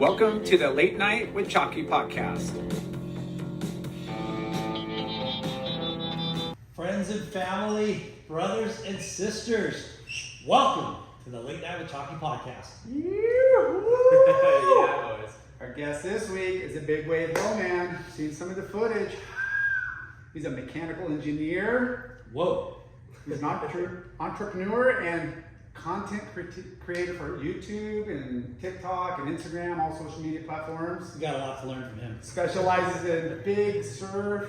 Welcome to the Late Night with Chalky podcast. Friends and family, brothers and sisters, welcome to the Late Night with Chalky podcast. Yeah, boys. Our guest this week is a big wave low man. Seen some of the footage. He's a mechanical engineer. Whoa. He's an entrepreneur and content creator for YouTube and TikTok and Instagram, all social media platforms. We got a lot to learn from him. Specializes in big surf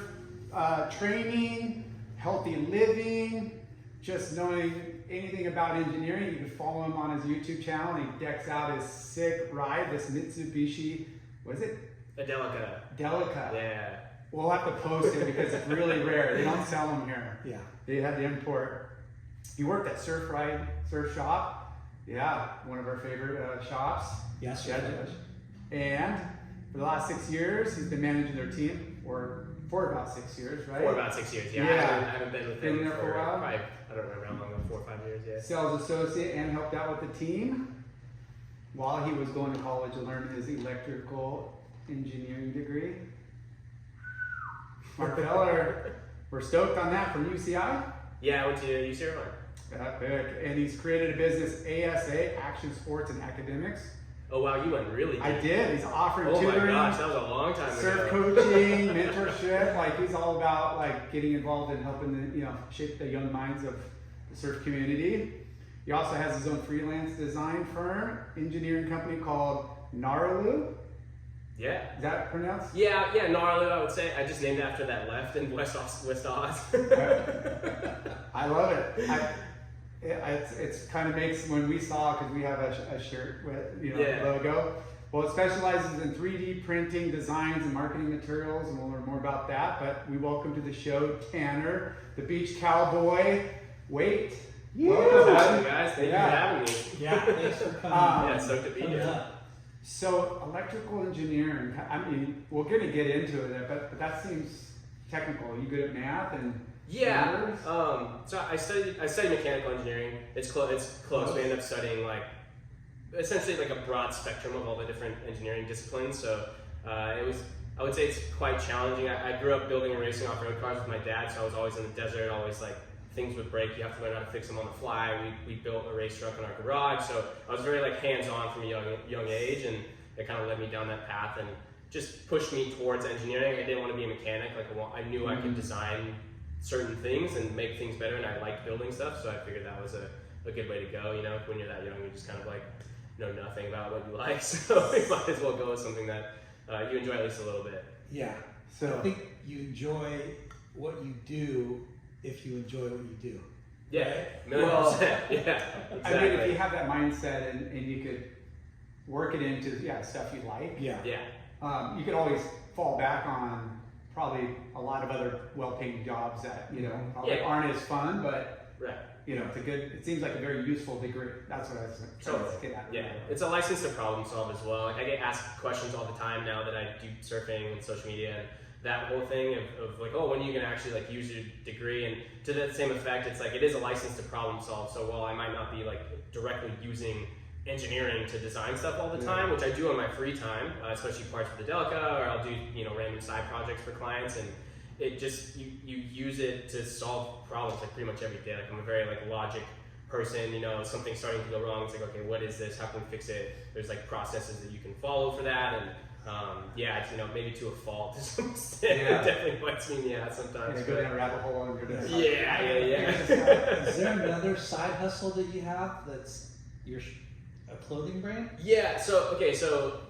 training, healthy living, just knowing anything about engineering. You can follow him on his YouTube channel. He decks out his sick ride, this Mitsubishi, what is it? A Delica. Delica. Yeah. We'll have to post it because it's really rare. They don't sell them here. Yeah. They had to import. He worked at Surfrider Shop. Yeah, one of our favorite shops. Yes. Yeah, and for the last 6 years, he's been managing their team, or for about 6 years, right? For about 6 years, yeah. Yeah. I haven't been with Been him there for a while? probably, I don't remember how long ago, 4 or 5 years, yeah. Sales associate and helped out with the team while he was going to college to learn his electrical engineering degree. Smart fella. We're stoked on that from UCI. Yeah, I went to UC Irvine. Epic. And he's created a business, ASA, Action Sports and Academics. Oh wow, you went really deep. I did. He's offering Oh tutoring, my gosh, that was a long time surf ago. coaching, mentorship. Like he's all about like getting involved in helping the, shape the young minds of the surf community. He also has his own freelance design firm, engineering company called Gnarlu. Yeah. Is that pronounced? Yeah, Gnarlu, I would say. I just named after that left in West Oz. I love it. It's kind of makes when we saw, because we have a shirt with logo. Well, it specializes in 3D printing, designs, and marketing materials, and we'll learn more about that. But we welcome to the show Tanner, the Beach Cowboy, Waite. Welcome, guys. Thank you for having me. Yeah, thanks for coming. Yeah, stoked to be here. So, electrical engineering, I mean, we're going to get into it, but that seems technical. Are you good at math and Yeah. So I studied mechanical engineering. It's close. We ended up studying essentially a broad spectrum of all the different engineering disciplines. So I would say it's quite challenging. I grew up building and racing off-road cars with my dad, so I was always in the desert, always things would break. You have to learn how to fix them on the fly. We built a race truck in our garage, so I was very hands-on from a young age, and it kind of led me down that path and just pushed me towards engineering. I didn't want to be a mechanic. I knew I could design certain things and make things better, and I liked building stuff, so I figured that was a good way to go. When you're that young, you just kind of know nothing about what you like, so you might as well go with something that you enjoy at least a little bit. Yeah. So I think you enjoy what you do if you enjoy what you do. Yeah, right? 1,000,000%. Yeah, exactly. I mean, if you have that mindset and you could work it into stuff you like, Yeah. Yeah. you could always fall back on probably a lot of other well-paying jobs that probably aren't as fun, but Right. it's a good. It seems like a very useful degree. That's what I was trying to get at. Yeah, it's a license to problem solve as well. I get asked questions all the time now that I do surfing and social media, and that whole thing of when are you gonna actually use your degree? And to that same effect, it's it is a license to problem solve. So while I might not be directly using engineering to design stuff all the time, which I do in my free time, especially parts of the Delica, or I'll do random side projects for clients, and it just you use it to solve problems pretty much every day. I'm a very logic person. Something's starting to go wrong. It's okay, what is this? How can we fix it? There's processes that you can follow for that, and it's maybe to a fault to some extent. Yeah. It definitely bites me in the ass sometimes. Go down a rabbit hole and go down. Yeah. Is there another side hustle that you have that's a clothing brand? Yeah, so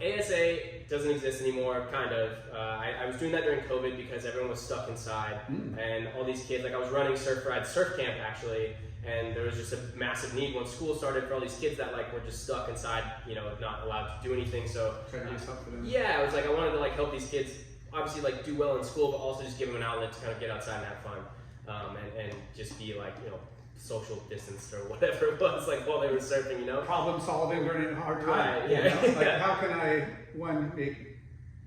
ASA doesn't exist anymore, kind of. I was doing that during COVID because everyone was stuck inside, and all these kids, I was running surf camp actually, and there was just a massive need once school started for all these kids that were just stuck inside, not allowed to do anything. So Trying to do something for them. yeah, I was I wanted to help these kids, obviously do well in school, but also just give them an outlet to kind of get outside and have fun, and just be social distance or whatever it was, while they were surfing, Problem solving during a hard time. Right, yeah. How can I make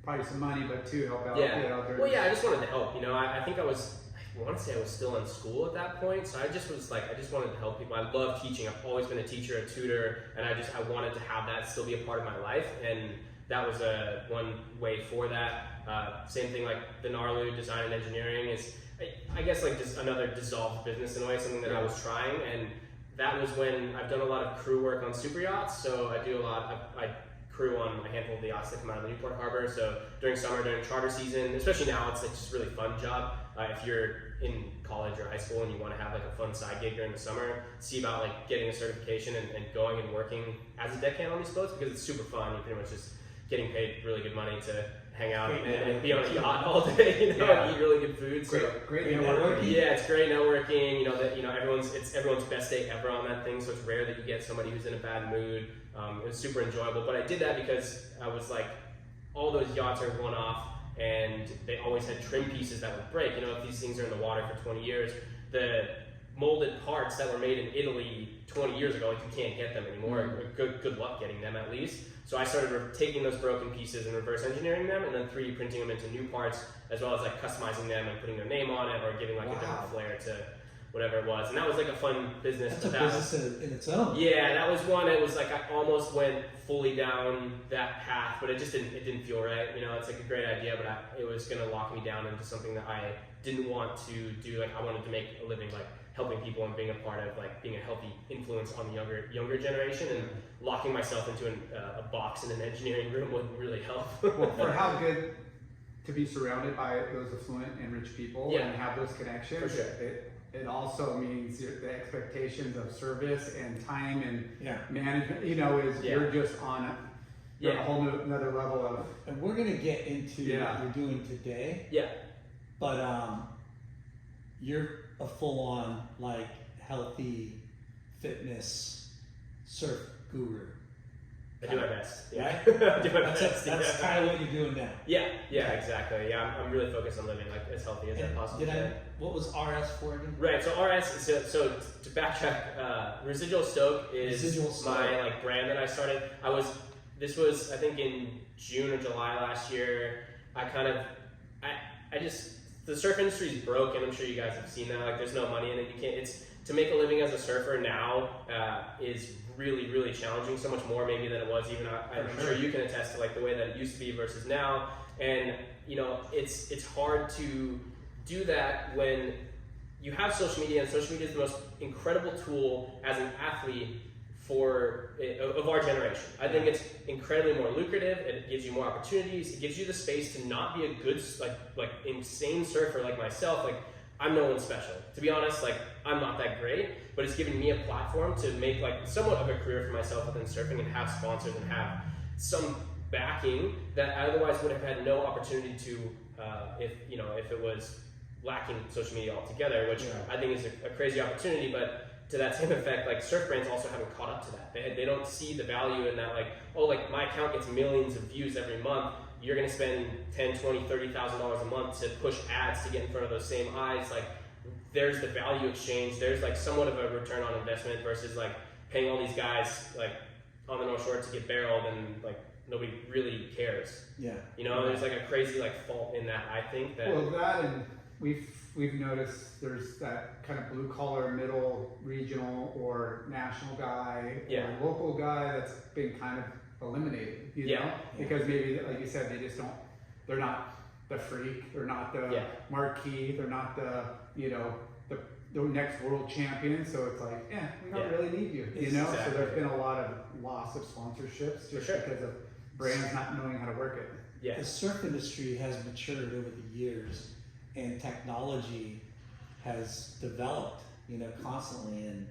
probably some money, but two, help out. Yeah. Get out there. Well, yeah, I just wanted to help. I think I want to say I was still in school at that point, so I just was I just wanted to help people. I love teaching. I've always been a teacher, a tutor, and I wanted to have that still be a part of my life. And that was one way for that. Same thing like the Narlu design and engineering is, I guess, like just another dissolved business in a way, something that I was trying. And that was when I've done a lot of crew work on super yachts. So I do a lot, I crew on a handful of the yachts that come out of the Newport Harbor. So during summer, during charter season, especially now, it's like just a really fun job. If you're in college or high school and you want to have like a fun side gig during the summer, see about like getting a certification and going and working as a deckhand on these boats, because it's super fun. You're pretty much just getting paid really good money to hang out and be on a yacht all day, and eat really good food. So Great networking. Yeah, it's great networking. It's everyone's best day ever on that thing. So it's rare that you get somebody who's in a bad mood. It was super enjoyable. But I did that because I was like, all those yachts are one off, and they always had trim pieces that would break. If these things are in the water for 20 years, the molded parts that were made in Italy 20 years ago, like you can't get them anymore. Good luck getting them, at least. So I started taking those broken pieces and reverse engineering them, and then 3D printing them into new parts, as well as like customizing them and putting their name on it, or giving like a different flair to whatever it was. And that was like a fun business. That's a business in its own. Yeah, that was one. It was like I almost went fully down that path, but it didn't feel right. It's like a great idea, but it was gonna lock me down into something that I didn't want to do. Like I wanted to make a living, like helping people and being a part of like being a healthy influence on the younger generation, and locking myself into a box in an engineering room wouldn't really help. Well, for how good to be surrounded by those affluent and rich people and have those connections, for sure. It also means the expectations of service and time and management, you're just on a whole another level of. And we're gonna get into what you're doing today. Yeah. But you're a full-on like healthy fitness surf guru. I do my best. Yeah. Right? I do my best. That's kind of what you're doing now. Yeah, exactly. Yeah, I'm really focused on living like as healthy as I possibly can. What was RS for again? Right. So RS. So to backtrack, Residual Stoke is my like brand that I started. This was I think in June or July last year. The surf industry is broke, and I'm sure you guys have seen that. Like, there's no money in it. To make a living as a surfer now is really, really challenging. So much more maybe than it was even. I'm sure you can attest to like the way that it used to be versus now. And it's hard to do that when you have social media, and social media is the most incredible tool as an athlete of our generation. I think it's incredibly more lucrative. It gives you more opportunities. It gives you the space to not be a good, like insane surfer like myself. Like, I'm no one special. To be honest, like, I'm not that great, but it's given me a platform to make like somewhat of a career for myself within surfing, and have sponsors and have some backing that I otherwise would have had no opportunity to if it was lacking social media altogether, which I think is a crazy opportunity. But to that same effect, like surf brands also haven't caught up to that. They don't see the value in that, like, oh, like my account gets millions of views every month. You're gonna spend $10,000, $20,000, $30,000 a month to push ads to get in front of those same eyes. Like, there's the value exchange. There's like somewhat of a return on investment versus like paying all these guys like on the North Shore to get barreled, and like nobody really cares. Yeah. There's like a crazy like fault in that. I think that. Well, that, and we've noticed there's that kind of blue collar, middle, regional, or national guy, or local guy that's been kind of eliminated, you know? Because maybe, like you said, they're not the freak, they're not the marquee, they're not the next world champion, so it's like, we don't really need you, Exactly. So there's been a lot of loss of sponsorships just because of brands not knowing how to work it. The surf industry has matured over the years, and technology has developed, constantly, and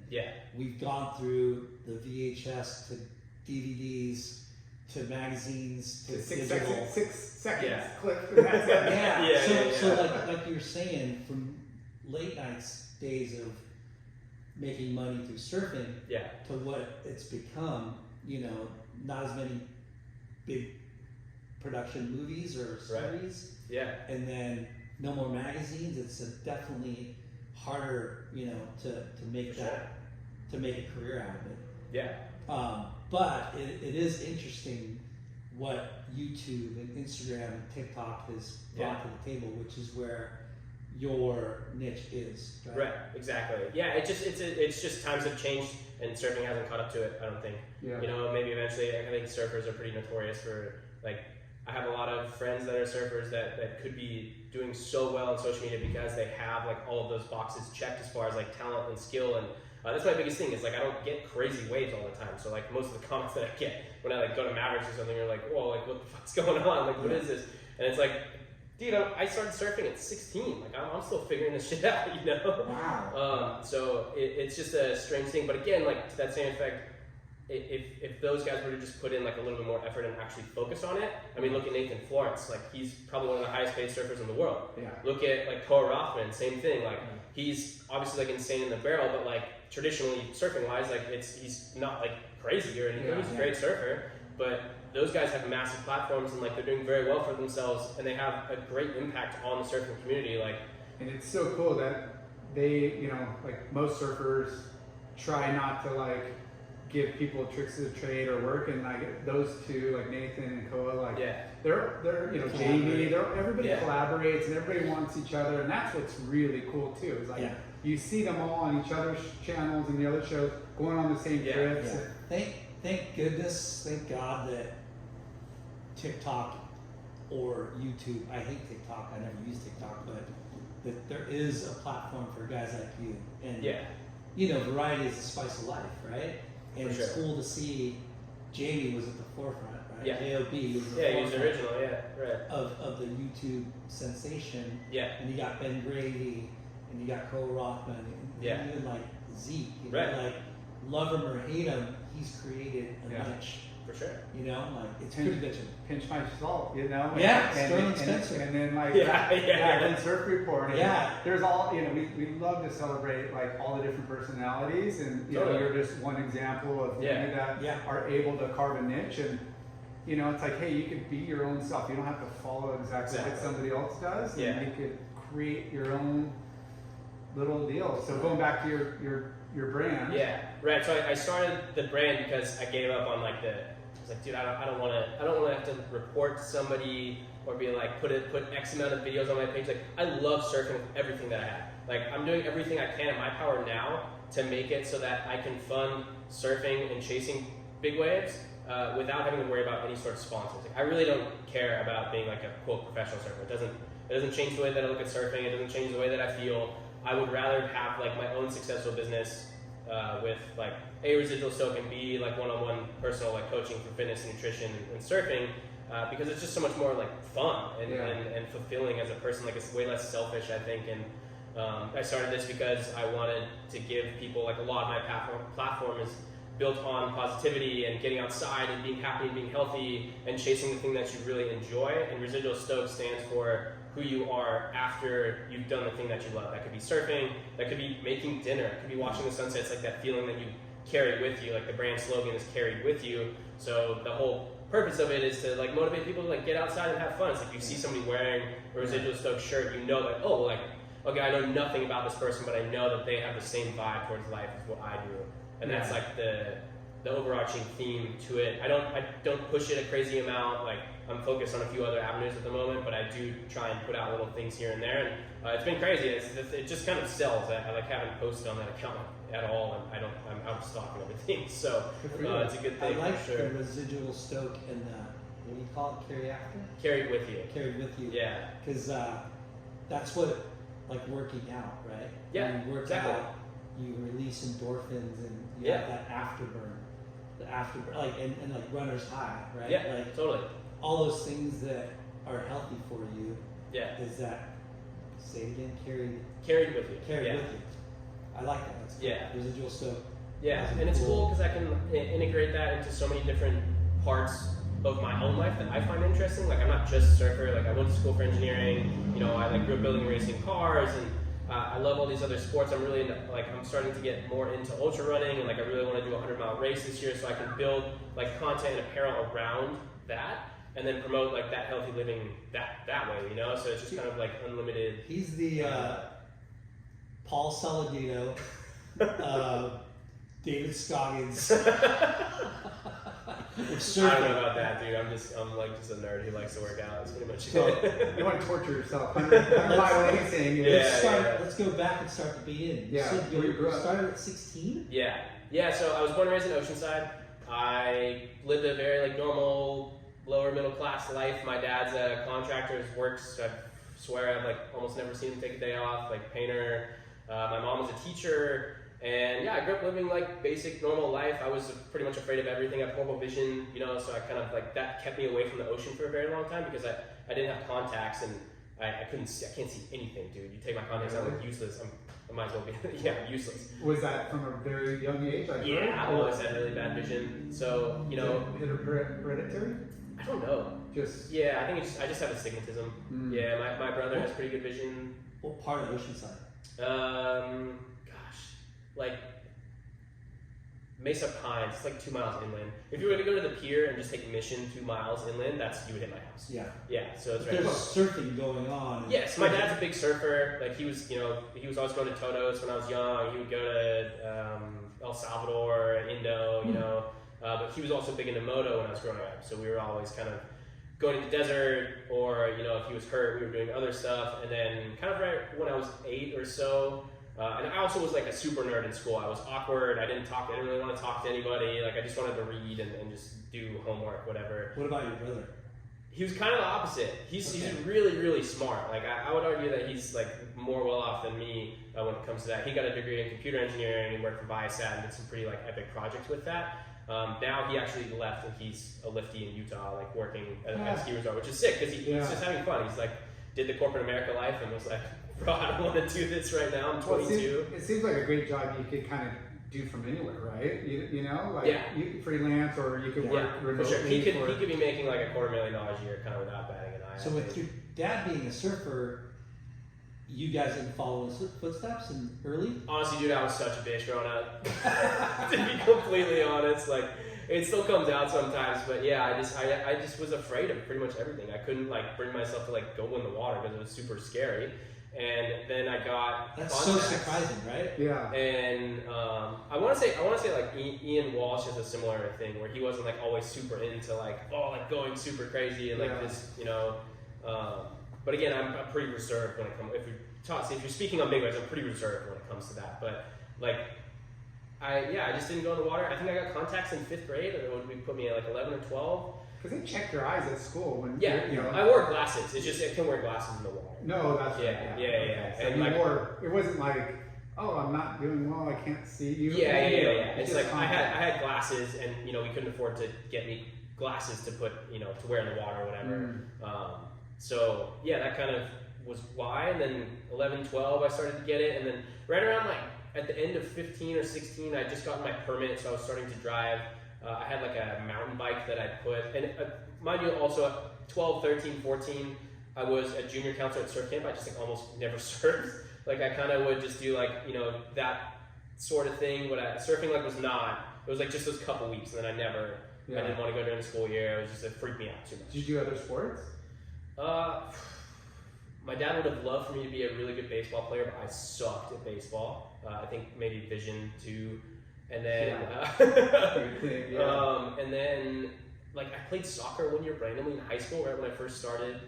we've gone through the VHS to DVDs to magazines to digital. 6 seconds clip. And that's it. So like you're saying, from late nights days of making money through surfing to what it's become, not as many big production movies or series, and then no more magazines. It's definitely harder, to make to make a career out of it. But it is interesting what YouTube and Instagram and TikTok has brought to the table, which is where your niche is. Right. Exactly. Yeah. It's just times have changed, and surfing hasn't caught up to it. I don't think. Maybe eventually. I think surfers are pretty notorious for like I have a lot of friends that are surfers that could be doing so well on social media because they have like all of those boxes checked as far as like talent and skill. And that's my biggest thing is like I don't get crazy waves all the time. So like most of the comments that I get when I like go to Mavericks or something are like, whoa, like what the fuck's going on? Like what is this? And it's like, dude, I started surfing at 16. Like I'm still figuring this shit out, you know? Wow. So it's just a strange thing. But again, like to that same effect, if those guys were to just put in like a little bit more effort and actually focus on it, I mean, look at Nathan Florence, like he's probably one of the highest paid surfers in the world. Yeah. Look at like Koa Rothman, same thing. Like he's obviously like insane in the barrel, but like traditionally surfing wise, like he's not like crazy or anything. He's a great surfer, but those guys have massive platforms and like they're doing very well for themselves and they have a great impact on the surfing community. Like, and it's so cool that they, you know, like most surfers try not to like give people tricks of the trade or work, and like those two, like Nathan and Koa, like they're you know, Jamie, everybody collaborates and everybody wants each other, and that's what's really cool too. Is like you see them all on each other's channels and the other shows going on the same trips. Thank goodness, thank God that TikTok or YouTube, I hate TikTok, I never use TikTok, but that there is a platform for guys like you. And you know, variety is the spice of life, right? And it's cool to see Jamie was at the forefront, right? AOB was the he was the original, of the YouTube sensation. And you got Ben Grady, and you got Koa Rothman, and even like Zeke, you know, like love him or hate him, he's created a niche. For sure. You know, like it's pretty bitchin'. Pinch my salt, you know? Sterling Spencer. And then like then Surf Report. And there's all, you know, we love to celebrate like all the different personalities, and you know, you're just one example of many that are able to carve a niche. And you know, it's like, hey, you could be your own self. You don't have to follow exactly what somebody else does. And you could create your own little deal. So going back to your brand. Right. So I started the brand because I gave up on like I was like, dude, I don't want to have to report to somebody or be like put X amount of videos on my page. Like I love surfing with everything that I have. Like I'm doing everything I can in my power now to make it so that I can fund surfing and chasing big waves without having to worry about any sort of sponsors. Like, I really don't care about being like a quote professional surfer. It doesn't change the way that I look at surfing. It doesn't change the way that I feel. I would rather have like my own successful business with like A, residual stoke, and B, like one-on-one personal like coaching for fitness and nutrition and surfing, because it's just so much more like fun and fulfilling as a person. Like it's way less selfish, I think. And I started this because I wanted to give people, like a lot of my platform is built on positivity and getting outside and being happy and being healthy and chasing the thing that you really enjoy. And residual stoke stands for who you are after you've done the thing that you love. That could be surfing, that could be making dinner, it could be watching the sunset. It's like that feeling that you carry with you, like the brand slogan is carried with you. So the whole purpose of it is to like motivate people to like get outside and have fun. It's like you see somebody wearing a residual stoke shirt, you know that, oh, like, okay, I know nothing about this person, but I know that they have the same vibe towards life as what I do. And that's like the overarching theme to it. I don't push it a crazy amount. Like I'm focused on a few other avenues at the moment, but I do try and put out little things here and there. And it's been crazy. It just kind of sells. I like haven't posted on that account at all, and I'm out of stock and everything. So it's a good thing. I like for sure. the residual stoke and what do you call it? Carry after? Carried with you. Carried with you. Yeah. Because that's what like working out, right? Yeah. When you work out, you release endorphins and you have that afterburn. The afterburn, like and like runner's high, right? Yeah, like totally. All those things that are healthy for you. Yeah. Is that, say it again, carried with you. Carried with you. I like that. That's cool. Residual stoke. Yeah, and it's cool because I can integrate that into so many different parts of my own life that I find interesting. Like I'm not just a surfer. Like I went to school for engineering. You know, I like grew up building and racing cars, and I love all these other sports. I'm really into, like I'm starting to get more into ultra running, and like I really want to do a 100-mile race this year, so I can build like content and apparel around that, and then promote like that healthy living that way. You know, so it's just kind of like unlimited. He's the Paul Saladino, David Scoggins. I don't know about that, dude. I'm like just a nerd who likes to work out. That's pretty much it. You want to torture yourself. Anything. Let's go back and start the beginning. Yeah. You started at 16? Yeah. So I was born and raised in Oceanside. I lived a very like normal lower middle class life. My dad's a contractor, works. I swear I've like almost never seen him take a day off. Like painter. My mom was a teacher, and yeah, I grew up living like basic normal life. I was pretty much afraid of everything. I have horrible vision, you know, so I kind of like that kept me away from the ocean for a very long time because I didn't have contacts and I can't see anything, dude. You take my contacts out, like useless. I might as well be useless. Was that from a very young age? Like I always had really bad vision. So, you know, is it hereditary? I don't know. I think I just have astigmatism. Yeah, my brother has pretty good vision. What part of Oceanside? Like Mesa Pines, it's like 2 miles inland. If you were to go to the pier and just take Mission 2 miles inland, you would hit my house. Yeah, so it's right. There's surfing going on. Yes, my dad's a big surfer. Like he was always going to Todos when I was young. He would go to El Salvador, Indo, you know. But he was also big into moto when I was growing up. So we were always kind of going to the desert, or you know, if he was hurt, we were doing other stuff. And then kind of right when I was 8 or so. And I also was like a super nerd in school. I was awkward. I didn't really want to talk to anybody. Like I just wanted to read and just do homework, whatever. What about your brother? He was kind of the opposite. He's really, really smart. Like I would argue that he's like more well off than me when it comes to that. He got a degree in computer engineering and worked for Viasat and did some pretty like epic projects with that. Now he actually left and he's a lifty in Utah, like working at a ski resort, which is sick because he's just having fun. He's like did the corporate America life and was like, bro, I don't want to do this right now. I'm 22. It seems like a great job you could kind of do from anywhere, right? You know, like you freelance or you could work remotely. For sure. He could be making like $250,000 a year kind of without batting an eye. So with your dad being a surfer, you guys didn't follow his footsteps in early? Honestly, dude, I was such a bitch growing up. To be completely honest, like it still comes out sometimes, but yeah, I just was afraid of pretty much everything. I couldn't like bring myself to like go in the water because it was super scary. And then I got That's contacts. So surprising, right? Yeah. And I want to say like Ian Walsh has a similar thing where he wasn't like always super into like going super crazy and like this, you know. But again, I'm pretty reserved when it comes. If you're speaking on big waves, I'm pretty reserved when it comes to that. But like, I just didn't go in the water. I think I got contacts in 5th grade, or would we put me at like 11 or 12. Because they check your eyes at school when you know. I wore glasses. It's just I can wear glasses in the water. No, that's right. Yeah. So and like, it wasn't like, oh, I'm not doing well, I can't see you. Yeah. It's like I had glasses, and you know we couldn't afford to get me glasses to put to wear in the water or whatever. So yeah, that kind of was why. And then 11, 12, I started to get it, and then right around like at the end of 15 or 16, I just got my permit, so I was starting to drive. I had like a mountain bike that I put, and mind you, also at 12, 13, 14, I was a junior counselor at surf camp. I just like almost never surfed. Like I kind of would just do like that sort of thing. Surfing like was not. It was like just those couple weeks, and then I didn't want to go during the school year. It was just it freaked me out too much. Did you do other sports? My dad would have loved for me to be a really good baseball player, but I sucked at baseball. I think maybe vision too. And then, and then, like I played soccer 1 year randomly in high school, right when I first started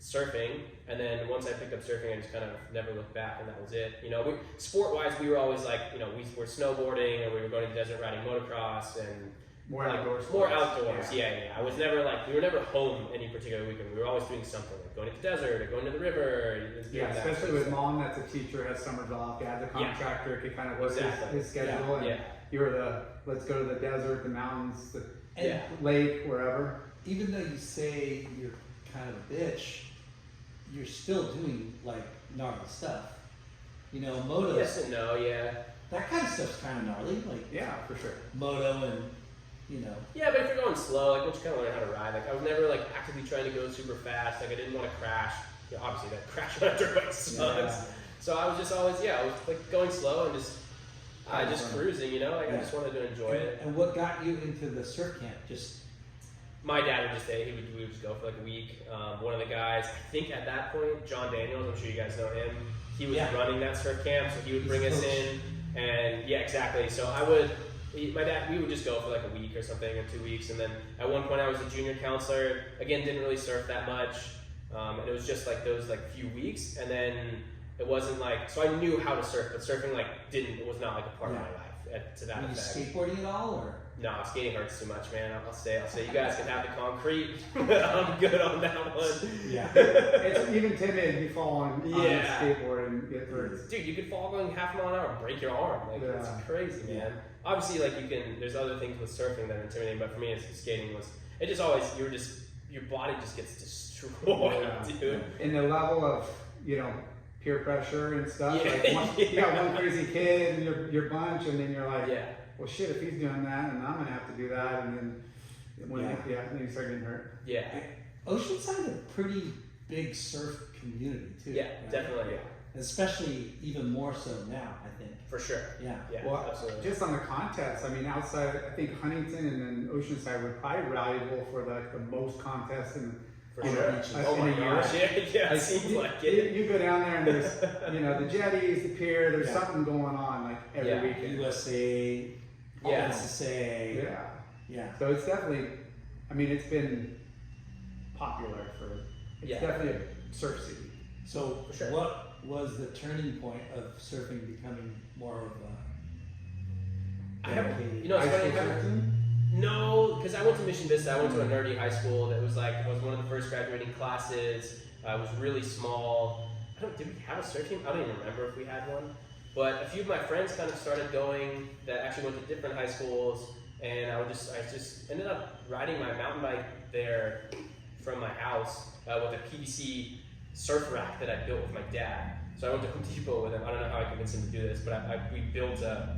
surfing. And then once I picked up surfing, I just kind of never looked back, and that was it. You know, sport-wise, we were always like, we were snowboarding, or we were going to desert riding motocross, and more outdoors. More outdoors, yeah. I was never like, we were never home any particular weekend. We were always doing something, like going to the desert or going to the river. Yeah, especially with mom that's a teacher, has summers off. Dad's a contractor, could kind of work his schedule. And you were let's go to the desert, the mountains, the lake, wherever. Even though you say you're kind of a bitch, you're still doing like gnarly stuff. You know, moto. Yes and no, that kind of stuff's kind of gnarly. Like for sure. Moto and. Yeah, but if you're going slow, like once you kind of learn how to ride, like I was never like actively trying to go super fast. Like I didn't want to crash. Obviously that crash on a dirt bike sucks. So I was just always I was like going slow and just cruising. Like I just wanted to enjoy it. And what got you into the surf camp? Just my dad would just say we would just go for like a week. One of the guys, I think at that point, John Daniels, I'm sure you guys know him. He was running that surf camp, so he would bring us in, and exactly. So my dad, we would just go for like a week or something, or 2 weeks, and then at one point I was a junior counselor. Again, didn't really surf that much, and it was just like those like few weeks, and then it wasn't like, so I knew how to surf, but surfing like it was not like a part of my life to that Were you effect. skateboarding at all, or? No, skating hurts too much, man. I'll say you guys can have the concrete. I'm good on that one. Yeah. It's even timid, you fall on a skateboard and it hurts. Dude, you could fall going half a mile an hour and break your arm. Like, it's crazy, man. Obviously, like, there's other things with surfing that are intimidating, but for me, skating it just always, your body just gets destroyed, dude. And the level of, peer pressure and stuff. Like you got one crazy kid and your bunch, and then you're like, well, shit, if he's doing that, and I'm gonna have to do that, and then then you start getting hurt. Yeah. Oceanside a pretty big surf community too. Yeah, definitely. Especially even more so now, I think. For sure. Yeah. Well, absolutely. just on the contests, I mean, outside, I think Huntington and then Oceanside were probably valuable for the most contests in For sure. in a year. Yeah, it seems like it. You go down there and there's, the jetties, the pier, there's something going on like every weekend. USA, SSA. Yeah. So it's definitely, I mean, it's been popular it's definitely a surf city. So for sure. What was the turning point of surfing becoming more of a dedicated? It's funny. No, because I went to Mission Vista. I went to a nerdy high school that was like, I was one of the first graduating classes. I was really small. Did we have a surf team? I don't even remember if we had one. But a few of my friends kind of started going that actually went to different high schools, and I just ended up riding my mountain bike there from my house with a PVC surf rack that I built with my dad. So I went to Home Depot with him. I don't know how I convinced him to do this, but we built a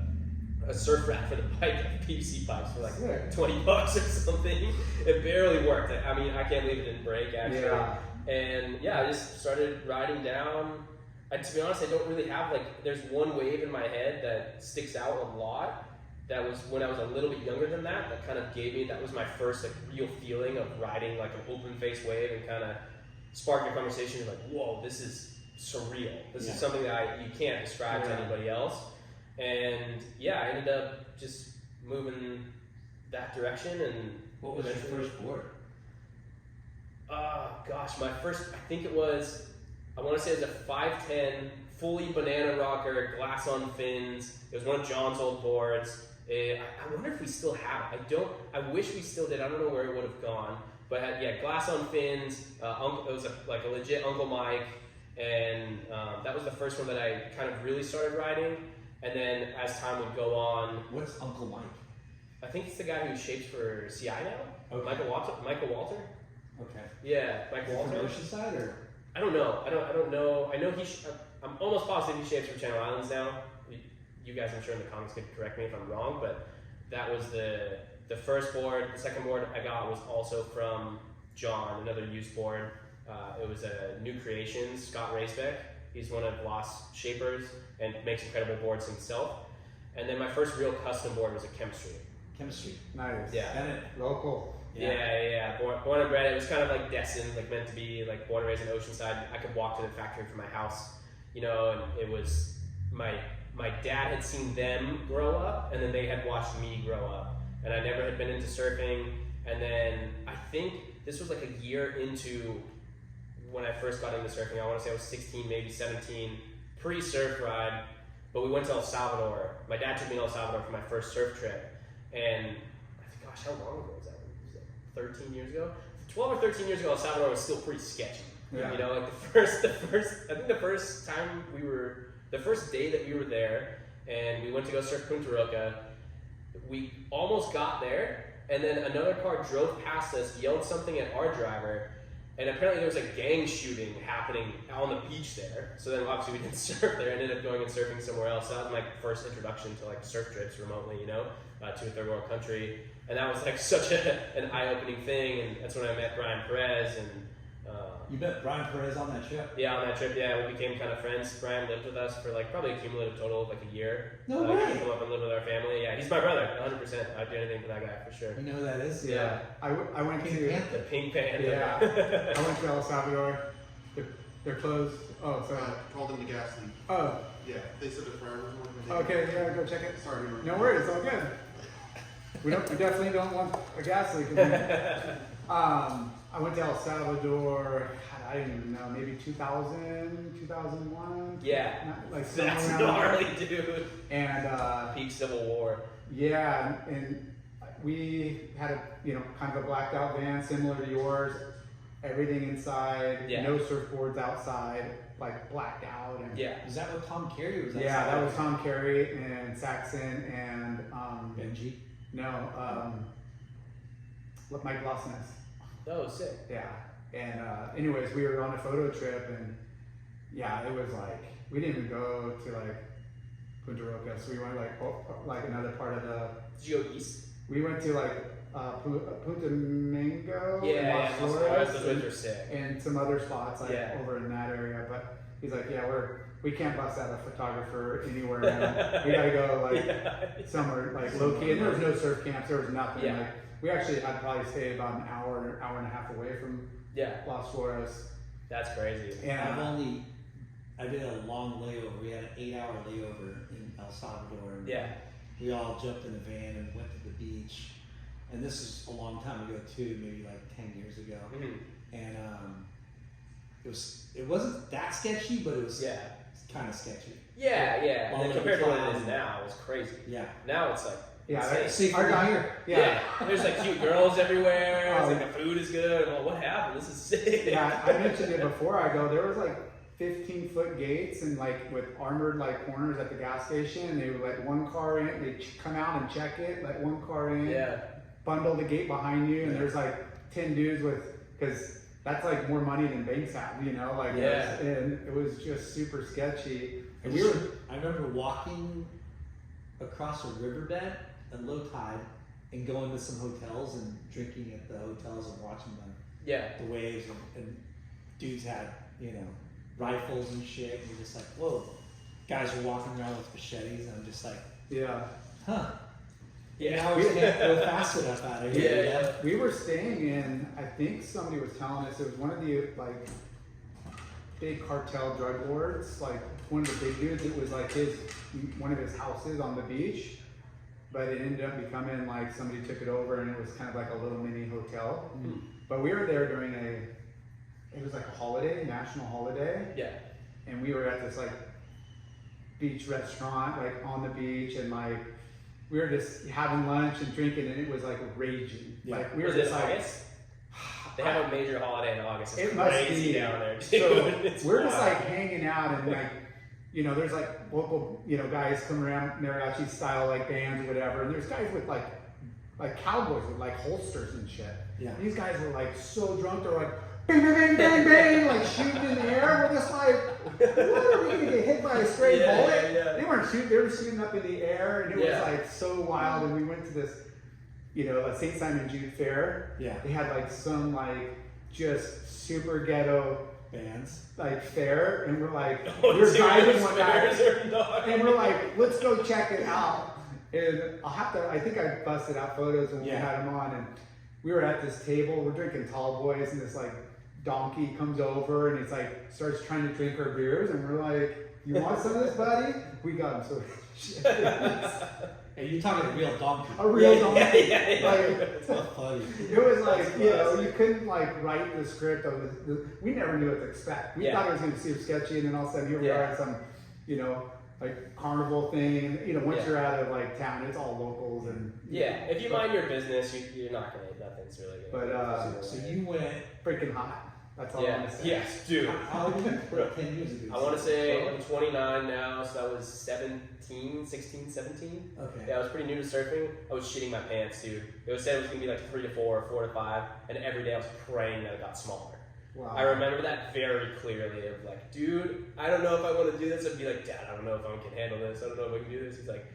surf rack for the bike, PVC pipes for like $20 or something. It barely worked. I mean, I can't believe it didn't break actually. Yeah. And I just started riding down. To be honest, I don't really have there's one wave in my head that sticks out a lot. That was when I was a little bit younger than that. That kind of gave me, that was my first real feeling of riding like an open face wave and kind of sparking a conversation. You're like, whoa, this is surreal. This is something that you can't describe to anybody else. And I ended up just moving that direction. And what was your first board? Gosh, my first, I think it was, I want to say it was a 510, fully banana rocker, glass on fins. It was one of John's old boards. I wonder if we still have it. I wish we still did. I don't know where it would have gone. But glass on fins. It was a legit Uncle Mike. And that was the first one that I kind of really started riding. And then as time would go on. What's Uncle Mike? I think he's the guy who shapes for CI now. Okay. Michael Walter. Okay. Yeah, Michael Walter. From Oceanside, or? I don't know. I don't know. I know I'm almost positive he shapes for Channel Islands now. You guys, I'm sure in the comments could correct me if I'm wrong, but that was the first board. The second board I got was also from John, another used board. It was a New Creations, Scott Racebeck. He's one of Lost shapers and makes incredible boards himself. And then my first real custom board was a Chemistry. Chemistry. Nice. Yeah. Bennett, local. Yeah. Born and bred. It was kind of like destined, meant to be, born and raised in Oceanside. I could walk to the factory from my house, and it was my dad had seen them grow up, and then they had watched me grow up. And I never had been into surfing. And then I think this was like a year into when I first got into surfing. I want to say I was 16, maybe 17, pre-surf ride. But we went to El Salvador. My dad took me to El Salvador for my first surf trip. And I think, gosh, how long ago was that? Was it 13 years ago? 12 or 13 years ago, El Salvador was still pretty sketchy. Yeah. The first day that we were there, and we went to go surf Punta Roca, we almost got there, and then another car drove past us, yelled something at our driver, and apparently there was a gang shooting happening on the beach there. So then obviously we didn't surf there, ended up going and surfing somewhere else. That was my first introduction to surf trips remotely, to a third world country. And that was such an eye-opening thing, and that's when I met Brian Perez. And you met Brian Perez on that trip? Yeah, on that trip, we became kind of friends. Brian lived with us for probably a cumulative total of a year. No way! He came up and lived with our family. Yeah, he's my brother, 100%. I'd do anything for that guy, for sure. You know who that is? Yeah. I went Pink to Panther. The Pink Panther. Yeah. I went to El Salvador. They're closed. Oh, sorry. Called them the gas leak. Oh. Yeah, they said the fryer was working. Okay, yeah, go check it. Sorry. No worries, all good. We definitely don't want a gas leak in there. I went to El Salvador. I don't even know, maybe 2000, 2001. Yeah, like that's somewhere around gnarly, dude. And peak Civil War. Yeah, and we had a kind of a blacked out van similar to yours. Everything inside, no surfboards outside, like blacked out. And is that what Tom Carey was? Yeah, that was Tom Carey and Saxon and Benji. No, Mike Lossness. Oh, sick. Yeah, and anyways, we were on a photo trip, and yeah, it was like we didn't even go to like Punta Rocas. We went like another part of the. Did you go east? We went to like Punta Mingo, Las Flores, those are sick, and some other spots like over in that area. But he's like, we can't bust out a photographer anywhere. Man. We gotta go like somewhere like low key. And there was no surf camps. There was nothing. Yeah. Like we actually had probably stayed about an hour and a half away from Las Flores. That's crazy. And I did a long layover. We had an 8-hour layover in El Salvador. And we all jumped in a van and went to the beach. And this is a long time ago too, maybe like 10 years ago. Mm-hmm. And it wasn't that sketchy, but it was kind of sketchy. Yeah. And compared to what it is now, it's crazy. Yeah. Now it's like safer here. Yeah. There's like cute girls everywhere. It's like the food is good. Well, what happened? This is sick. Yeah, I mentioned it before I go. There was like 15-foot gates and like with armored like corners at the gas station, and they would let one car in, they come out and check it, let one car in, bundle the gate behind you, and there's like 10 dudes because that's like more money than banks have, and it was just super sketchy. And I remember walking across a riverbed at low tide and going to some hotels and drinking at the hotels and watching them. The waves and dudes had, rifles and shit, and you're just like, whoa. Guys were walking around with machetes, and I'm just like, huh. Now we can't go fast enough out of here. We were staying in, I think somebody was telling us, it was one of the like big cartel drug lords, like one of the big dudes. It was like one of his houses on the beach, but it ended up becoming like somebody took it over, and it was kind of like a little mini hotel. Mm-hmm. But we were there during it was like a holiday, national holiday. And we were at this like beach restaurant, like on the beach, and like we were just having lunch and drinking, and it was like raging. Like we were just like, August? They have a major holiday in August. It's it must crazy be down there. Dude. So we're just like hanging out, and like there's like local guys coming around mariachi style like bands or whatever, and there's guys with like cowboys with like holsters and shit. These guys were like so drunk, they're like bang, bang, bang, bang, bang, like shooting in the air. We're just like, what, are we gonna get hit by a stray bullet? They weren't shooting, they were shooting up in the air, and it was like so wild. And we went to this, a St. Simon Jude fair. They had like some like just super ghetto bands like fair, and we're like, we're driving one night, and we're like, let's go check it out. And I think I busted out photos when we had them on, and we were at this table, we're drinking tall boys, and this like donkey comes over, and he's like starts trying to drink our beers, and we're like, you want some of this, buddy? We got him so shit. And you're talking a real donkey. A real donkey. Like, that's funny. It was like, you couldn't like write the script of we never knew what to expect. We thought it was going to seem sketchy, and then all of a sudden here we are at some, like carnival thing, and once you're out of like town, it's all locals, and if you mind your business, you're not gonna, nothing's really good. But so you went freaking hot. That's all I'm gonna say. Yes, dude. How old were you? 10 years ago. I want to say I'm 29 now, so that was 16, 17. Okay. Yeah, I was pretty new to surfing. I was shitting my pants, dude. It was said it was gonna be like 3 to 4, 4 to 5, and every day I was praying that it got smaller. Wow. I remember that very clearly of like, dude, I don't know if I want to do this. I'd be like, Dad, I don't know if I can handle this. I don't know if I can do this. He's like,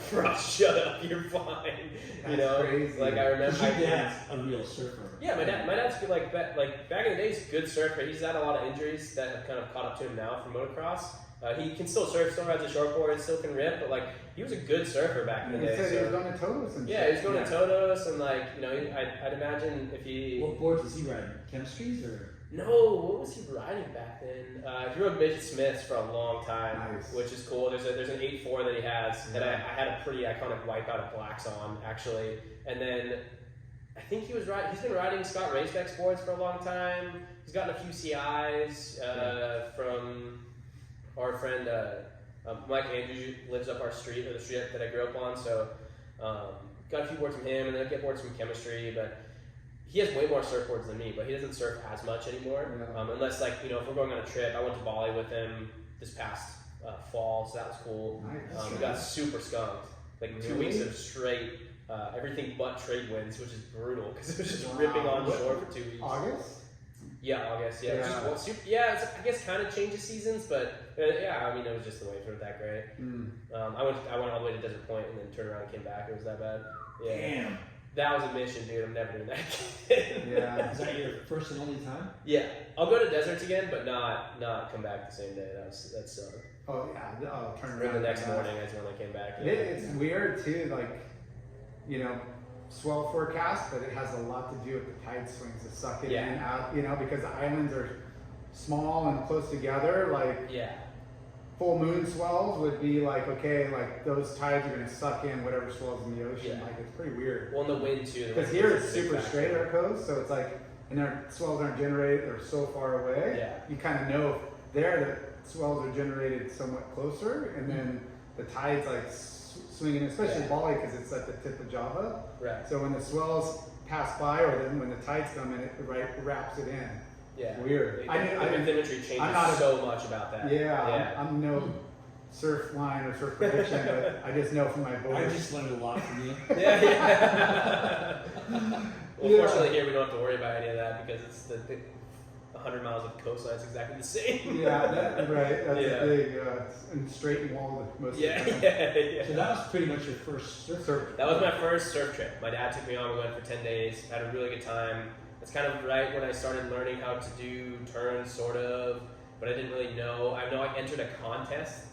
bro, shut up, you're fine. That's crazy. Like I remember my dad's a real surfer. Yeah, my dad's good, like back in the day, he's a good surfer. He's had a lot of injuries that have kind of caught up to him now from motocross. He can still surf, still rides a shortboard, still can rip, but like he was a good surfer back in the day. He said he was going to Todos and shit. Yeah, he was going to Todos, and like I'd imagine if he. What boards was he riding? Chemistries or? No, what was he riding back then? He rode Midget Smiths for a long time, which is cool. There's an 8.4 that he has that I had a pretty iconic Wipeout of blacks on, actually. And then I think he's been riding Scott Raceback boards for a long time. He's gotten a few CIs from our friend Mike Andrews lives up our street, or the street that I grew up on. So got a few boards from him, and then I get boards from Chemistry. But he has way more surfboards than me, but he doesn't surf as much anymore. Unless if we're going on a trip. I went to Bali with him this past fall, so that was cool. Nice. We got super skunked, like 2 weeks of straight everything but trade winds, which is brutal because it was just ripping on shore for 2 weeks. August? Yeah, August. Yeah, it's, I guess kind of changes seasons, but it was just the waves weren't that great. I went all the way to Desert Point and then turned around and came back. It was that bad. Yeah. Damn. That was a mission, dude. I'm never doing that again. Yeah. Is that your first and only time? Yeah. I'll go to deserts again, but not come back the same day. That sucked. Oh yeah. I'll turn around. The next morning is when I came back. Yeah. It's weird too, swell forecast, but it has a lot to do with the tide swings that suck it in and out, because the islands are small and close together. Full moon swells would be those tides are going to suck in whatever swells in the ocean. It's pretty weird. Well, and the wind too. Because here it's super straight at our coast, so it's and our swells aren't generated or so far away. Yeah. You kind of know there the swells are generated somewhat closer, and then the tides swinging, especially Bali because it's at the tip of Java. Right. So when the swells pass by, or then when the tides come in, it wraps it in. Yeah. Weird. The bathymetry changes so much about that. Yeah. I'm no surf line or surf prediction, but I just know from my board. I just learned a lot from you. Yeah. Well, fortunately here we don't have to worry about any of that because it's the 100 miles of coastline is exactly the same. Right. That's a big and straight wall most of the time. Yeah. So that was pretty much your first surf. That was my first surf trip. My dad took me on. We went for 10 days. Had a really good time. It's kind of right when I started learning how to do turns, sort of, but I didn't really know. I know I entered a contest,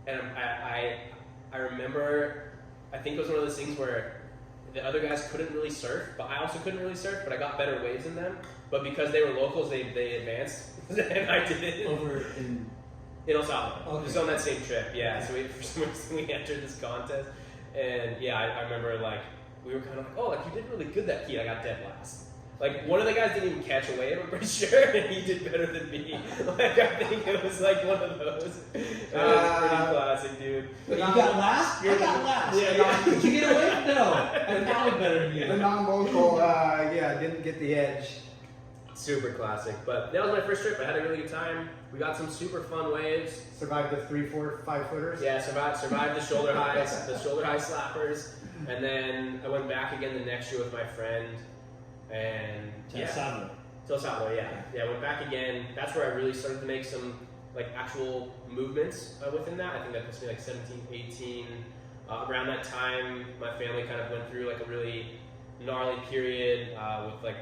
and I remember, I think it was one of those things where the other guys couldn't really surf, but I also couldn't really surf, but I got better waves than them. But because they were locals, they advanced, and I did. Over in El Salvador. Okay. Just on that same trip, So for some reason we entered this contest, and I remember we were kind of you did really good that heat. I got dead last. One of the guys didn't even catch a wave, I'm pretty sure, and he did better than me. I think it was one of those. It was pretty classic, dude. But you got last? I got last. Yeah. Did you get a wave? No. I'm probably better than you. The non-local, didn't get the edge. Super classic. But that was my first trip. I had a really good time. We got some super fun waves. Survived the 3, 4, 5 footers. Yeah, survived the shoulder highs, the shoulder high slappers. And then I went back again the next year with my friend. And El Salvador, yeah. Went back again. That's where I really started to make some actual movements within that. I think that must be 17, 18. Around that time, my family kind of went through a really gnarly period with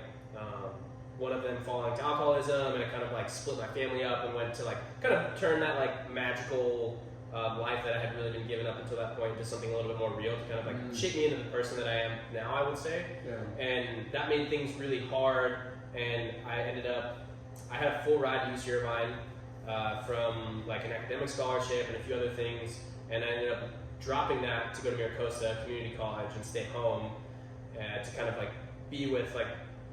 one of them falling to alcoholism, and I kind of split my family up and went to kind of turn that magical life that I had really been given up until that point into something a little bit more real to kind of shape me into the person that I am now, I would say. Yeah. And that made things really hard, and I had a full ride to UC Irvine from an academic scholarship and a few other things, and I ended up dropping that to go to Miracosta Community College and stay home to kind of be with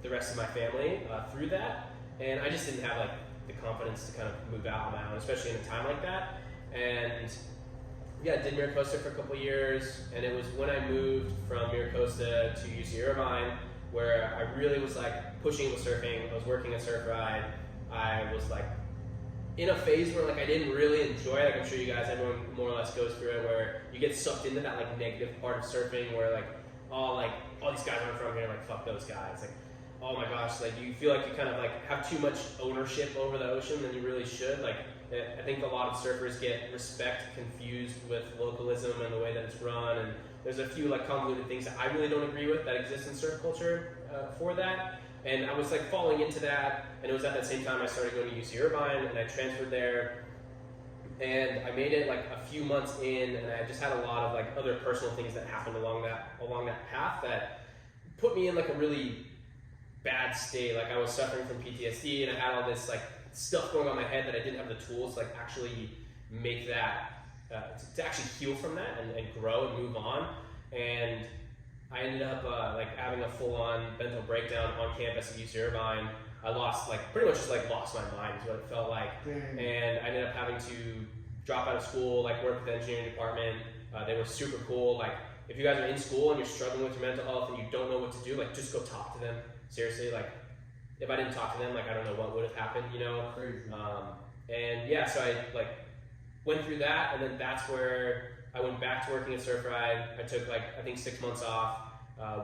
the rest of my family through that. And I just didn't have the confidence to kind of move out on my own, especially in a time like that. And did Miracosta for a couple of years, and it was when I moved from Miracosta to UC Irvine where I really was pushing with surfing. I was working at Surfrider. I was in a phase where I didn't really enjoy it. I'm sure you guys, everyone more or less goes through it, where you get sucked into that negative part of surfing where all these guys aren't from here, fuck those guys. Oh my gosh, you feel you kind of have too much ownership over the ocean than you really should. I think a lot of surfers get respect confused with localism and the way that it's run, and there's a few convoluted things that I really don't agree with that exist in surf culture for that. And I was falling into that, and it was at that same time I started going to UC Irvine, and I transferred there, and I made it a few months in, and I just had a lot of other personal things that happened along that path that put me in a really bad state. I was suffering from PTSD, and I had all this stuff going on in my head that I didn't have the tools to actually make that to actually heal from that and grow and move on. And I ended up like having a full-on mental breakdown on campus at UC Irvine. I lost pretty much just lost my mind is what it felt like. Dang. And I ended up having to drop out of school, work with the engineering department. They were super cool. If you guys are in school and you're struggling with your mental health and you don't know what to do, just go talk to them. Seriously, if I didn't talk to them, I don't know what would have happened, you know? Crazy. And yeah, so I went through that, and then that's where I went back to working at Surfride. I took I think 6 months off,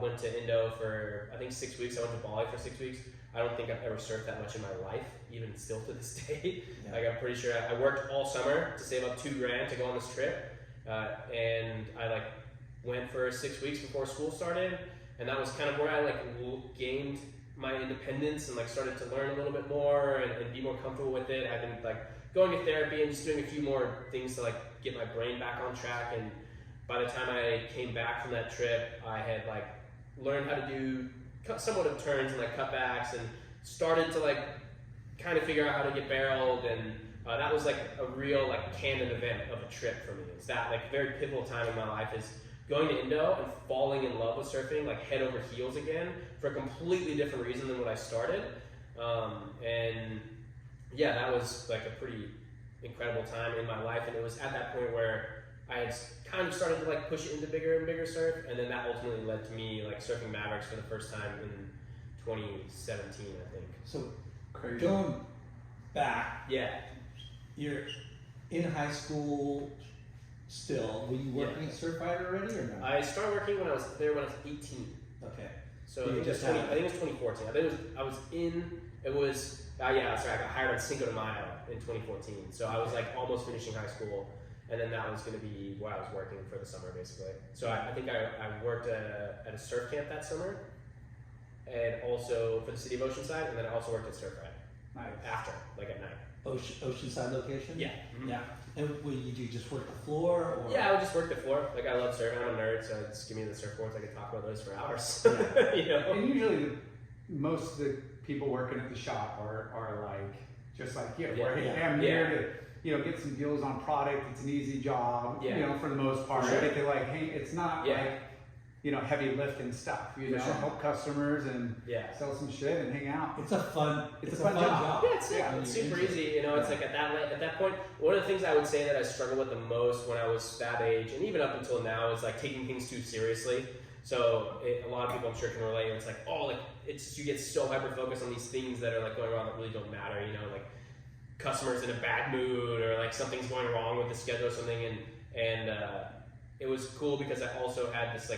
went to Indo for I think 6 weeks. I went to Bali for 6 weeks. I don't think I've ever surfed that much in my life, even still to this day. Yeah. I'm pretty sure I worked all summer to save up $2,000 to go on this trip, and I went for 6 weeks before school started, and that was kind of where I gained my independence and started to learn a little bit more and be more comfortable with it. I've been going to therapy and just doing a few more things to get my brain back on track. And by the time I came back from that trip, I had learned how to do somewhat of turns and cutbacks, and started to kind of figure out how to get barreled. And that was a real canon event of a trip for me. It's that very pivotal time in my life is going to Indo and falling in love with surfing head over heels again for a completely different reason than when I started. And yeah, that was a pretty incredible time in my life. And it was at that point where I had kind of started to push it into bigger and bigger surf, and then that ultimately led to me surfing Mavericks for the first time in 2017, I think. So Crazy. going back, Yeah. you're in high school still. Were you working at Surfrider already or no? I started working when I was 18. Okay. So You I think, just I think it was 2014. I think I got hired on Cinco de Mayo in 2014. So I was almost finishing high school, and then that was going to be where I was working for the summer basically. So I think I worked at a surf camp that summer, and also for the city of Oceanside, and then I also worked at Surfrider after, at night. Oceanside location? Yeah. Yeah. And would you just work the floor? Or? Yeah, I would just work the floor. I love surfing. I'm a nerd, so just give me the surfboards. I could talk about those for hours. Yeah. You know? And usually, most of the people working at the shop are just you. Yeah. Hey, Yeah. I'm here to get some deals on product. It's an easy job, Yeah. for the most part. For sure. I get to hey, it's not Yeah. Heavy lifting stuff. For sure. Help customers and Yeah. sell some shit and hang out. It's a fun job. Yeah, it's super easy. It's at that point, one of the things I would say that I struggled with the most when I was that age, and even up until now, is taking things too seriously. So a lot of people, I'm sure, can relate. It's it's just, you get so hyper focused on these things that are going wrong that really don't matter. Customers in a bad mood, or something's going wrong with the schedule or something, and it was cool because I also had this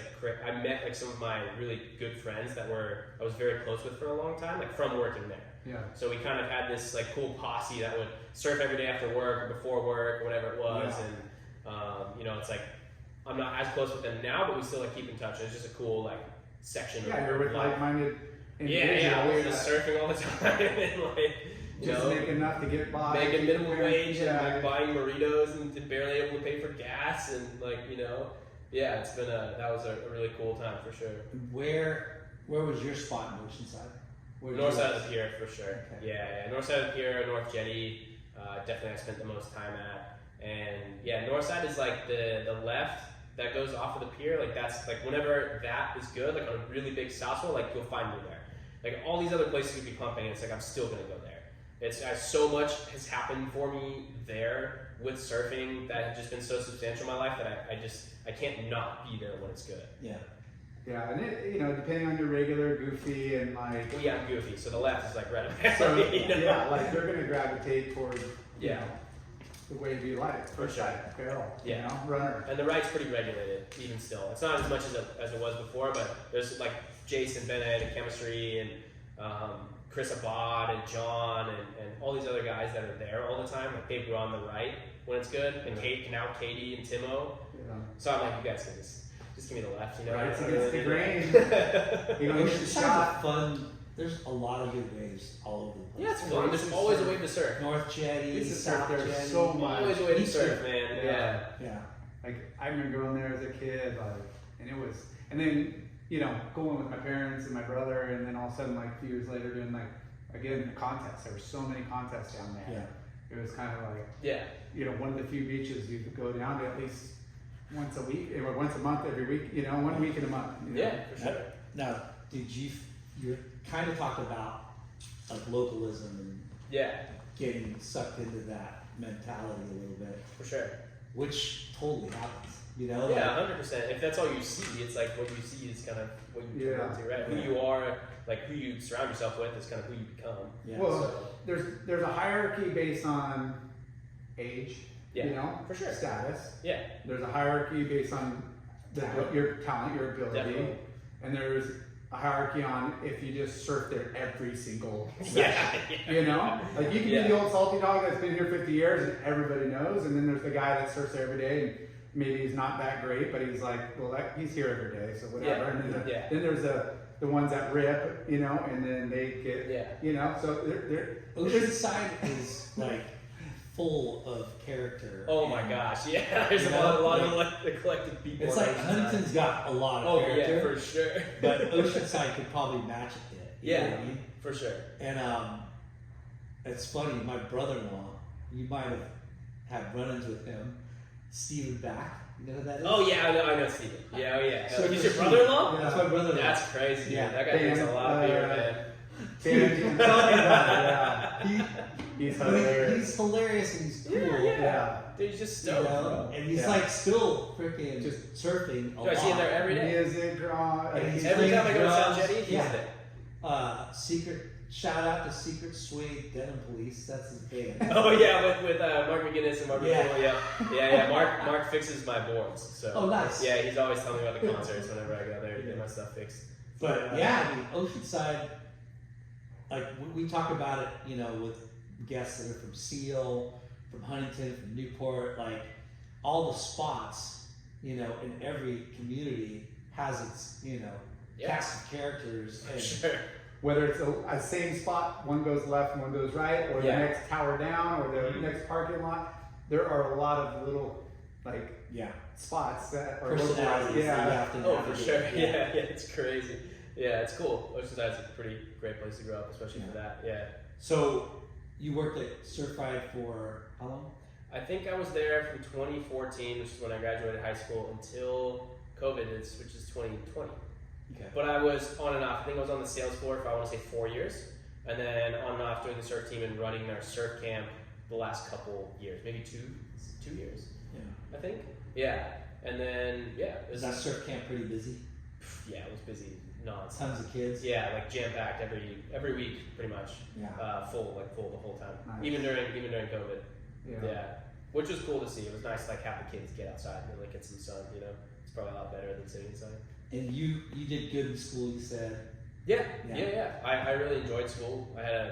I met some of my really good friends that I was very close with for a long time, from working there. Yeah. So we kind of had this cool posse that would surf every day after work or before work or whatever it was. Yeah. And it's I'm not as close with them now, but we still keep in touch. It's just a cool section. Yeah, of you're with like-minded individuals. Yeah, we're just surfing all the time and just make enough to get by. Making minimum wage yeah. and buying burritos and barely able to pay for gas and yeah, it's been that was a really cool time for sure. Where was your spot in Oceanside? North side of the pier for sure. Okay. Yeah, north side of the pier, North Jetty. Definitely I spent the most time at. And yeah, north side is the left that goes off of the pier. That's whenever that is good, on a really big south swell, you'll find me there. All these other places could be pumping, it's I'm still gonna go there. It's so much has happened for me there with surfing that has just been so substantial in my life that I can't not be there when it's good. Yeah. Yeah, and it, depending on your regular, goofy, and Well, yeah, I'm goofy, so the left is right up there. so, yeah, they're gonna gravitate toward, Yeah. the way you like. For sure. Barrel, Yeah. Runner. And the right's pretty regulated, even still. It's not as much as it was before, but there's Jason Bennett and Chemistry and Chris Abad and John and all these other guys that are there all the time. They run the right when it's good, and now Katie and Timo. Yeah. So I'm you guys can just give me the left, Right's against the grain. Oceanside's fun. There's a lot of good waves all over the place. Yeah, it's fun. There's always a way to surf. North Jetty, This is surf South there Jetty. so much. Always a way to East surf, surf. man. Yeah. Yeah. I remember going there as a kid, and it was, and then, going with my parents and my brother, and then all of a sudden, a few years later, doing again, contests. There were so many contests down there. Yeah. It was kind of Yeah. one of the few beaches you could go down to at least once a week, or once a month, every week. 1 week in a month. Yeah, for sure. Now, you kind of talked about like localism and getting sucked into that mentality a little bit, for sure. Which totally happens. Yeah, 100%. If that's all you see, it's like what you see is kind of what you turn into, right? Who you are, like who you surround yourself with, is kind of who you become. Yeah. Well, there's a hierarchy based on age, for sure. status. Yeah. There's a hierarchy based on your talent, your ability, Definitely. and there's a hierarchy on if you just surf there every single Yeah. like you can be the old salty dog that's been here 50 years and everybody knows, and then there's the guy that surfs there every day and maybe he's not that great, but he's like, well, he's here every day, so whatever. And then there's the ones that rip, and then they get, so they're Oceanside is like full of character. Oh my gosh, yeah. There's a lot of eclectic people. It's like Huntington's got a lot of character. Yeah, for sure. But Oceanside could probably match it. You know what I mean? For sure. And it's funny, my brother-in-law, you might have had run-ins with him, Steven Back. You know who that is? Oh yeah, I know Steven. Yeah. So he's your brother-in-law? Yeah, that's my brother-in-law. That's crazy. Yeah. That guy drinks a lot of beer, man. He's hilarious. He's hilarious and he's cool. Yeah. Dude, he's just stoked. And he's like still freaking just surfing a lot. I see him there every day. Music, Every time I go to South Jetty, he's there. Shout out to Secret Suede Denim Police. That's his band. Oh yeah, with Mark McGinnis and Mark McCool. Yeah. Mark fixes my boards. So. Oh, nice. Yeah, he's always telling me about the concerts whenever I go there to get my stuff fixed. But Oceanside, like we talk about it, with guests that are from Seal, from Huntington, from Newport, like all the spots, in every community has its, cast of characters. And sure. Whether it's a same spot, one goes left and one goes right, or the next tower down, or the next parking lot, there are a lot of little spots that are localized. Oh, for sure. Yeah, it's crazy. Yeah, it's cool. Oceanside's a pretty great place to grow up, especially for that. Yeah. So you worked at Surfrider for how long? I think I was there from 2014, which is when I graduated high school, until COVID, which is 2020. Okay. But I was on and off. I think I was on the sales floor for, I want to say, 4 years. And then on and off doing the surf team and running our surf camp the last couple years. Maybe two years, I think. Yeah. And then, Was that surf camp pretty busy? Yeah, it was busy. Nonsense. Tons of kids? Yeah, like jam-packed every week, pretty much. Yeah. Full the whole time. Nice. Even during COVID. Yeah. Which was cool to see. It was nice to have the kids get outside and get some sun, It's probably a lot better than sitting inside. And you did good in school, you said? Yeah. I really enjoyed school. I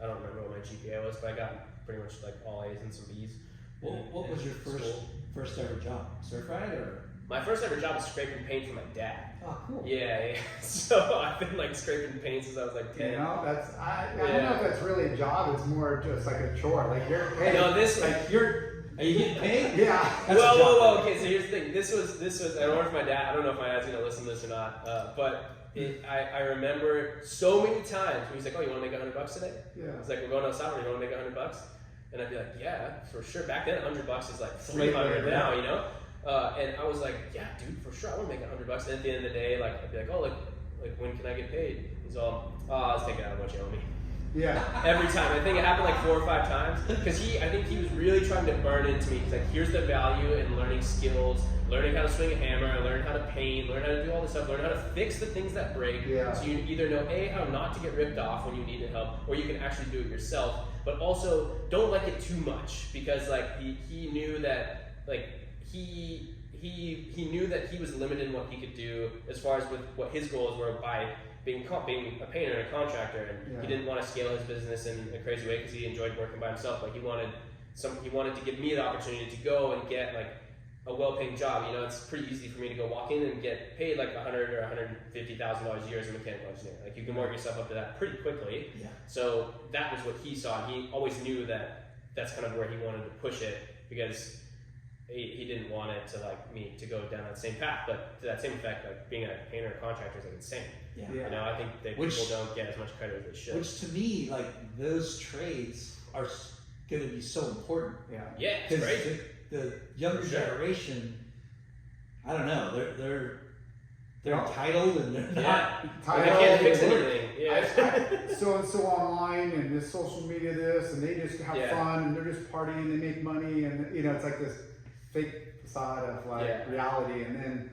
don't remember what my GPA was, but I got pretty much all A's and some B's. What was your first ever job? Surfrider? Or? My first ever job was scraping paint for my dad. Oh, cool. Yeah. So I've been scraping paint since I was 10. That's I don't know if that's really a job. It's more just like a chore. Like you're paid. No, Are you getting paid? Yeah. Whoa. Okay, so here's the thing. This was. I don't know if my dad's gonna listen to this or not. I remember so many times when he's like, "Oh, you want to make $100 today?" Yeah. He's like, "We're going outside. You want to make $100?" And I'd be like, "Yeah, for sure." Back then, $100 is like $300 now, And I was like, "Yeah, dude, for sure. I want to make $100." And at the end of the day, I'd be like, "Oh, when can I get paid?" He's all, "Oh, let's take it out of what you owe me." Yeah. Every time. I think it happened 4 or 5 times. Because I think he was really trying to burn into me. He's like, here's the value in learning skills, learning how to swing a hammer, learn how to paint, learn how to do all this stuff, learn how to fix the things that break. Yeah. So you either know how not to get ripped off when you need help, or you can actually do it yourself. But also, don't like it too much. Because he knew that he knew that he was limited in what he could do as far as with what his goals were by being a painter and a contractor, and he didn't want to scale his business in a crazy way because he enjoyed working by himself. But he wanted to give me the opportunity to go and get a well-paying job. It's pretty easy for me to go walk in and get paid $100,000 or $150,000 a year as a mechanical engineer. You can work yourself up to that pretty quickly. Yeah. So that was what he saw. He always knew that that's kind of where he wanted to push it, because he didn't want it to me to go down that same path. But to that same effect, being a painter or contractor is insane. Yeah. I think that people don't get as much credit as they should. Which to me, those trades are going to be so important. Yeah, it's Because crazy. the younger generation, I don't know. They're entitled and they're not. They can't fix anything. So and so online and this social media this and they just have fun and they're just partying and they make money and it's like this fake facade of like reality, and then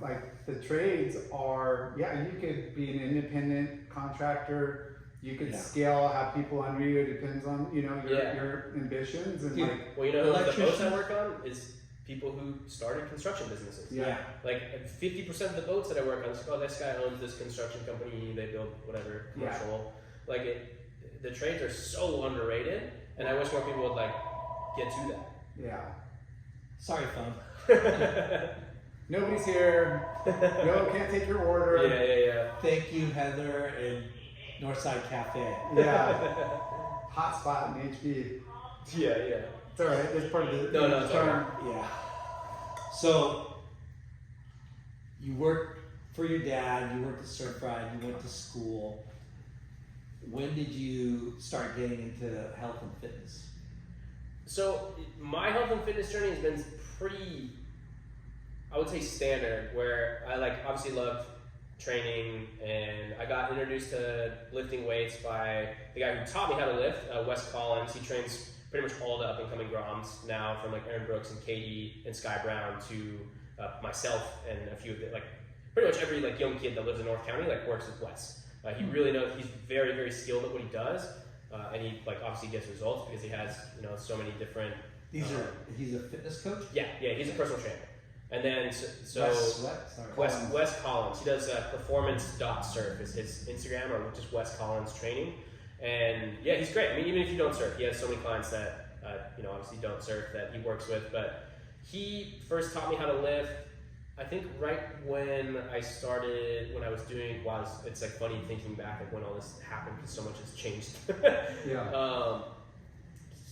like the trades are you could be an independent contractor. You could scale, have people under you. It depends on your ambitions and like. Well, the boats I work on is people who started construction businesses. Yeah. Like 50% of the boats that I work on, it's this guy owns this construction company. They build whatever commercial. Yeah. Like the trades are so underrated, and I wish more people would like get to that. Yeah. Sorry, phone. Nobody's here. No, can't take your order. Yeah. Thank you, Heather and Northside Cafe. Yeah. Hot spot in HB. Yeah. It's all right. It's part of the no, it's all right. Yeah. So you worked for your dad. You worked at Surfrider. You went to school. When did you start getting into health and fitness? So my health and fitness journey has been pretty, I would say, standard. Where I obviously loved training, and I got introduced to lifting weights by the guy who taught me how to lift, Wes Collins. He trains pretty much all the up and coming Groms now, from Aaron Brooks and Katie and Sky Brown to myself and a few of the pretty much every young kid that lives in North County works with Wes. He really knows. He's very, very skilled at what he does, and he obviously gets results because he has so many different. He's a fitness coach. Yeah, he's a personal trainer. And then Wes Collins. He does performance.surf is his Instagram, or just Wes Collins Training. And yeah, he's great. I mean, even if you don't surf, he has so many clients that obviously don't surf that he works with. But he first taught me how to lift, I think right when I started, when I was doing, it's funny thinking back at when all this happened because so much has changed.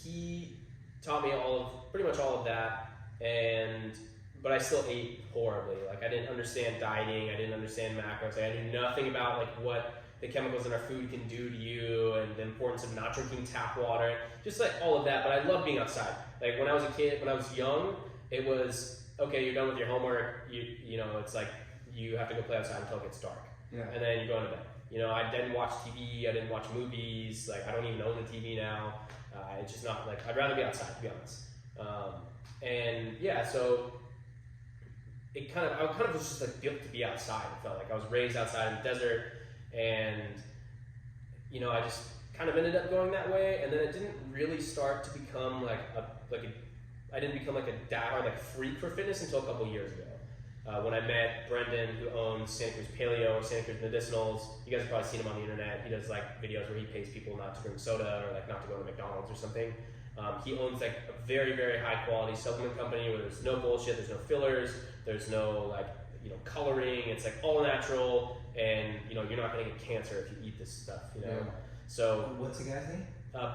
He taught me pretty much all of that, but I still ate horribly. I didn't understand dieting, I didn't understand macros, I knew nothing about what the chemicals in our food can do to you and the importance of not drinking tap water, just all of that. But I love being outside. When I was a kid, when I was young, it was, okay, you're done with your homework, it's you have to go play outside until it gets dark. Yeah. And then you go into bed. I didn't watch TV, I didn't watch movies, I don't even own the TV now. It's just not, I'd rather be outside, to be honest. So I kind of was just built to be outside. It felt like I was raised outside in the desert, and I just kind of ended up going that way. And then it didn't really start to become I didn't become a diehard freak for fitness until a couple years ago. When I met Brendan, who owns Santa Cruz Paleo or Santa Cruz Medicinals. You guys have probably seen him on the internet. He does videos where he pays people not to drink soda or not to go to McDonald's or something. He owns a very, very high quality supplement company where there's no bullshit, there's no fillers, there's no coloring. It's all natural, and you're not going to get cancer if you eat this stuff. Yeah. So what's the guy's name?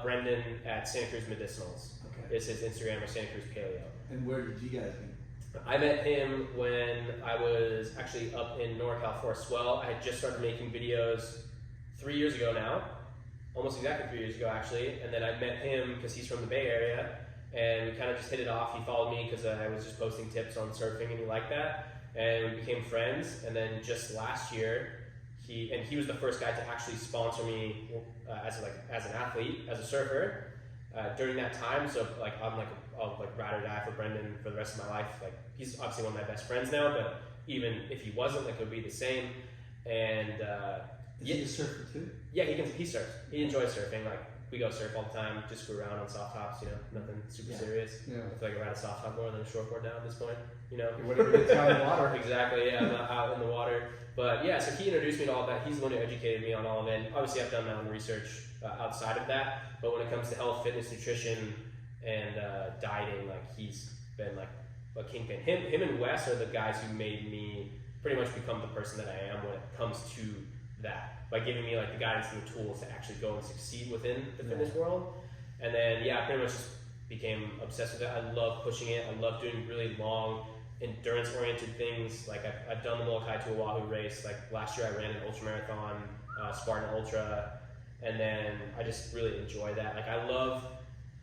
Brendan at Santa Cruz Medicinals. Okay. Is his Instagram, or Santa Cruz Paleo. And where did you guys meet? I met him when I was actually up in NorCal for a swell. I had just started making videos 3 years ago now, almost exactly 3 years ago actually. And then I met him because he's from the Bay Area, and we kind of just hit it off. He followed me because I was just posting tips on surfing, and he liked that, and we became friends. And then just last year, he was the first guy to actually sponsor me as an athlete, as a surfer. During that time, so I'll ride or die for Brendan for the rest of my life. He's obviously one of my best friends now, but even if he wasn't, it would be the same. And is he a surfer too? Yeah, he surfs. He enjoys surfing. We go surf all the time, just screw around on soft tops, nothing super serious. Yeah. I feel like I ride a soft top more than a shortboard now at this point, Whatever gets you out of the water. Exactly, yeah, I'm not out in the water. But yeah, so he introduced me to all of that. He's the one who educated me on all of it. And obviously, I've done my own research outside of that. But when it comes to health, fitness, nutrition, and dieting, he's been a kingpin. Him and Wes are the guys who made me pretty much become the person that I am when it comes to that, by giving me the guidance and the tools to actually go and succeed within the fitness world. And then I pretty much just became obsessed with it. I love pushing it. I love doing really long, endurance-oriented things. I've done the Molokai to Oahu race. Last year I ran an ultramarathon, Spartan Ultra, and then I just really enjoy that. I love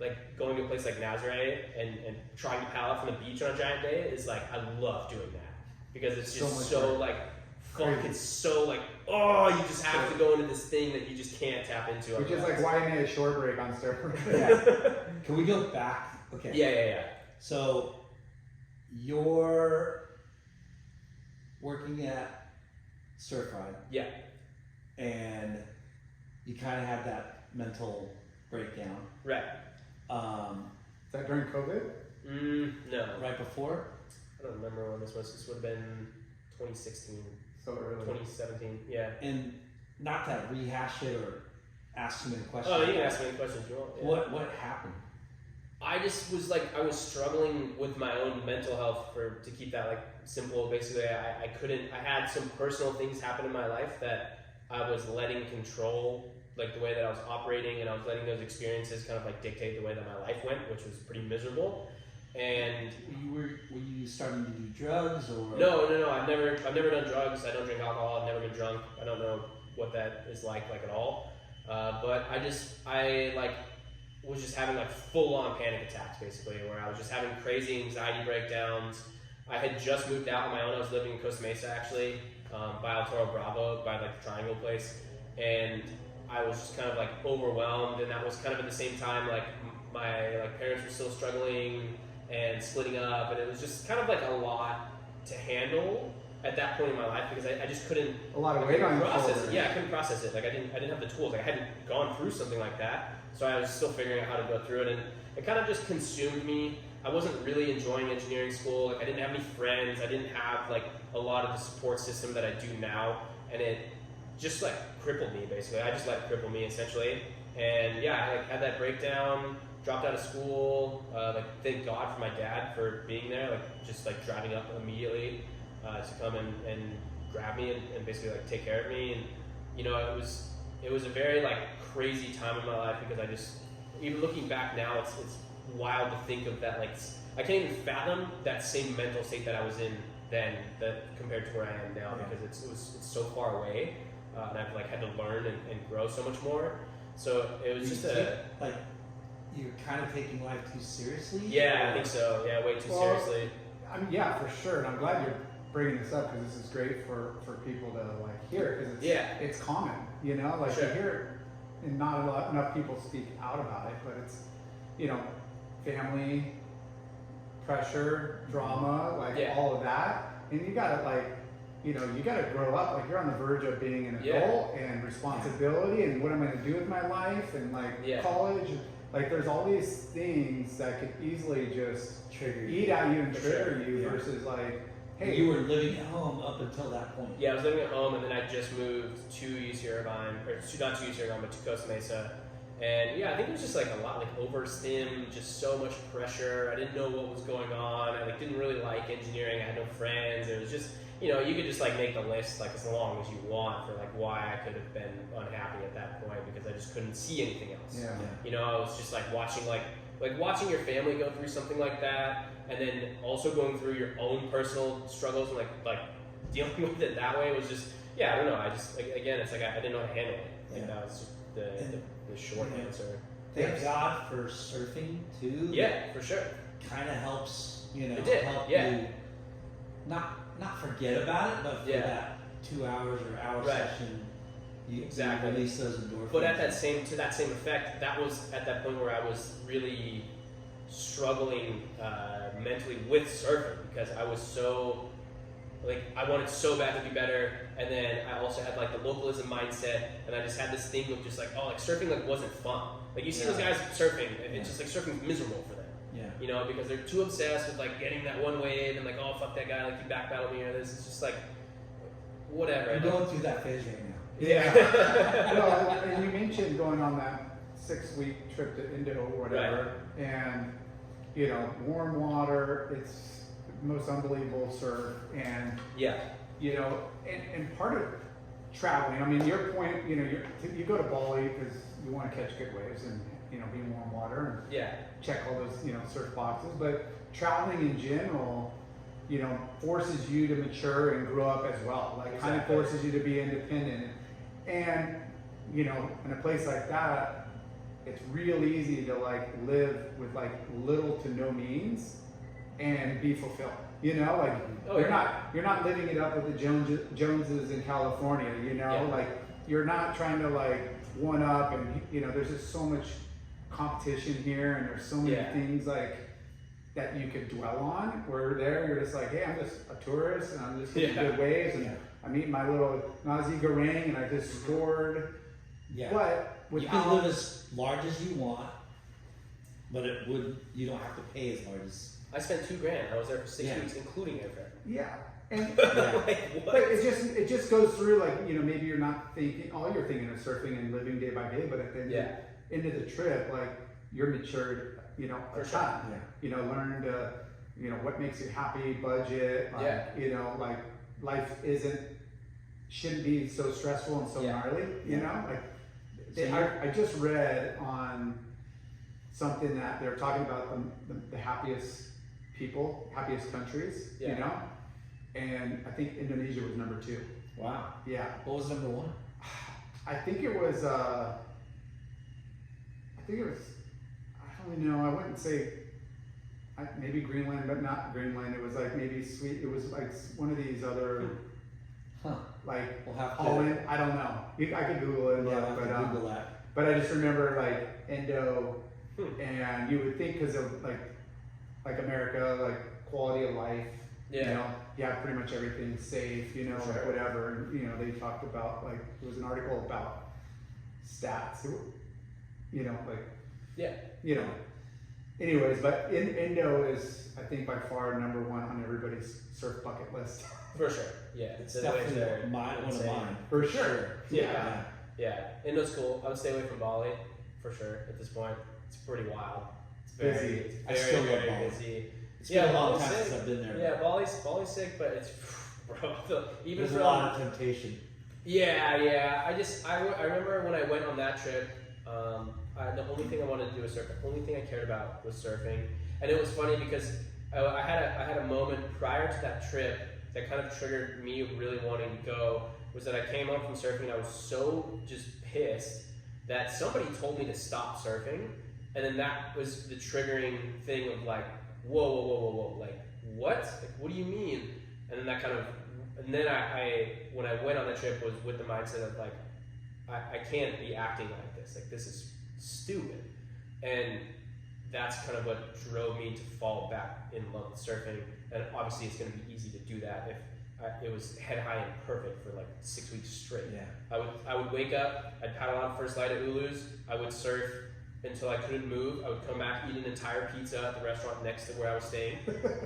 like going to a place like Nazaré and trying to paddle out from the beach on a giant day is like, I love doing that because it's just so like fun. It's so like, oh, you just have to go into this thing that you just can't tap into. Which is like why I made a short break on Surfrider. Yeah. Can we go back? Okay. Yeah. So you're working at Surfrider. Yeah. And you kind of had that mental breakdown. Right. Is that during COVID? No. Right before? I don't remember when this was. This would have been 2016. So early. 2017, yeah. And not to rehash it or ask too many questions. Oh, you can ask me any questions you want. Yeah. What happened? I just was like, I was struggling with my own mental health to keep that like simple. Basically, I couldn't, I had some personal things happen in my life that I was letting control like the way that I was operating, and I was letting those experiences kind of like dictate the way that my life went, which was pretty miserable. And were you starting to do drugs or? No. I've never done drugs. I don't drink alcohol. I've never been drunk. I don't know what that is like at all. But I was just having like full on panic attacks basically, where I was just having crazy anxiety breakdowns. I had just moved out on my own. I was living in Costa Mesa actually, by El Toro Bravo, by like the Triangle place, and I was just kind of like overwhelmed. And that was kind of at the same time like my like parents were still struggling and splitting up, and it was just kind of like a lot to handle at that point in my life because I just couldn't. A lot of weight on your process shoulders. it. Yeah, I couldn't process it. Like I didn't have the tools. Like I hadn't gone through something like that, so I was still figuring out how to go through it, and it kind of just consumed me. I wasn't really enjoying engineering school. Like I didn't have any friends. I didn't have like a lot of the support system that I do now, and it just like crippled me basically. I just let it cripple me essentially, and yeah, I like had that breakdown. Dropped out of school. Like thank God for my dad for being there. Like just like driving up immediately to come and grab me and basically like take care of me. And you know it was a very like crazy time in my life because I just even looking back now it's wild to think of that. Like I can't even fathom that same mental state that I was in then that compared to where I am now because it's so far away and I've like had to learn and grow so much more. So it was just you're kind of taking life too seriously? Yeah, I think so. Yeah, way too seriously. I mean, yeah, for sure. And I'm glad you're bringing this up because this is great for people to like hear because it's common, you know, like you hear it, and not enough people speak out about it, but it's, you know, family, pressure, drama, like all of that. And you gotta like, you know, you gotta grow up. Like you're on the verge of being an adult and responsibility and what am I gonna do with my life and like college. Like there's all these things that could easily just eat at you and trigger you versus like, hey. You were living at home up until that point. Yeah, I was living at home and then I just moved to UC Irvine, or not to UC Irvine, but to Costa Mesa. And yeah, I think it was just like a lot like overstim, just so much pressure. I didn't know what was going on. I like didn't really like engineering. I had no friends. It was just, you know, you could just like make the list like as long as you want for like why I could have been unhappy at that point because I just couldn't see anything else. Yeah. You know, I was just like watching watching your family go through something like that, and then also going through your own personal struggles and like dealing with it that way was just I don't know. I just again, it's like I didn't know how to handle it. Like that was just the short answer. Thank God for surfing too. Yeah, for sure. Kind of helps, you know, help you not forget about it, but for that 2 hours or hour session, you release those endorphins. But at that same effect, that was at that point where I was really struggling mentally with surfing because I was so like I wanted so bad to be better, and then I also had like the localism mindset, and I just had this thing of just like like surfing like wasn't fun. Like you see those guys surfing, and it's just like surfing's miserable for them. Yeah. You know, because they're too obsessed with like getting that one wave and like, oh fuck that guy, like he back battled me or this. It's just like whatever. I'm going through that phase right now. Yeah. Well, and you mentioned going on that 6-week trip to Indo or whatever, and you know, warm water. It's the most unbelievable surf, and you know, and part of traveling. I mean, your point. You know, you go to Bali because you want to catch good waves and you know be in warm water and check all those surf boxes. But traveling in general, you know, forces you to mature and grow up as well. Like kind of forces you to be independent. And you know, in a place like that, it's real easy to like live with like little to no means and be fulfilled. You know, like you're not living it up with the Joneses in California. You know, like you're not trying to like one up, and you know, there's just so much competition here, and there's so many things like that you could dwell on. Where there, you're just like, hey, I'm just a tourist, and I'm just getting good waves, and I'm eating my little Nazi goreng, and I just scored. Yeah. But you can live as large as you want, but you don't have to pay as large as. I spent $2,000. I was there for 6 weeks, including airfare. Yeah. And like, but it just goes through like, you know, maybe you're not thinking, all you're thinking is surfing and living day by day, but at the end of the trip, like you're matured, you know, a ton. Yeah. You know, learn to, you know, what makes you happy, budget, like, you know, like life shouldn't be so stressful and so gnarly, you know? Like I just read on something that they're talking about the happiest people, happiest countries, you know? And I think Indonesia was number 2. Wow. Yeah. What was number 1? I think it was, I don't really know, I wouldn't say, maybe Greenland, but not Greenland. It was like maybe it was like one of these other, like Holland, I don't know. I could Google it and look, but, Google that. But I just remember like Indo, and you would think because of like America, like quality of life, you know, pretty much everything's safe, you know, like whatever. And, you know, they talked about like, there was an article about stats, you know, like, you know, anyways, but Indo is, I think, by far number 1 on everybody's surf bucket list. For sure, it's definitely one of mine. For sure. Yeah. Indo's cool. I would stay away from Bali, for sure, at this point. It's pretty wild. It's very, very busy. It's been a long time since I've been there. Yeah, Bali's sick, but it's, bro, there's a lot of temptation. Yeah. I remember when I went on that trip, the only thing I wanted to do was surf. The only thing I cared about was surfing. And it was funny because I had a moment prior to that trip that kind of triggered me really wanting to go, was that I came home from surfing and I was so just pissed that somebody told me to stop surfing. And then that was the triggering thing of like, whoa, like, what? Like, what do you mean? And then that kind of, and then when I went on the trip was with the mindset of like, I can't be acting like this. Like, this is stupid. And that's kind of what drove me to fall back in love with surfing. And obviously it's going to be easy to do that if it was head high and perfect for like 6 weeks straight. Yeah. I would wake up, I'd paddle out first light at Ulu's, I would surf until I couldn't move. I would come back, eat an entire pizza at the restaurant next to where I was staying.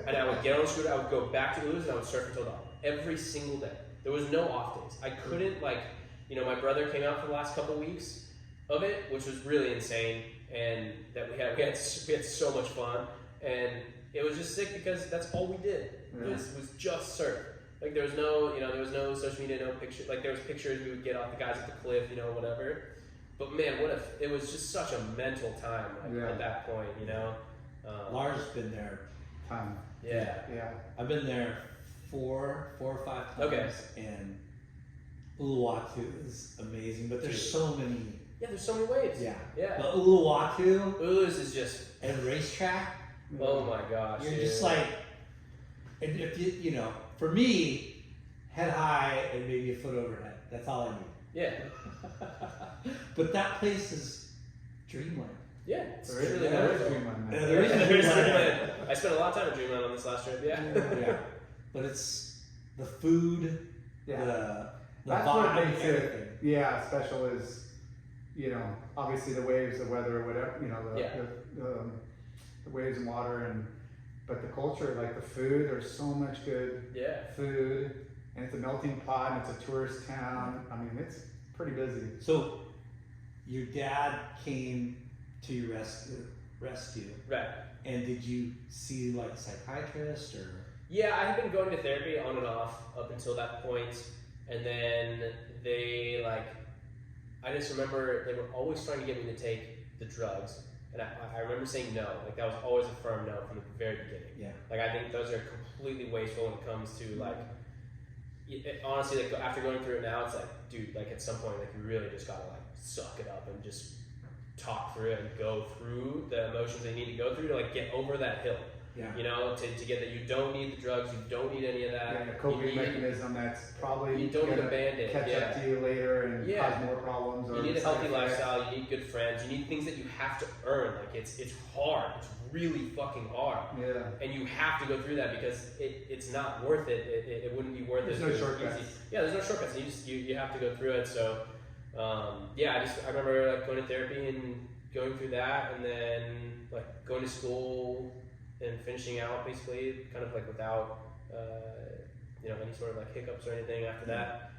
And I would get on the scooter, I would go back to Ulu's and I would surf until dawn. Every single day. There was no off days. I couldn't, like, you know, my brother came out for the last couple weeks of it, which was really insane. And that we had so much fun. And it was just sick because that's all we did. Was just surf. Like there was no social media, no picture. Like there was pictures we would get off the guys at the cliff, you know, whatever. But man, it was just such a mental time at that point, you know. Lars been there. Yeah. I've been there four or 5 times. Okay. And Uluwatu is amazing, but there's so many. Yeah, there's so many waves. Yeah. But Uluwatu is just and racetrack. Oh my gosh. You're just like, and if you know, for me, head high and maybe a foot overhead. That's all I need. Yeah. But that place is dreamland. Yeah, it's really dreamland. I spent a lot of time at Dreamland on this last trip. Yeah. But it's the food, the that's vibe, what makes everything. it special is, you know, obviously the waves, the weather, whatever, you know, the waves and water, but the culture, like the food, there's so much good food, and it's a melting pot, and it's a tourist town. I mean, it's pretty busy. So, your dad came to your rescue. Right. And did you see like a psychiatrist or? Yeah, I had been going to therapy on and off up until that point, and then they I just remember they were always trying to get me to take the drugs. And I remember saying no. Like that was always a firm no from the very beginning. Yeah. Like I think those are completely wasteful when it comes to honestly, after going through it now, it's like, dude, like at some point, like you really just gotta like suck it up and just talk through it and go through the emotions they need to go through to like get over that hill. Yeah. You know, to get that you don't need the drugs, you don't need any of that. Yeah, a coping mechanism that's probably you don't need a gonna Band-Aid. catch up to you later and Yeah. cause more problems. You Or need a healthy side effects. lifestyle, you need good friends, you need things that you have to earn. Like it's hard. It's really fucking hard. Yeah. And you have to go through that because it's not worth it. It wouldn't be worth There's it. no if it was shortcuts. easy. Yeah, there's no shortcuts. You have to go through it. So yeah, I remember like going to therapy and going through that, and then like going to school and finishing out basically kind of like without you know, any sort of like hiccups or anything after that.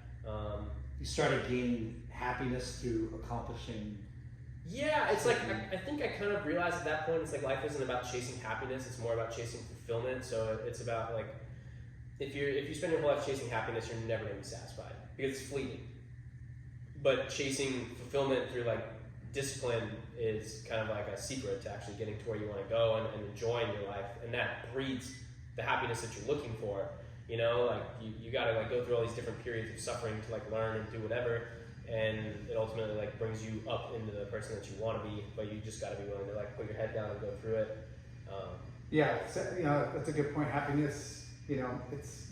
You started gaining happiness through accomplishing. Yeah, it's like I think I kind of realized at that point it's like life isn't about chasing happiness, it's more about chasing fulfillment. So it's about like if you spend your whole life chasing happiness, you're never gonna be satisfied because it's fleeting. But chasing fulfillment through like discipline is kind of like a secret to actually getting to where you want to go and enjoying your life, and that breeds the happiness that you're looking for. You know, like you gotta like go through all these different periods of suffering to like learn and do whatever, and it ultimately like brings you up into the person that you want to be. But you just gotta be willing to like put your head down and go through it. Yeah, so, you know, that's a good point. Happiness, you know, it's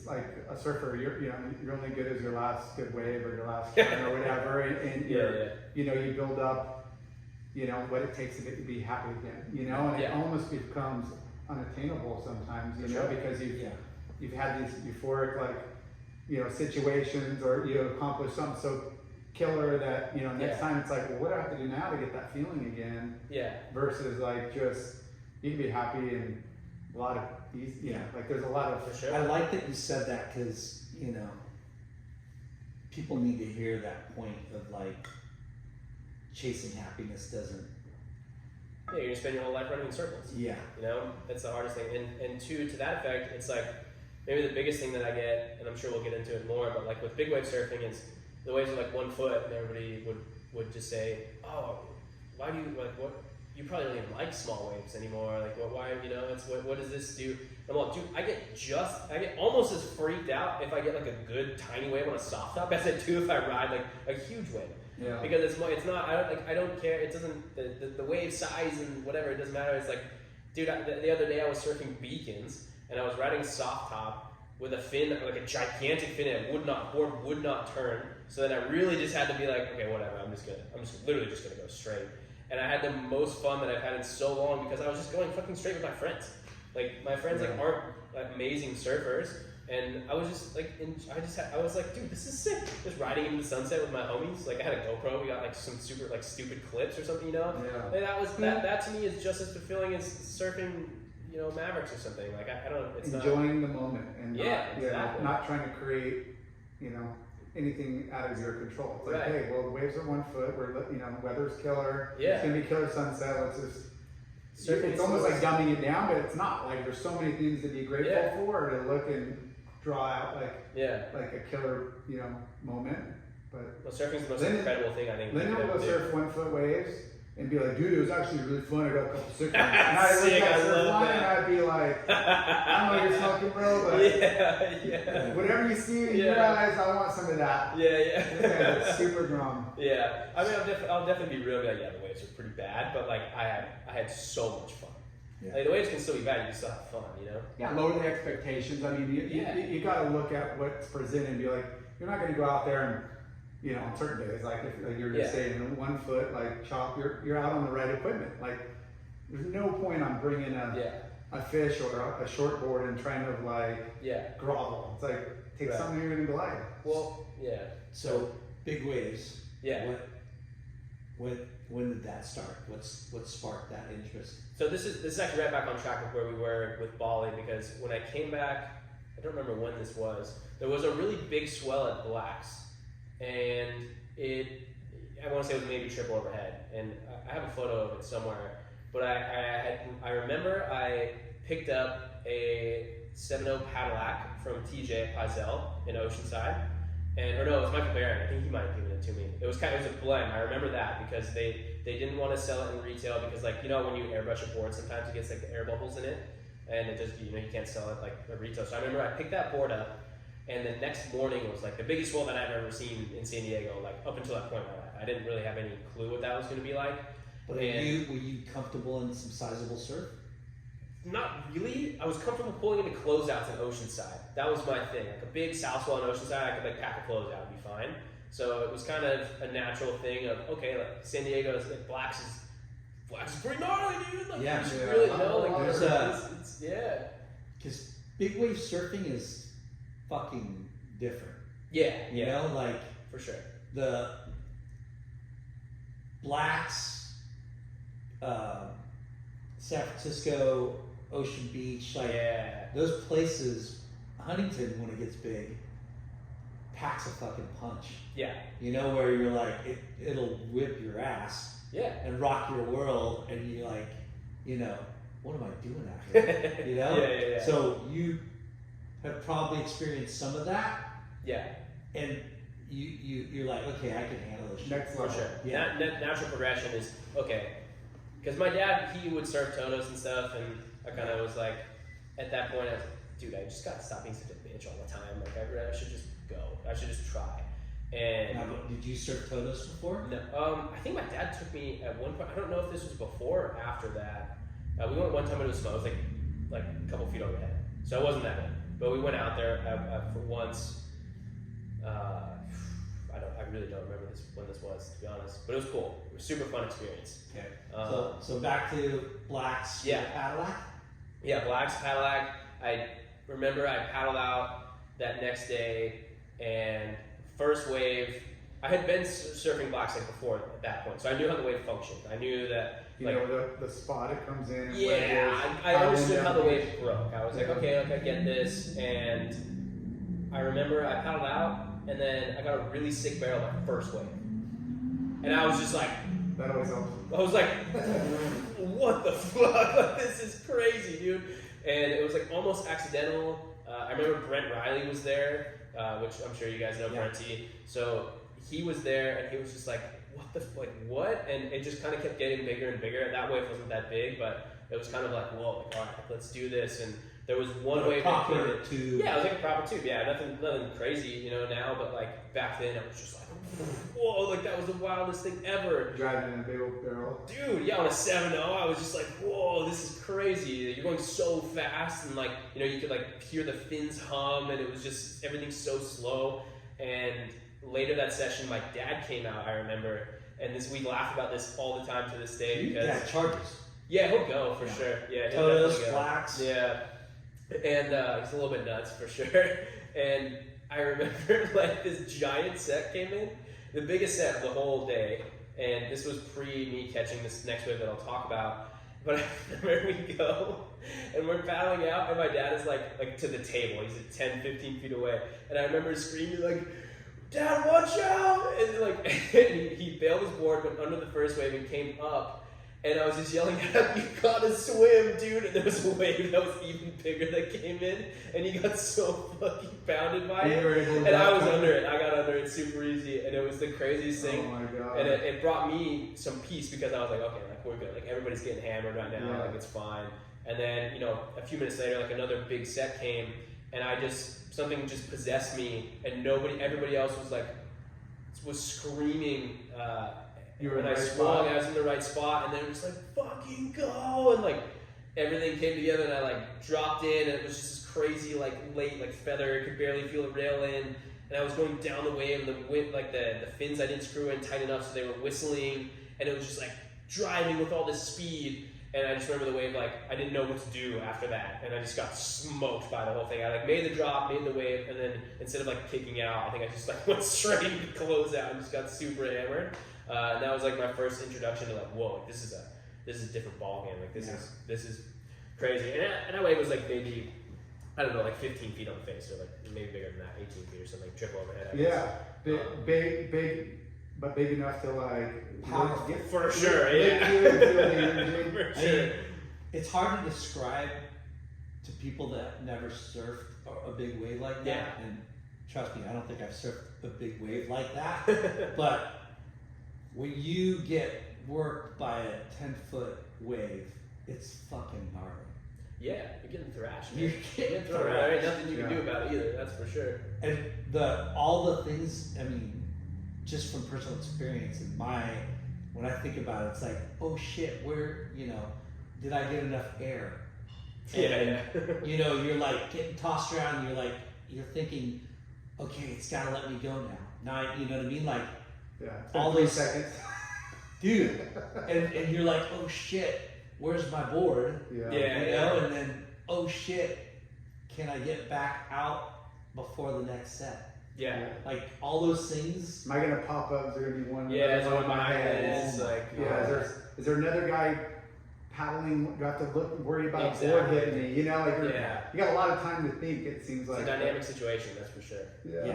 like a surfer. You're only good as your last good wave or your last turn or whatever, and you know, you build up, you know, what it takes to be happy again. You know, and it almost becomes unattainable sometimes. You know, because you've had these euphoric like, you know, situations, or you accomplished something so killer that, you know, next time it's like, well, what do I have to do now to get that feeling again? Yeah. Versus like just you can be happy and a lot of these, you know, like there's a lot of. For sure. I like that you said that because, you know, people need to hear that point of like chasing happiness doesn't. Yeah, you're gonna spend your whole life running in circles. Yeah. You know, that's the hardest thing. And to that effect, it's like maybe the biggest thing that I get, and I'm sure we'll get into it more, but like with big wave surfing is the waves are like 1 foot, and everybody would just say, oh, why do you like what? You probably don't even like small waves anymore. Like, why? You know, it's what does this do? I'm like, dude, I get almost as freaked out if I get like a good tiny wave on a soft top as I do if I ride like a huge wave. Yeah. Because it's not. I don't care. It doesn't. The wave size and whatever. It doesn't matter. It's like, dude, the other day I was surfing beacons and I was riding soft top with a fin, like a gigantic fin, and board would not turn. So then I really just had to be like, okay, whatever. I'm just literally just gonna go straight. And I had the most fun that I've had in so long because I was just going fucking straight with my friends. Like my friends like aren't like amazing surfers, and I was just like, I was like, dude, this is sick. Just riding into the sunset with my homies. Like I had a GoPro. We got like some super like stupid clips or something, you know. Yeah. And that to me is just as fulfilling as surfing, you know, Mavericks or something. Like I don't. It's enjoying the moment and exactly. not trying to create, you know, anything out of your control. It's like, hey, well, the waves are 1 foot. You know, weather's killer. Yeah. It's gonna be killer sunset. Let's just. Surfing It's almost like dumbing it down, but it's not. Like there's so many things to be grateful for, or to look and draw out like a killer, you know, moment. But surfing's the most incredible thing I think. Then you'll go surf 1 foot waves and be like, dude, it was actually really fun. I got a couple sick ones. And I look at love surf line that. and I'd be like, I know you're smoking, bro, but whatever you see in your eyes, I want some of that. Yeah. It's super drum. Yeah, I mean, I'll definitely be real. Like, yeah, the waves are pretty bad, but like I had so much fun. Yeah. Like the waves can still be bad, you can still have fun, you know. Yeah, lower the expectations. I mean, you got to look at what's presented and be like, you're not going to go out there and, you know, on certain days, like if like you're just saying 1 foot, like chop, you're out on the right equipment. Like, there's no point on bringing a fish or a shortboard and trying to like grovel. It's like take something you're going to glide. Well, So big waves. Yeah. When did that start? What sparked that interest? So this is actually right back on track with where we were with Bali, because when I came back, I don't remember when this was. There was a really big swell at Black's, and I want to say it was maybe triple overhead, and I have a photo of it somewhere. But I remember I picked up a 7.0 Cadillac from TJ at Pazell in Oceanside. Or no, it was Michael Barron. I think he might have given it to me. It was a blend. I remember that because they didn't want to sell it in retail because, like, you know, when you airbrush a board, sometimes it gets like the air bubbles in it, and it just, you know, you can't sell it like at retail. So I remember I picked that board up, And the next morning was like the biggest wave that I've ever seen in San Diego. Like up until that point, I didn't really have any clue what that was going to be like. But were you comfortable in some sizable surf? Not really. I was comfortable pulling into closeouts in Oceanside. That was my thing. Like a big south swell in Oceanside, I could like pack a closeout and be fine. So it was kind of a natural thing of, okay, like San Diego is like Blacks is pretty gnarly, dude. Like, yeah, you should really know. Like there's yeah. Because big wave surfing is fucking different. Yeah, You know, like for sure. the Blacks, San Francisco, Ocean Beach, like those places, Huntington when it gets big, packs a fucking punch. Yeah. You know, where you're like, it'll whip your ass. Yeah. And rock your world, and you're like, you know, what am I doing out here? You know? Yeah. So you have probably experienced some of that. Yeah. And you're like, okay, I can handle this shit. Next For level. sure. Yeah. Natural progression is, okay. Because my dad, he would surf Tonos and stuff, and I kind of was like, at that point, I was like, dude, I just gotta stop being such a bitch all the time. Like, I should just go. I should just try. And Now, did you surf Todos before? no, I think my dad took me at one point. I don't know if this was before or after that. We went one time and it was small. It was like a couple feet overhead, so it wasn't that big. But we went out there for once. I really don't remember when this was, to be honest. But it was cool. It was a super fun experience. Okay. So back to Blacks. Yeah. Cadillac. Yeah, Blacks, Cadillac. I remember I paddled out that next day, and first wave, I had been surfing Blacks like before at that point, so I knew how the wave functioned. I knew that, You like, know, the spot it comes in. and yeah, I understood how the wave broke. I was like, okay, I get this, and I remember I paddled out, and then I got a really sick barrel my first wave, and I was just like, That always helps. I was like, what the fuck? Like, this is crazy, dude. And it was like almost accidental. I remember Brent Riley was there, which I'm sure you guys know, Brent T. So he was there, and he was just like, what? And it just kind of kept getting bigger and bigger. That wave wasn't that big, but it was kind of like, whoa, like, all right, let's do this. And there was one wave that came in. Tube. Yeah, it was like a proper tube. Yeah, nothing crazy, you know, now, but like back then, it was just like, whoa, like that was the wildest thing ever. Driving in a big old barrel. Dude, yeah, on a 7.0, I was just like, whoa, this is crazy. You're going so fast, and like, you know, you could like hear the fins hum, and it was just, everything's so slow. And later that session, my dad came out, I remember, and we laugh about this all the time to this day. Because, yeah, Chargers. Yeah, he'll go for sure. Yeah, he'll Todos, definitely go. Blacks. Yeah, and he's a little bit nuts for sure. And I remember like this giant set came in, the biggest set of the whole day, and this was pre me catching this next wave that I'll talk about. But I remember we go, and we're paddling out, and my dad is like to the table. He's at 10, 15 feet away, and I remember screaming like, "Dad, watch out!" And like, he bailed his board, went under the first wave, and came up. And I was just yelling at him, "You gotta swim, dude!" And there was a wave that was even bigger that came in, and he got so fucking pounded by it. And I was under it. I got under it super easy, and it was the craziest thing. Oh my god! And it brought me some peace because I was like, okay, like we're good. Like everybody's getting hammered right now. Yeah. Like it's fine. And then, you know, a few minutes later, like another big set came, and something just possessed me, and everybody else was screaming. When I swung, I was in the right spot, and then it was like, fucking go! And like, everything came together, and I like dropped in, and it was just this crazy, like, late, like, feather, I could barely feel the rail in, and I was going down the wave, and the wind, like, the fins I didn't screw in tight enough, so they were whistling, and it was just like, driving with all this speed, and I just remember the wave, like, I didn't know what to do after that, and I just got smoked by the whole thing. I, like, made the drop, made the wave, and then instead of, like, kicking out, I think I just, like, went straight into close out and just got super hammered. And that was like my first introduction to like, whoa, like, this is a different ball game. Like this is crazy. And that wave was like maybe, I don't know, like 15 feet on the face, or like maybe bigger than that, 18 feet or something, triple overhead. Big, but big enough to like powerful. For sure, yeah. For sure. It's hard to describe to people that never surfed a big wave like that. Yeah. And trust me, I don't think I've surfed a big wave like that. But when you get worked by a 10-foot wave, it's fucking gnarly. Yeah, you're getting thrashed. You're getting thrown around. There ain't nothing you can do about it either. That's for sure. And all the things, I mean, just from personal experience, when I think about it, it's like, oh shit, where, did I get enough air? And, you're like getting tossed around. You're thinking, okay, it's gotta let me go now. You know what I mean? Like, all those seconds, dude. And you're like, oh shit, where's my board? And then, oh shit, can I get back out before the next set? Yeah. Like all those things. Am I gonna pop up? Is there gonna be one? There's one behind it. It's like, is there another guy paddling? You have to worry about a board hitting me. You got a lot of time to think. It seems like it's a dynamic situation. That's for sure. Yeah.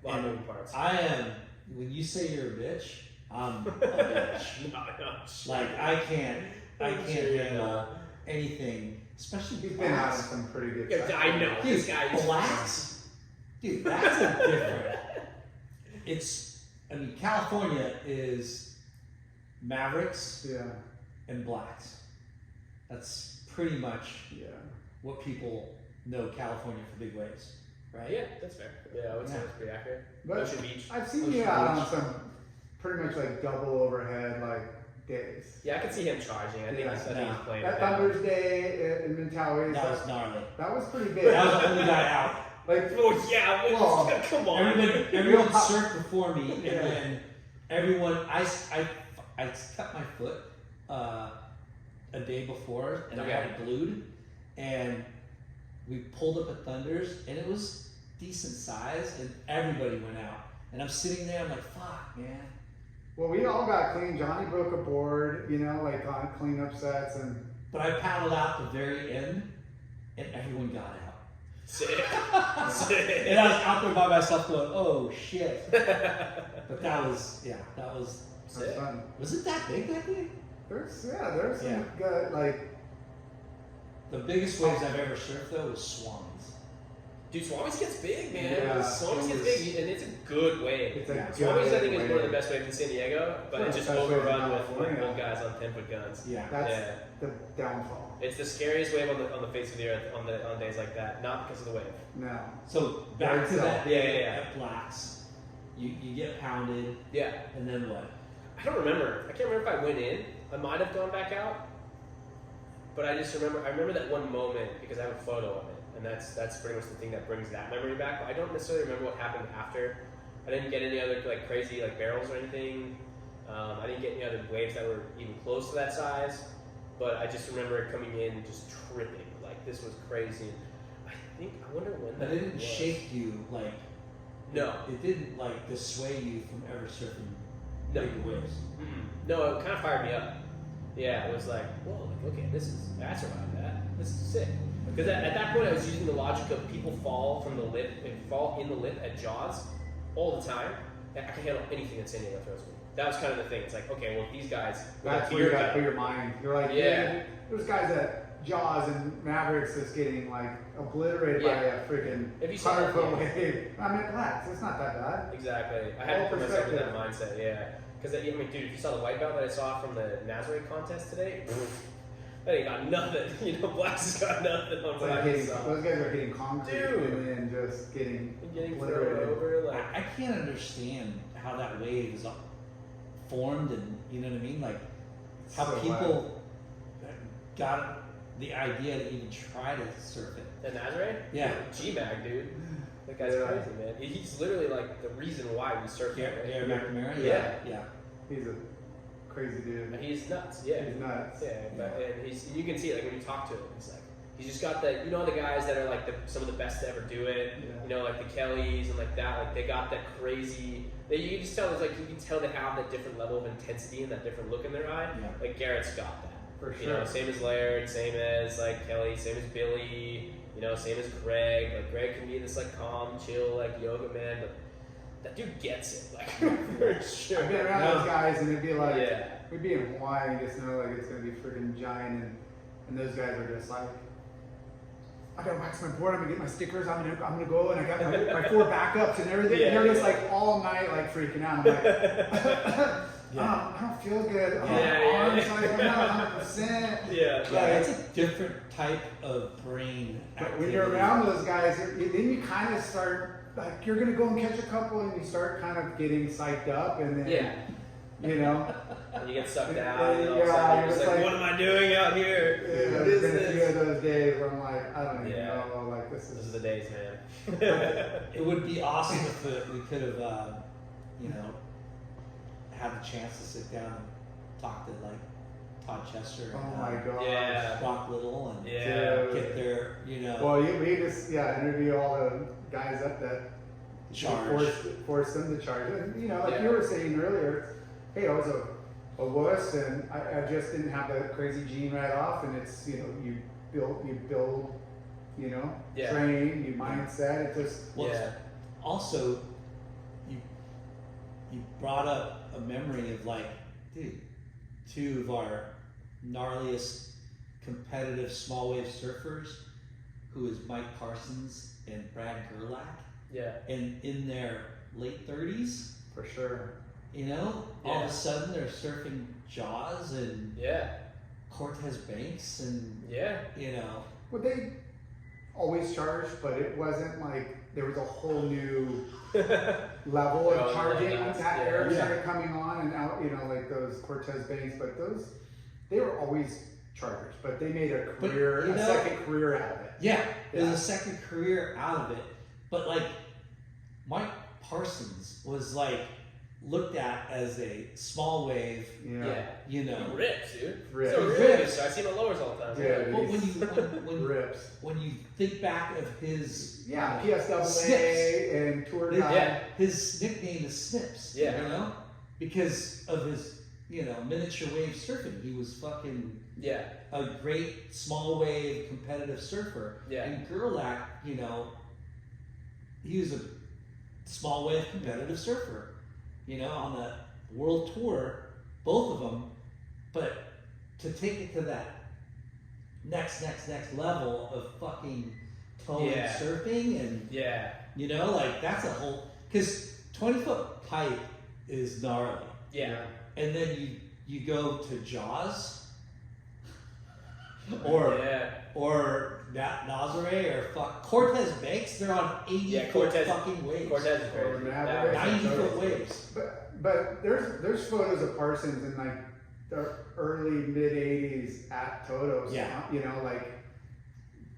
A lot of moving parts. When you say you're a bitch, I'm a bitch. Like I can't handle anything, especially he's been having some pretty good stuff. I know. This guy is blacks. Dude, that's a different. California is Mavericks and blacks. That's pretty much what people know California for big waves, right? Yeah, that's fair. Yeah, I would say that's pretty accurate. But Ocean Beach. I've seen you out on some pretty much like double overhead days. Yeah, I could see him charging. I think he's playing. That Thunder's Day in Mentawai. That was gnarly. That was pretty big. That was the only guy out. Come on. Everyone surfed before me, and then everyone. I cut my foot a day before, and I had it glued, and we pulled up at Thunder's, and it was decent size, and everybody went out, and I'm sitting there, I'm like, fuck, man. Well, we all got clean. Johnny broke a board, on cleanup sets, but I paddled out the very end, and everyone got out. Sick. And I was out there by myself going, oh shit. But that was fun. Was it that big that day? There's some good, the biggest waves I've ever surfed though was Swans. Dude, Swami's gets big, man. Yeah, Swami's gets big, and it's a good wave. Swami's, I think, is one of the best waves in San Diego, but it's just overrun with old guys on 10-foot guns. Yeah, that's the downfall. It's the scariest wave on the face of the earth on days like that, not because of the wave. No. So back to that at Blacks, you get pounded. Yeah. And then what? I don't remember. I can't remember if I went in. I might have gone back out, but I remember that one moment because I have a photo of it. And that's pretty much the thing that brings that memory back. But I don't necessarily remember what happened after. I didn't get any other crazy barrels or anything. I didn't get any other waves that were even close to that size. But I just remember coming in just tripping. This was crazy. I wonder when that didn't shake you No. It didn't dissuade you from ever surfing big waves. Mm-hmm. No, it kind of fired me up. Yeah, it was whoa, okay, that's around that. This is sick. Because at that point, I was using the logic of people fall from the lip and fall in the lip at Jaws all the time. I can handle anything that San Diego throws me. That was kind of the thing. It's okay, well, these guys. That's where you got to put your mind. You're there's guys at Jaws and Mavericks that's getting obliterated by a freaking 100-foot wave. I'm at Blacks. It's not that bad. Exactly. I had to put myself in that mindset. Yeah. Because dude, if you saw the white belt that I saw from the Nazaré contest today. That ain't got nothing, Blacks has got nothing on Blacks. Those guys are hitting concrete and then just getting thrown over. I can't understand how that wave is formed, and you know what I mean, how people got the idea to even try to surf it. The Nazaré? Yeah. G-Mag, dude. That guy's crazy, man. He's literally the reason why we surf it. Gary McNamara? Yeah. He's a crazy dude. And he's nuts. Yeah. He's nuts. Yeah. And you can see it when you talk to him. He's just got the the guys that are some of the best to ever do it. Yeah. The Kellys and that. They got that crazy. You can just tell you can tell they have that different level of intensity and that different look in their eye. Yeah. Garrett's got that. For sure. Same as Laird, same as Kelly, same as Billy. Same as Greg. Greg can be this calm, chill, yoga man, but that dude gets it, for sure. I've been around those guys and it'd be we'd be in Hawaii and just know it's gonna be freaking giant, and those guys are just I gotta wax my board, I'm gonna get my stickers, I'm gonna go, and I got my 4 backups and everything, and they're just all night freaking out. I'm I don't feel good. Yeah. Arms, like, I'm not 100%. Yeah. It's a different type of brain But activity. when you're around those guys, then you kind of start, like, you're going to go and catch a couple, and you start kind of getting psyched up, and then, you know. And you get sucked out, And and all of a sudden you're just it's like, what am I doing out here? Yeah, What there's is been a few of this? those days where I'm like, I don't even Yeah. know, like, this Those are is. the days, man. It would be awesome if we could have, you know, had the chance to sit down and talk to like Todd Chester Oh and my god. Yeah. Rock Little and Yeah. get their, you know, Well, we just interview all the guys up that charge. force them to charge. And, you know, like Yeah. you were saying earlier, hey, I was a wuss, and I just didn't have that crazy gene right off. And it's, you know, you build, you know, Yeah. train, you mindset. It just Well, Yeah. also, you brought up a memory of like, dude, two of our gnarliest competitive small wave surfers, who is Mike Parsons and Brad Gerlach, Yeah. and in their late 30s, for sure. you know, all of Yeah. a sudden they're surfing Jaws and Yeah. Cortez Banks and, Yeah. you know, Well, they always charged, but it wasn't like there was a whole new level Oh, of charging yeah, once that yeah. era Yeah. started coming on and out, you know, like those Cortez Banks, but they were always chargers, but they made a But, career, you a know- second career out of it. yeah, there's Yeah. a second career out of it. But like Mike Parsons was like looked at as a small wave, Yeah. you He know. rips, dude. Rips. So He really rips. good. I see him at lowers all the time. Yeah. But when Rips. when you think back of his Yeah, you know, PSAA Snips. and tour his, guide. his nickname is Snips. Yeah. You know? Because of his, you know, miniature wave surfing. He was fucking Yeah. a great small wave competitive surfer. Yeah. And Gerlach, you know, he was a small wave competitive surfer, you know, on the world tour, both of them. But to take it to that next level of fucking towing Yeah. surfing, and Yeah. you know, like that's a whole, because 20-foot pipe is gnarly, Yeah. and then you go to Jaws or Yeah. or Nazare or fuck Cortez Banks, they're on 80-foot Cortez- fucking waves. Cortez is Or crazy. Maverick. Yeah. 90-foot waves. But there's photos of Parsons in like the early mid '80s at Toto's. Yeah. You know, like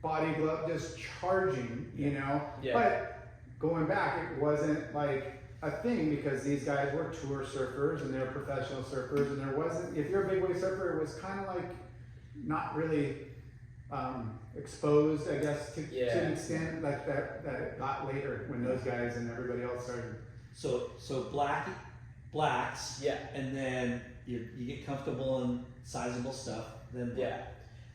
body glove just charging. You know. Yeah. But going back, it wasn't like a thing because these guys were tour surfers and they're professional surfers, and there wasn't. If you're a big wave surfer, it was kind of like not really exposed, I guess, to an extent like that it got later when those guys and everybody else started. So blacks, Yeah. and then you get comfortable in sizable stuff. Then Yeah.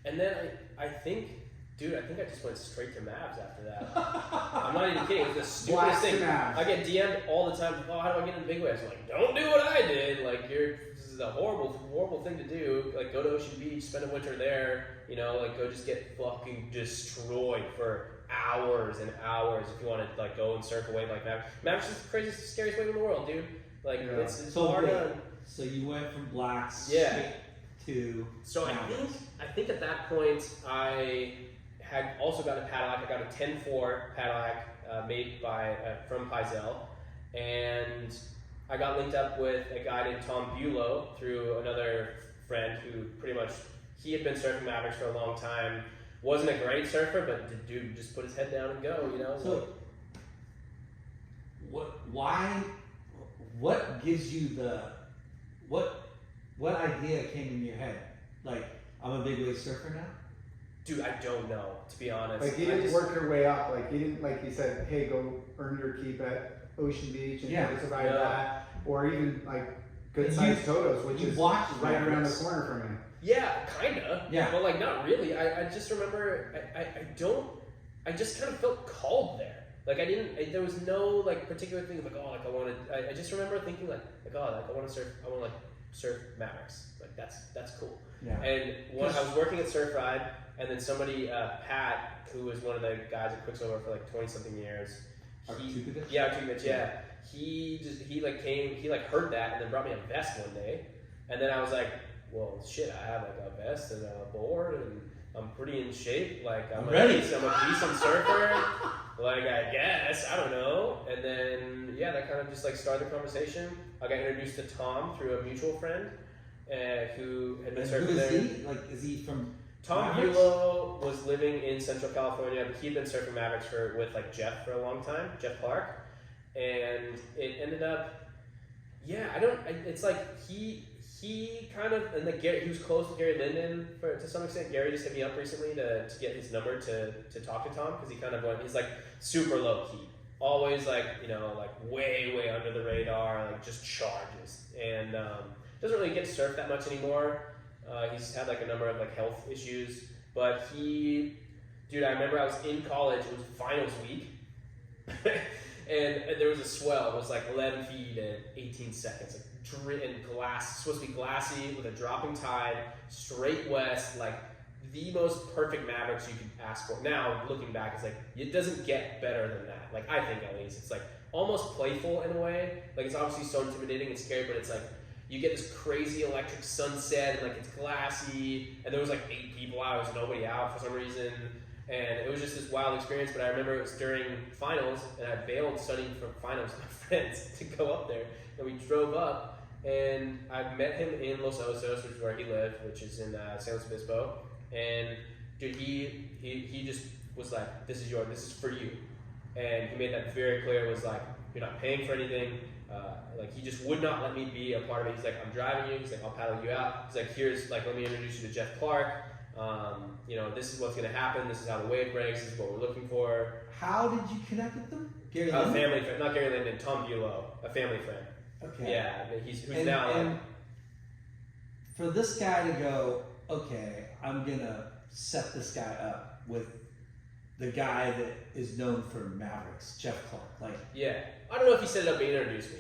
And then I think, dude, I just went straight to Mavs after that. I'm not even kidding. It's the stupidest Blacks to thing. Mavs. I get DM'd all the time. Oh, how do I get into big waves? I'm like, don't do what I did. Like, this is a horrible thing to do. Like, go to Ocean Beach, spend a winter there. You know, like, go just get fucking destroyed for hours and hours if you want to like go and surf a wave like that. Mavs is the craziest, scariest wave in the world, dude. Like, Yeah. it's So hard wait, on. so you went from blacks Yeah. straight to So Mavs. I think at that point I had also got a paddock. I got a 10-4 paddock made by from Paizel, and I got linked up with a guy named Tom Bulow through another friend who pretty much he had been surfing Mavericks for a long time. Wasn't a great surfer, but the dude just put his head down and go. You know. So what gives you what idea came in your head? Like, I'm a big wave surfer now? Dude, I don't know, to be honest. Like you I didn't just- work your way up. Like you didn't, like you said, hey, go earn your keep at Ocean Beach and Yeah. try to survive Yeah. that, or even like good And sized you- Totos, which you is watched right around the Mavericks. corner from you. Yeah, kinda. Yeah. But like not really. I just remember I just kind of felt called there. Like there was no like particular thing like I just remember thinking like oh like I want to surf Mavericks. Like that's cool. Yeah. And when I was working at Surfride, and then somebody Pat, who was one of the guys at Quicksilver for like 20 something years, Artukovic? Yeah, Artukovic, yeah. He heard that and then brought me a vest one day. And then I was like, well, shit, I have like a vest and a board and I'm pretty in shape. Like, I'm a decent surfer. Like, I guess, I don't know. And then, yeah, that kind of just like started the conversation. I got introduced to Tom through a mutual friend who had been surfing there. Who is he? Like, is he from Tom Bulow was living in Central California, but he'd been surfing Mavericks with like Jeff for a long time, Jeff Clark. And it ended up, it's like he kind of, and like he was close to Gary Linden to some extent. Gary just hit me up recently to get his number to talk to Tom, because he kind of he's like super low key. Always like, like way under the radar, like just charges. And doesn't really get to surf that much anymore. He's had like a number of like health issues, but I remember I was in college, it was finals week, and there was a swell, it was like 11 feet and 18 seconds, like and glass, supposed to be glassy with a dropping tide, straight west, like the most perfect Mavericks you could ask for. Now, looking back, it's like, it doesn't get better than that, like I think at least. It's like almost playful in a way, like it's obviously so intimidating and scary, but it's like, you get this crazy electric sunset, and like it's glassy, and there was like 8 people out, there was nobody out for some reason, and it was just this wild experience. But I remember it was during finals, and I bailed studying for finals with my friends to go up there, and we drove up, and I met him in Los Osos, which is where he lived, which is in San Luis Obispo, and dude, he just was like, this is for you, and he made that very clear. It was like, you're not paying for anything. Like he just would not let me be a part of it. He's like, I'm driving you. He's like, I'll paddle you out. He's like, let me introduce you to Jeff Clark. This is what's going to happen. This is how the wave breaks. This is what we're looking for. How did you connect with them? Gary Linden? Family friend, not Gary Linden, Tom Bulow, a family friend. Okay. Yeah, and for this guy to go, okay, I'm going to set this guy up with the guy that is known for Mavericks, Jeff Clark. Like, yeah. I don't know if he set it up, but he introduced me.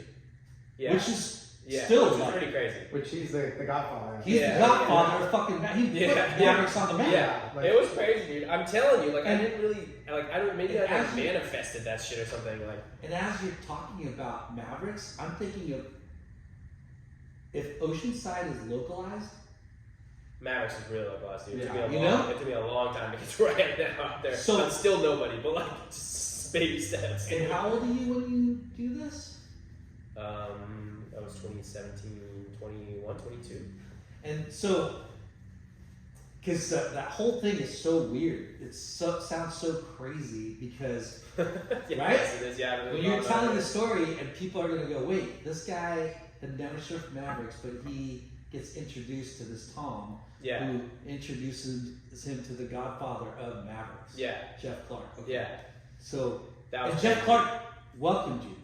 Yeah. Which is still which is pretty crazy. Which he's the godfather. He's the godfather of fucking Mavericks on the map. Yeah, like, it was crazy, dude. I'm telling you, like, I didn't really, like, maybe I manifested that shit or something, like. And as you're talking about Mavericks, I'm thinking of, if Oceanside is localized, Mavericks is really localized, dude. Yeah. It took me a long time to get to where I am now out there. So I'm still nobody, but like, just baby steps. And how old are you when you do this? That was 2017, 21, 22. And so, because that whole thing is so weird. It sounds so crazy because, yeah, right? Yes, it is, yeah, really when you're telling the story and people are going to go, wait, this guy had never surfed Mavericks, but he gets introduced to this Tom, who introduces him to the godfather of Mavericks, Jeff Clark. Okay. Yeah. So, and crazy. Jeff Clark welcomed you.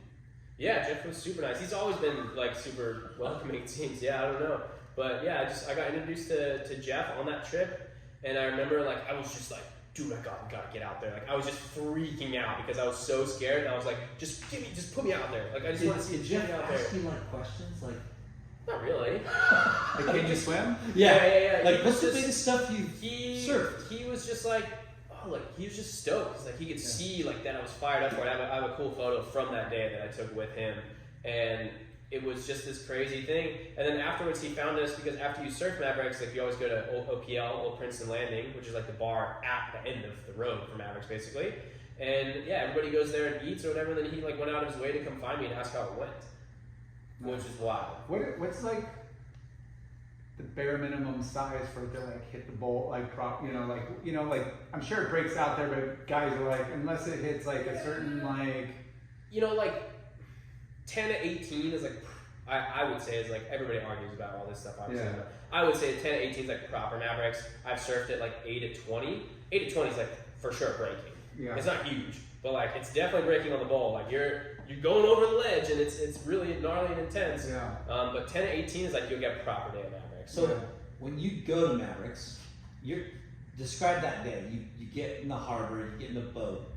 Yeah, Jeff was super nice. He's always been like super welcoming, it seems. Yeah, I don't know. But yeah, I got introduced to Jeff on that trip, and I remember like I was just like, dude, we gotta get out there. Like I was just freaking out because I was so scared, and I was like, just put me out there. Like I just want to see Jeff out there. ask you like questions like? Not really. Like, can you swim? Yeah. Like what's the biggest stuff you surfed? He was just like, he was just stoked. It's like he could see like that I was fired up for it. I have a cool photo from that day that I took with him, and it was just this crazy thing. And then afterwards, he found us because after you surf Mavericks, like you always go to OPL, Old Princeton Landing, which is like the bar at the end of the road for Mavericks, basically. And yeah, everybody goes there and eats or whatever. And then he like went out of his way to come find me and ask how it went, which is wild. What's like the bare minimum size for it to like hit the bowl, like I'm sure it breaks out there, but guys are like, unless it hits like a certain like 10 to 18 is like, I would say is like, everybody argues about all this stuff obviously, yeah. But I would say 10 to 18 is like proper Mavericks. I've surfed it like 8 to 20. 8 to 20 is like for sure breaking. Yeah. It's not huge, but like it's definitely breaking on the bowl. Like you're going over the ledge and it's really gnarly and intense. Yeah. But 10 to 18 is like you'll get proper day of Mavericks. So when you go to Mavericks, describe that day. You get in the harbor, you get in the boat,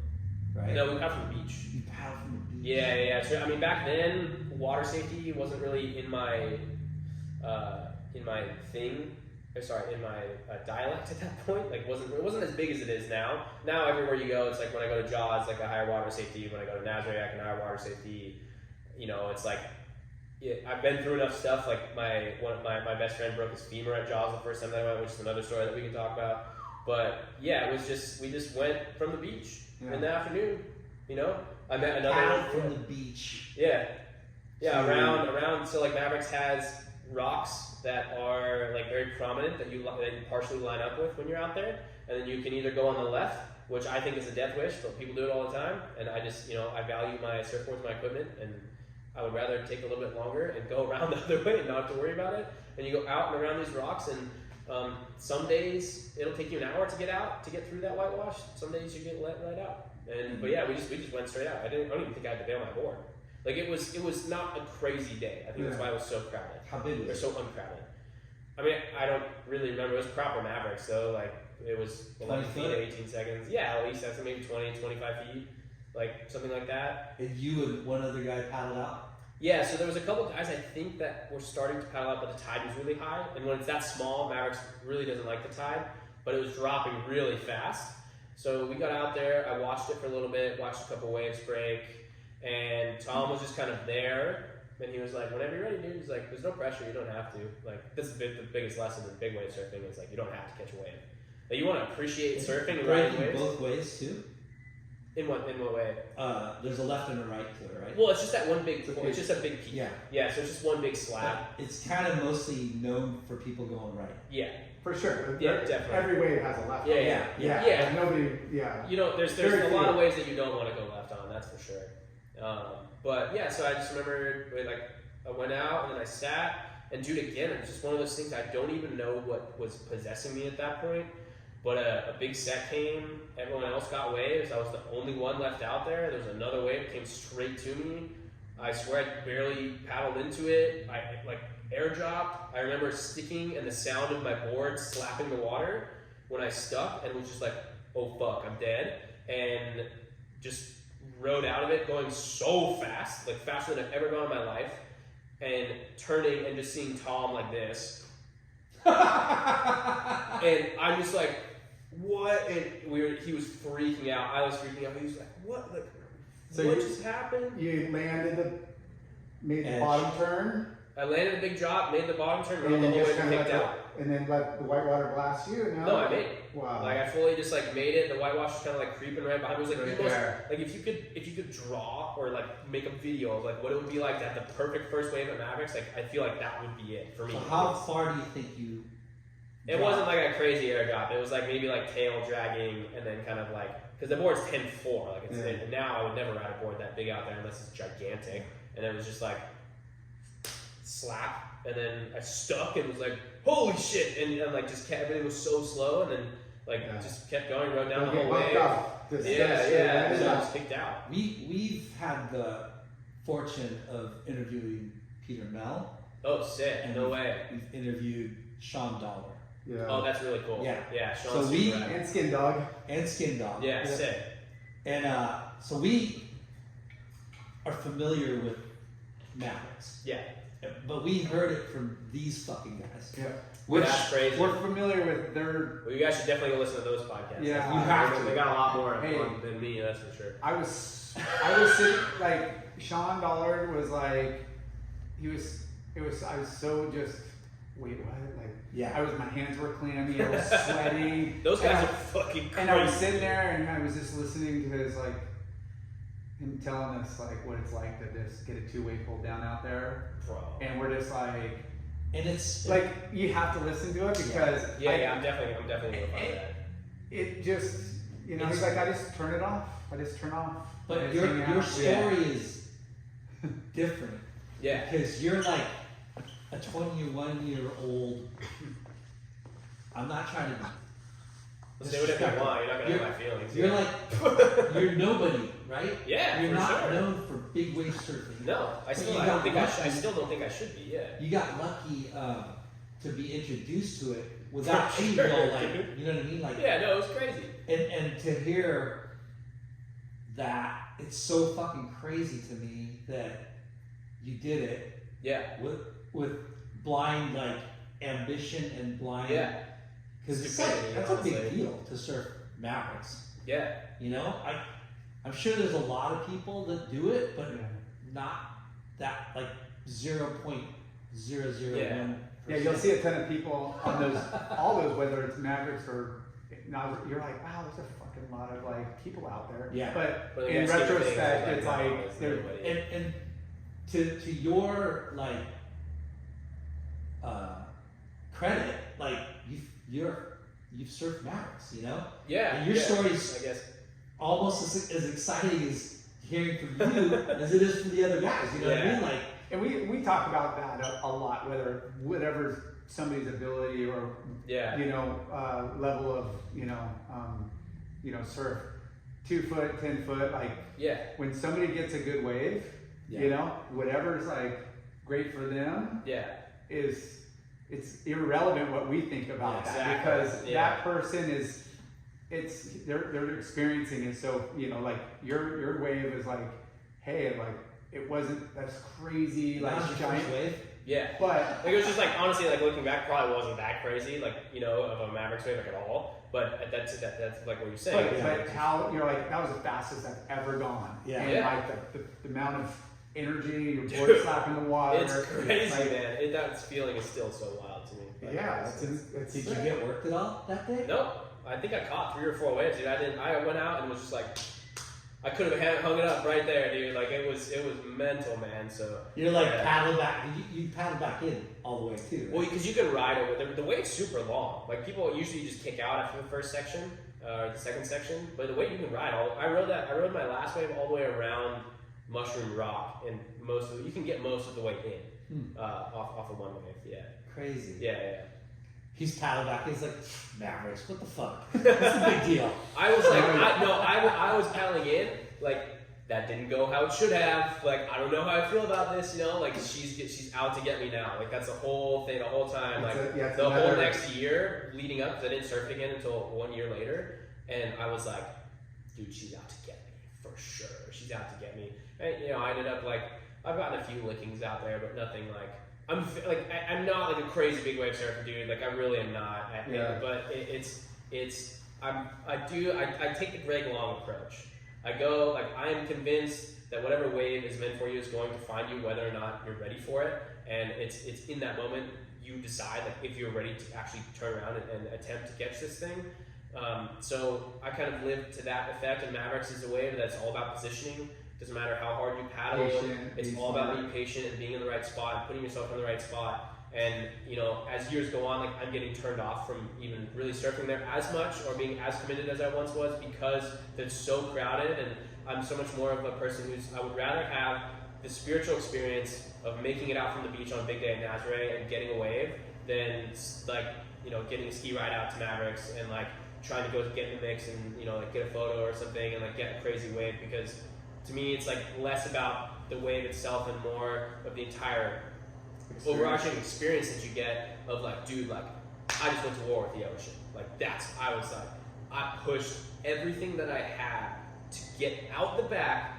right? No, we paddle from the beach. You paddle from the beach. Yeah. So, I mean, back then, water safety wasn't really in my thing. in my dialect at that point. Like it wasn't as big as it is now. Now everywhere you go, it's like when I go to Jaws, like I hire water safety. When I go to Nazaré, I can hire water safety. You know, it's like I've been through enough stuff. Like my best friend broke his femur at Jaws the first time that I went, which is another story that we can talk about. But yeah, we just went from the beach in the afternoon. You know, I met another from the beach. Yeah, around. So like Mavericks has rocks that are like very prominent that you partially line up with when you're out there, and then you can either go on the left, which I think is a death wish, but people do it all the time, and I just I value my surfboards, my equipment, and I would rather take a little bit longer and go around the other way and not have to worry about it. And you go out and around these rocks, and some days it'll take you an hour to get through that whitewash. Some days you get let right out. And but yeah, we just went straight out. I don't even think I had to bail my board. Like it was not a crazy day. I think that's why it was so crowded. How big was it? Or so uncrowded. I mean, I don't really remember. It was proper Mavericks, so like it was 11 feet to 18 seconds. Yeah, at least that's maybe 20, 25 feet, like something like that. And you and one other guy paddled out? Yeah, so there was a couple guys I think that were starting to paddle out, but the tide was really high. And when it's that small, Mavericks really doesn't like the tide, but it was dropping really fast. So we got out there, I watched it for a little bit, watched a couple waves break, and Tom was just kind of there, and he was like, whenever you're ready, dude, he's like, there's no pressure, you don't have to. Like, this is the biggest lesson in big wave surfing, is like, you don't have to catch a wave. Like, you want to appreciate surfing and riding waves. Both ways, too? In what way? There's a left and a right to it, right? Well, it's just that one big, it's just a big peak. Yeah. Yeah, so it's just one big slab. It's kind of mostly known for people going right. Yeah. For sure. Yeah, definitely. Every wave has a left. Yeah. Like nobody, You know, there's a lot of waves that you don't want to go left on, that's for sure. But yeah, so I just remember, like, I went out and then I sat, and dude, again, it's just one of those things, I don't even know what was possessing me at that point. But a big set came, everyone else got waves, I was the only one left out there, there was another wave that came straight to me. I swear I barely paddled into it, I like airdropped. I remember sticking and the sound of my board slapping the water when I stuck, and was just like, oh fuck, I'm dead. And just rode out of it going so fast, like faster than I've ever gone in my life, and turning and just seeing Tom like this. And I'm just like, what? And he was freaking out. I was freaking out. He was like, what? Like, so what just happened? You made the bottom turn. I landed a big drop, made the bottom turn, rode the whole way, and kicked out. And then let the whitewater blast you? No, I made it. Wow. Like I fully just like made it. The whitewash was kind of like creeping right behind me. It was like like if you could draw or like make a video of like what it would be like to have the perfect first wave at Mavericks, like I feel like that would be it for me. So how far do you think you? It wasn't like a crazy air drop. It was like maybe like tail dragging and then kind of like, because the board's 10.4. Like it's and now I would never ride a board that big out there unless it's gigantic. And it was just like slap, and then I stuck and was like, holy shit, and like just kept, everything was so slow, and then like just kept going, rode down the whole way. Yeah, just kicked out. We've had the fortune of interviewing Peter Mell. Oh, sick! No way. We've interviewed Sean Dollar. Yeah. Oh, that's really cool. Yeah. Sean's and Skin Dog. Yeah, sick. And so we are familiar with Mavericks. Yeah. But we heard it from these fucking guys. Yeah. That's crazy. We're familiar with their... Well, you guys should definitely go listen to those podcasts. Yeah. You have to. They got a lot more than me, that's for sure. I was sitting, like, Sean Dollard was like, I was so just, wait, what? Like, my hands were clammy, I was sweating. Those guys are fucking crazy. And I was sitting there and I was just listening to his, like, him telling us like what it's like to just get a two-way pull down out there. Bro. And we're just like, and it's like you have to listen to it because I'm definitely gonna find that. It just, you know, he's like, I just turn it off. I just turn off. But your story is different. Yeah. Because you're like a 21-year-old. I'm not trying to. Say whatever you want. You're not gonna hurt my feelings. You're like, you're nobody, right? Yeah, you're for not sure. known for big wave surfing. No, I still don't think I should be. Yeah. You got lucky to be introduced to it without any real, like, you know what I mean? Like, yeah, no, it was crazy. And to hear that, it's so fucking crazy to me that you did it. Yeah. With blind, like, ambition and blind. Yeah. Because it's like, that's a big deal to surf Mavericks. Yeah. You know, I'm sure there's a lot of people that do it, but not that like 0.001. Yeah, you'll see a ton of people on those, all those, whether it's Mavericks or now, you're like, wow, there's a fucking lot of like people out there. Yeah. But Well, in the next retrospect, thing is it's like, like, no, it's nobody. And to your like credit, like you've surfed Mavericks, you know? Yeah. And your story's I guess. almost as exciting as hearing from you as it is from the other guys. You know what I mean? Like, and we talk about that a lot, whatever's somebody's ability or you know level of you know surf, 2 foot, 10 foot, like when somebody gets a good wave, you know, whatever's like great for them, it's irrelevant what we think about that, because that person is. They're experiencing it, so you know, like your wave is like, hey, like it wasn't as crazy, like giant wave. Yeah, but like, it was just like, honestly, like looking back, probably wasn't that crazy, like, you know, of a Mavericks wave, like at all. But that's like what you're saying. But how you're like, that was the fastest I've ever gone. Yeah. And Yeah. like the amount of energy, your board slapping the water. It's crazy, like, man. That feeling is still so wild to me. Like, yeah, it's Did you get worked at all that day? No, I think I caught 3 or 4 waves, dude. I went out and was just like, I could have hung it up right there, dude. Like it was mental, man. So you're like paddle back. You paddle back in all the way too. Right? Well, because you can ride over. The wave's super long. Like people usually just kick out after the first section or the second section. But the way you can ride, I rode my last wave all the way around Mushroom Rock, and you can get most of the way in off of one wave. Yeah. Crazy. Yeah. He's paddled back. He's like, Mavericks, what the fuck? That's a big deal. I was like, I was paddling in, like, that didn't go how it should have. Like, I don't know how I feel about this, you know? Like, she's out to get me now. Like, that's the whole thing, the whole time. Like, the whole next year leading up, because I didn't surf again until 1 year later. And I was like, dude, she's out to get me, for sure. She's out to get me. And, you know, I ended up, like, I've gotten a few lickings out there, but nothing, like, I'm not like a crazy big wave surfer, dude. Like I really am not. But I take the Greg Long approach. I go like I am convinced that whatever wave is meant for you is going to find you, whether or not you're ready for it. And it's in that moment you decide like if you're ready to actually turn around and attempt to catch this thing. So I kind of live to that effect. And Mavericks is a wave that's all about positioning. Doesn't matter how hard you paddle, it's all about being patient and being in the right spot and putting yourself in the right spot. And you know, as years go on, like I'm getting turned off from even really surfing there as much or being as committed as I once was, because it's so crowded, and I'm so much more of a person I would rather have the spiritual experience of making it out from the beach on a big day at Nazare and getting a wave than like, you know, getting a ski ride out to Mavericks and like trying to go get in the mix and, you know, like get a photo or something and like get a crazy wave, because to me, it's like less about the wave itself and more of the entire overarching experience that you get of like, dude, like I just went to war with the ocean. Like I pushed everything that I had to get out the back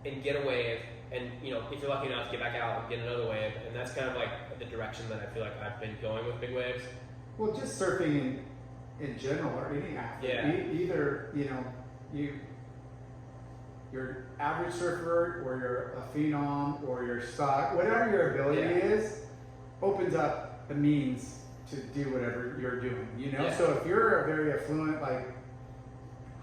and get a wave, and you know, if you're lucky enough to get back out and get another wave, and that's kind of like the direction that I feel like I've been going with big waves. Well, just surfing in general or any athlete. Either you know you're average surfer, or you're a phenom, or you're stock, whatever your ability is, opens up the means to do whatever you're doing, you know? So if you're a very affluent, like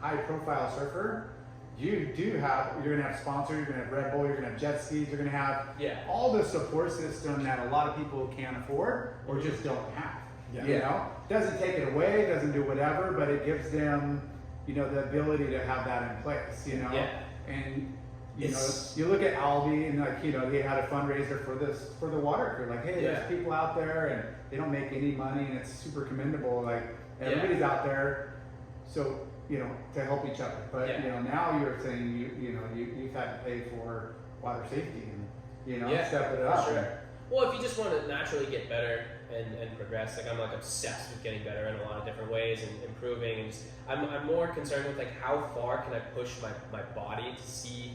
high profile surfer, you're gonna have sponsors, you're gonna have Red Bull, you're gonna have jet skis, you're gonna have all the support system that a lot of people can't afford or just don't have, you know? Doesn't take it away, doesn't do whatever, but it gives them, you know, the ability to have that in place, you know? And you know, you look at Albi and like, you know, they had a fundraiser for the water crew. Like, hey, there's people out there and they don't make any money and it's super commendable. Like everybody's out there, so you know, to help each other. But you know, now you're saying you've had to pay for water safety and you know step it up. Sure. Well, if you just want to naturally get better and progress, like I'm like obsessed with getting better in a lot of different ways and improving, and just, I'm more concerned with like how far can I push my body to see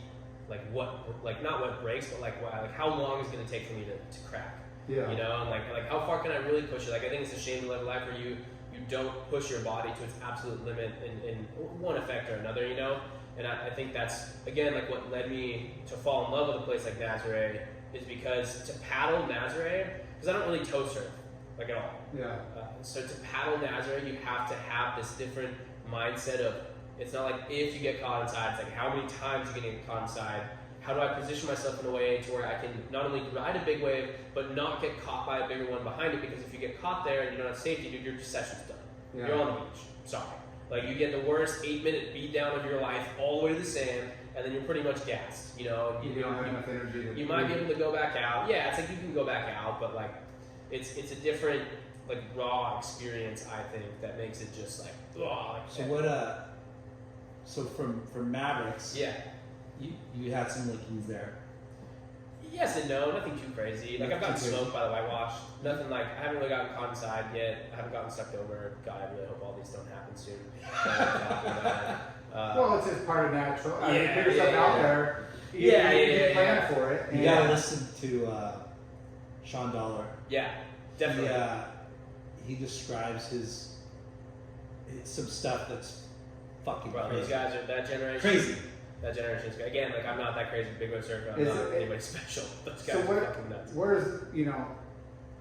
like what, like not what breaks, but like how long is it going to take for me to crack. Yeah. You know, and like how far can I really push it? Like I think it's a shame to live a life where you don't push your body to its absolute limit in one effect or another, you know? And I think that's, again, like what led me to fall in love with a place like Nazare is because to paddle Nazare, because I don't really tow surf, like at all. Yeah. So to paddle Nazare, you have to have this different mindset of, it's not like if you get caught inside, it's like how many times you're going to get caught inside. How do I position myself in a way to where I can not only ride a big wave, but not get caught by a bigger one behind it? Because if you get caught there and you don't have safety, dude, your session's done. Yeah. You're on the beach. Sorry. Like you get the worst 8-minute beat down of your life all the way to the sand, and then you're pretty much gassed. You know, you don't have enough energy. You might be able to go back out. Yeah, it's like you can go back out, but like it's a different like raw experience. I think that makes it just like So what? So from Mavericks. Yeah. You had some lickings there. Yes and no, nothing too crazy. Like I've gotten smoked by the whitewash. Nothing like I haven't really gotten caught inside yet. I haven't gotten sucked over. God, I really hope all these don't happen soon. Well, it's just part of natural. I mean, put yourself out there. You plan for it. You gotta listen to Sean Dollar. Yeah, definitely. He describes some stuff that's fucking crazy. These guys are that generation. Crazy. That generation's good. Again, like I'm not that crazy big wave surfer. I'm not anybody special. Those guys are fucking nuts. Where's,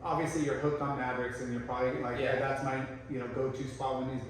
obviously you're hooked on Mavericks and you're probably like, hey, that's my, go-to spot when these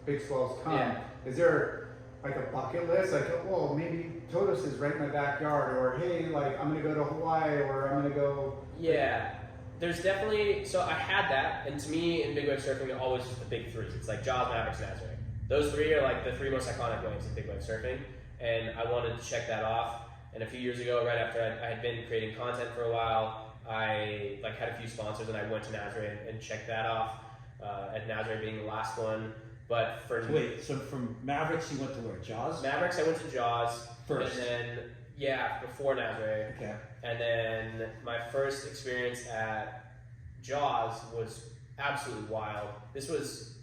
big swells come. Yeah. Is there like a bucket list? Like, well, maybe Todos is right in my backyard, or hey, like I'm gonna go to Hawaii, or I'm gonna go. Yeah. There's definitely, so I had that, and to me in big wave surfing, it always just the big three. It's like Jaws, Mavericks, Nazare. Those three are like the three most iconic waves in big wave surfing. And I wanted to check that off. And a few years ago, right after I had been creating content for a while, I had a few sponsors and I went to Nazare and checked that off. At Nazare being the last one. But so from Mavericks you went to where? Jaws? Mavericks, I went to Jaws first. And then before Nazare. Okay. And then my first experience at Jaws was absolutely wild. This was,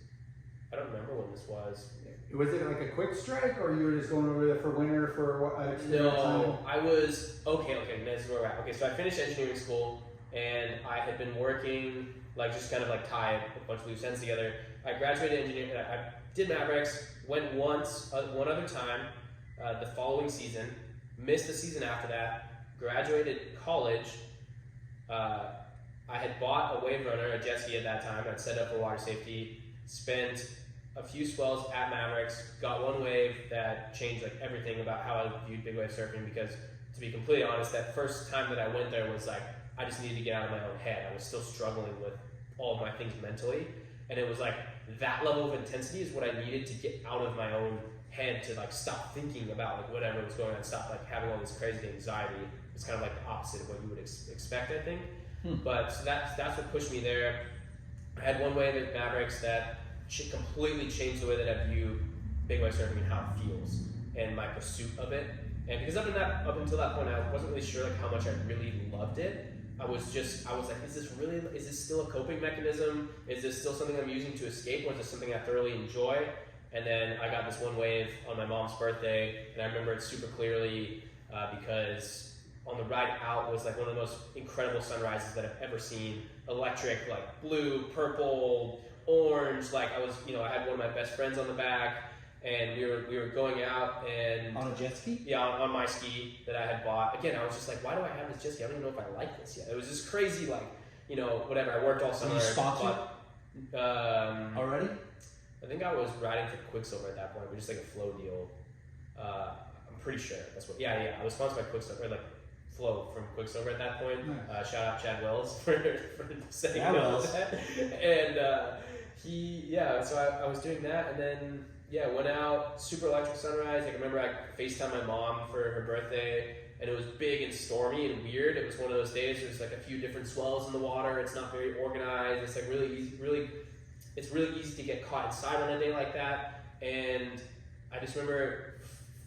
I don't remember when this was. Was it like a quick strike, or you were just going over there for winter for what? No, I was okay. This is where we're at. Okay, so I finished engineering school, and I had been working just kind of tie a bunch of loose ends together. I graduated engineering. I did Mavericks. Went one other time, the following season. Missed the season after that. Graduated college. I had bought a wave runner, a jet ski at that time. I'd set up for water safety. Spent a few swells at Mavericks, got one wave that changed everything about how I viewed big wave surfing, because to be completely honest, that first time that I went there was I just needed to get out of my own head. I was still struggling with all of my things mentally, and it was that level of intensity is what I needed to get out of my own head to stop thinking about whatever was going on, stop having all this crazy anxiety. It's kind of the opposite of what you would expect, I think. But so that's what pushed me there. I had one wave at Mavericks that completely changed the way that I view big wave surfing and how it feels and my pursuit of it. And because up until that point, I wasn't really sure how much I really loved it. I was like, is this still a coping mechanism? Is this still something I'm using to escape, or is this something I thoroughly enjoy? And then I got this one wave on my mom's birthday, and I remember it super clearly because on the ride out was one of the most incredible sunrises that I've ever seen. Electric, blue, purple, orange. I had one of my best friends on the back, and we were going out and on a jet ski. Yeah, on my ski that I had bought. Again, I was just why do I have this jet ski? I don't even know if I like this yet. It was just crazy. Whatever. I worked all summer. Were you sponsored already? I think I was riding for Quicksilver at that point. It was just a flow deal. I'm pretty sure that's what. Yeah. I was sponsored by Quicksilver, Flow from Quicksilver at that point. Nice. Shout out Chad Wells for saying that. And so I was doing that, and then went out, super electric sunrise. I remember I FaceTimed my mom for her birthday, and it was big and stormy and weird. It was one of those days. There's a few different swells in the water. It's not very organized. It's really easy. It's really easy to get caught inside on a day like that. And I just remember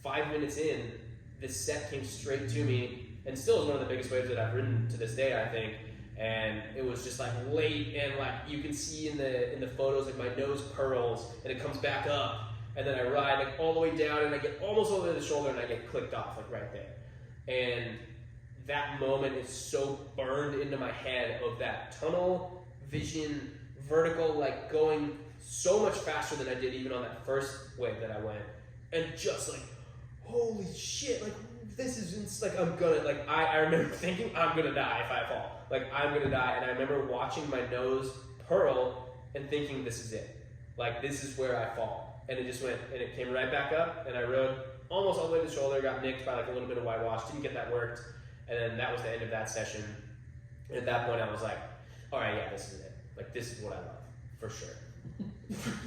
5 minutes in, this set came straight to me, and still is one of the biggest waves that I've ridden to this day, I think. And it was just late, and you can see in the photos my nose curls and it comes back up, and then I ride all the way down, and I get almost over the shoulder, and I get clicked off right there. And that moment is so burned into my head of that tunnel vision, vertical, like going so much faster than I did even on that first wave that I went, and just like, holy shit, like this is like I'm gonna like I remember thinking I'm gonna die if I fall, like I'm gonna die, and I remember watching my nose pearl and thinking this is it, like this is where I fall, and it just went and it came right back up, and I rode almost all the way to the shoulder, got nicked by like a little bit of whitewash, didn't get that worked, and then that was the end of that session. And at that point I was like, all right, yeah, this is it, like this is what I love for sure.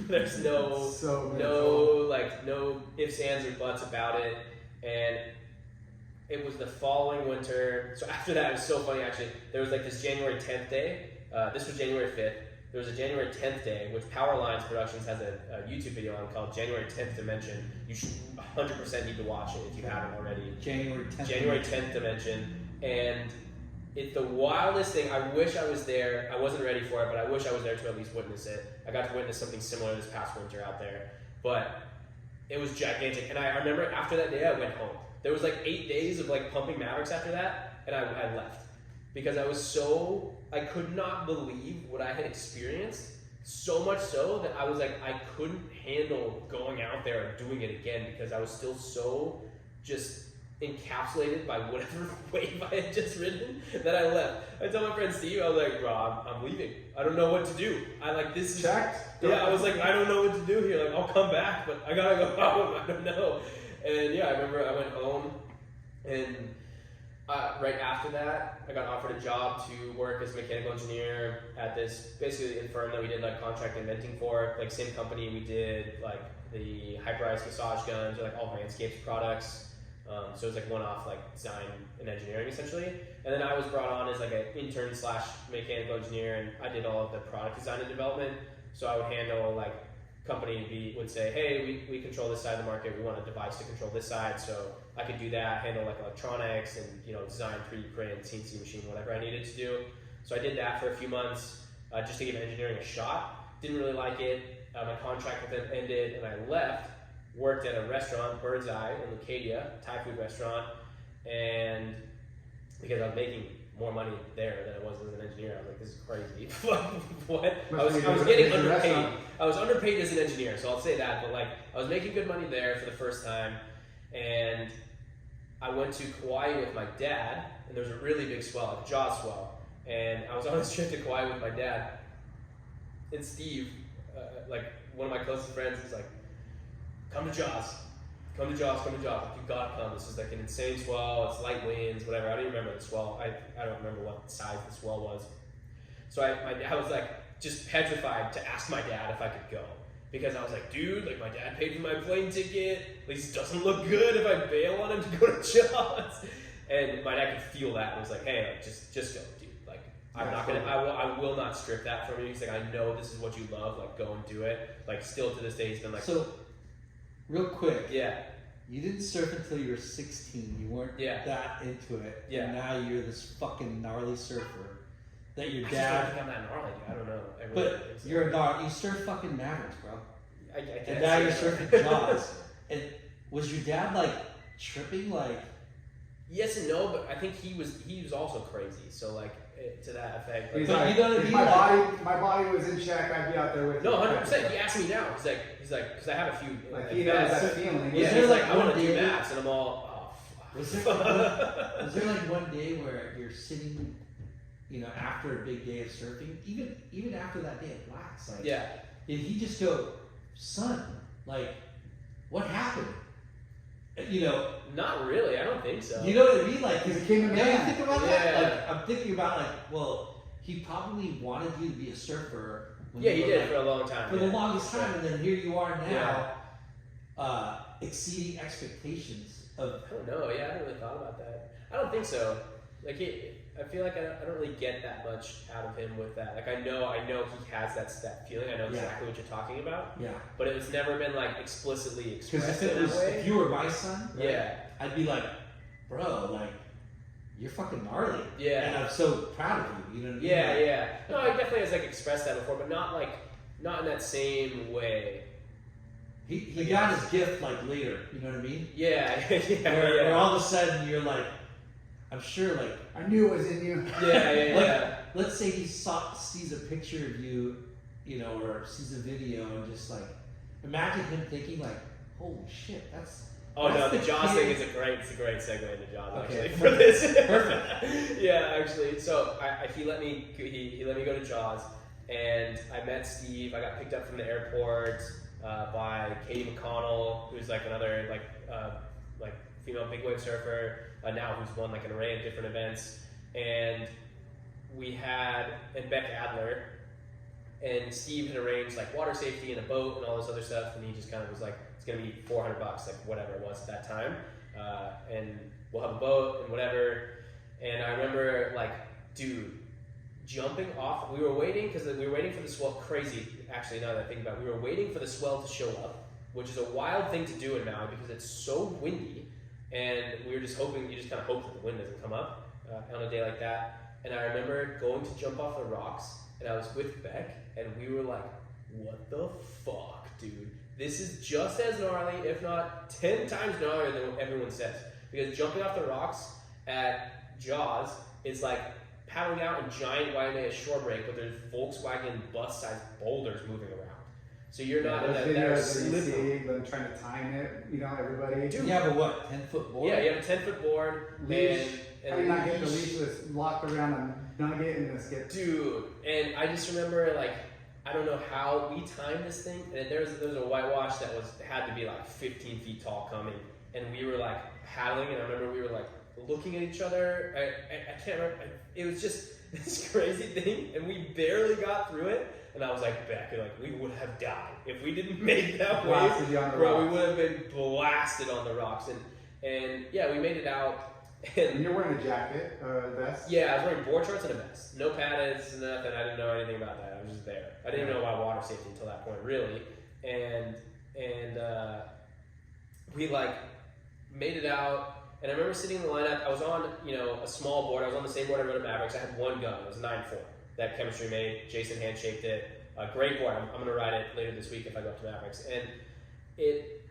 There's no ifs, ands, or buts about it. And it was the following winter. So after that, it was so funny actually. There was like this January 10th day. This was January 5th. There was a January 10th day, which Power Lines Productions has a YouTube video on called January 10th Dimension. You should 100% need to watch it if you haven't already. January 10th Dimension. And it's the wildest thing. I wish I was there. I wasn't ready for it, but I wish I was there to at least witness it. I got to witness something similar this past winter out there. But it was gigantic. And I remember after that day, I went home. There was like 8 days of like pumping Mavericks after that, and I left. Because I could not believe what I had experienced, so much so that I was like, I couldn't handle going out there and doing it again because I was still so just encapsulated by whatever wave I had just ridden that I left. I told my friend Steve, I was like, bro, I'm leaving. I don't know what to do. This is checked. Yeah, I was like, I don't know what to do here. Like, I'll come back, but I gotta go home. I don't know. And yeah, I remember I went home, and right after that, I got offered a job to work as a mechanical engineer at this basically a firm that we did like contract inventing for. Like same company, we did like the hyperized massage guns or like all Manscaped products. So it was like one-off like design and engineering essentially. And then I was brought on as like an intern / mechanical engineer, and I did all of the product design and development. So I would handle like company would say, hey, we control this side of the market, we want a device to control this side. So I could do that, handle like electronics and design 3D print, CNC machine, whatever I needed to do. So I did that for a few months just to give engineering a shot. Didn't really like it. My contract with them ended and I left. Worked at a restaurant, Bird's Eye in Lucadia, Thai food restaurant, and because I was making more money there than I was as an engineer, I was like, this is crazy. What? I was getting underpaid. I was underpaid as an engineer, so I'll say that, but like I was making good money there for the first time, and I went to Kauai with my dad, and there was a really big swell, a jaw swell, and I was on this trip to Kauai with my dad, and Steve, like one of my closest friends, is like, come to Jaws. Come to Jaws. Like, you gotta come. This is like an insane swell. It's light winds, whatever. I don't even remember the swell. I don't remember what size the swell was. So my dad was like just petrified to ask my dad if I could go. Because I was like, dude, like my dad paid for my plane ticket. At least it doesn't look good if I bail on him to go to Jaws. And my dad could feel that and was like, hey, like, just go, dude. Like I'm not gonna, I will not strip that from you. He's like, I know this is what you love. Like go and do it. Like still to this day, he's been like, so. Real quick. Yeah. You didn't surf until you were 16. You weren't that into it. Yeah. And now you're this fucking gnarly surfer that your I dad. just don't think I'm that gnarly. I don't know. But you're a dog. You surf fucking Mavericks, bro. I can't. And now you're surfing Jaws. And was your dad like tripping? Like. Yes and no, but I think he was also crazy. So like to that effect. Like, He's like, you know what I mean? If my body was in check, I'd be out there with you. No, 100%. He asked me now. He's like, because I have a few. Like he has that feeling. Yeah, he's like, I want to do maths, and I'm all, oh, fuck. Was there like one day where you're sitting, after a big day of surfing, even after that day of blacks, like, did he just go, son, like, what happened? Not really. I don't think so. You know what I mean? Like, he's a king of now you man. think about that. Like, I'm thinking about well, he probably wanted you to be a surfer. Yeah, he did for a long time. For the longest time, and then here you are now, exceeding expectations of. I don't know. Yeah, I haven't really thought about that. I don't think so. Like, I feel like I don't really get that much out of him with that. Like, I know he has that feeling. I know exactly what you're talking about. Yeah. But it's never been like explicitly expressed Because in that way. if you were my son, right, I'd be like, bro, like, you're fucking gnarly. Yeah. And I'm so proud of you. You know what I mean? Yeah. No, I definitely has like expressed that before, but not in that same way. He got his gift like later. You know what I mean? Yeah. Where all of a sudden you're like, I'm sure, like, I knew it was in you. Yeah. let's say he sees a picture of you, you know, or sees a video and just like, imagine him thinking like, holy shit, that's. Oh no, the Jaws kid. thing is a great segue into Jaws actually Okay. for this. Perfect. Yeah, actually. So he let me go to Jaws, and I met Steve. I got picked up from the airport by Katie McConnell, who's like another like female big wave surfer now who's won like an array of different events, and Beck Adler. And Steve had arranged like water safety and a boat and all this other stuff, and he just kind of was like, it's gonna be $400, like whatever it was at that time, and we'll have a boat and whatever. And I remember like, dude, jumping off. We were waiting for the swell. Crazy, actually. Now that I think about it, we were waiting for the swell to show up, which is a wild thing to do in Maui because it's so windy, and we were just hoping. You just kind of hope that the wind doesn't come up on a day like that. And I remember going to jump off the rocks, and I was with Beck, and we were like, what the fuck, dude? This is just as gnarly, if not 10 times gnarlier than what everyone says. Because jumping off the rocks at Jaws is like paddling out in giant Waimea shore break, but there's Volkswagen bus-sized boulders moving around. So you're not in that videos where you see them trying to time it, you know, everybody. Dude, you have a what, 10-foot board? Yeah, you have a 10-foot board. Leash. And how do you not get the leash that's locked around a nugget and this gets... Dude, and I just remember, like, I don't know how we timed this thing, and there was a whitewash that had to be like 15 feet tall coming, and we were like paddling, and I remember we were like looking at each other. I can't remember. It was just this crazy thing, and we barely got through it. And I was like, Beck, like we would have died if we didn't make that wave, bro. We would have been blasted on the rocks, and yeah, we made it out. And you're wearing a jacket, a vest? Yeah, I was wearing board shorts and a vest. No paddeds, nothing. I didn't know anything about that. I was just there. I didn't know about water safety until that point, really. And we like made it out. And I remember sitting in the lineup. I was on, a small board. I was on the same board I rode at Mavericks. I had one gun. It was a 9.4 that Chemistry made. Jason handshaked it. Great board. I'm going to ride it later this week if I go up to Mavericks. And it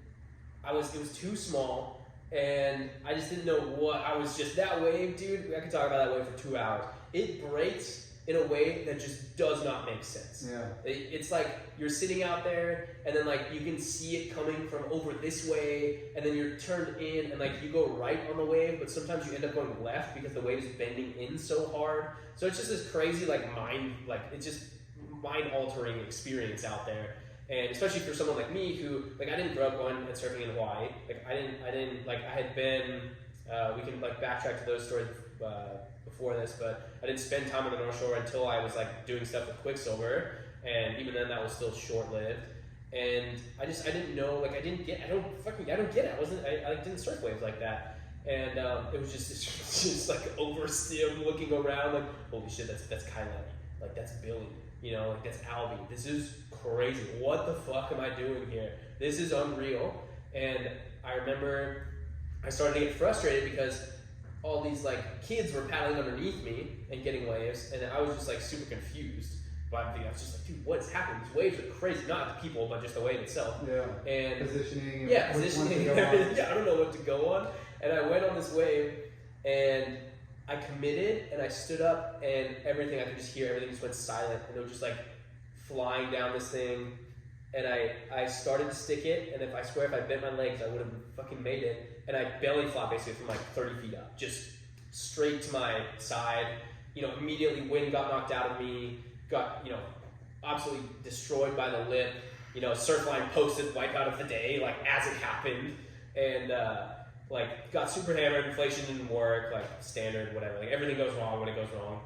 was too small. And I just didn't know that wave, dude. I could talk about that wave for 2 hours. It breaks in a way that just does not make sense. Yeah. It's like you're sitting out there, and then like you can see it coming from over this way, and then you're turned in, and like you go right on the wave, but sometimes you end up going left because the wave is bending in so hard. So it's just this crazy it's just mind-altering experience out there. And especially for someone like me who, like, I didn't grow up going and surfing in Hawaii. Like, I had been, we can, like, backtrack to those stories before this, but I didn't spend time on the North Shore until I was, like, doing stuff with Quicksilver. And even then, that was still short-lived. And I didn't know, like, I don't get it. I didn't surf waves like that. And it was just like, overstim looking around, like, holy shit, that's Kailani. Like, that's Billy. Like, that's Albie. This is crazy. What the fuck am I doing here? This is unreal. And I remember I started to get frustrated because all these like kids were paddling underneath me and getting waves, and I was just like super confused. But I was just like, dude, what's happening? These waves are crazy. Not the people, but just the wave itself. Yeah. And positioning. Yeah, positioning. Yeah, I don't know what to go on. And I went on this wave, and I committed, and I stood up, and everything, I could just hear everything just went silent, and it was just like flying down this thing, and I started to stick it, and if I bent my legs, I would have fucking made it, and I belly flopped basically from like 30 feet up, just straight to my side. Immediately wind got knocked out of me, got, absolutely destroyed by the lip. Surfline posted wipeout of the day, like as it happened, and like got super hammered, inflation didn't work, like standard, whatever, like everything goes wrong when it goes wrong.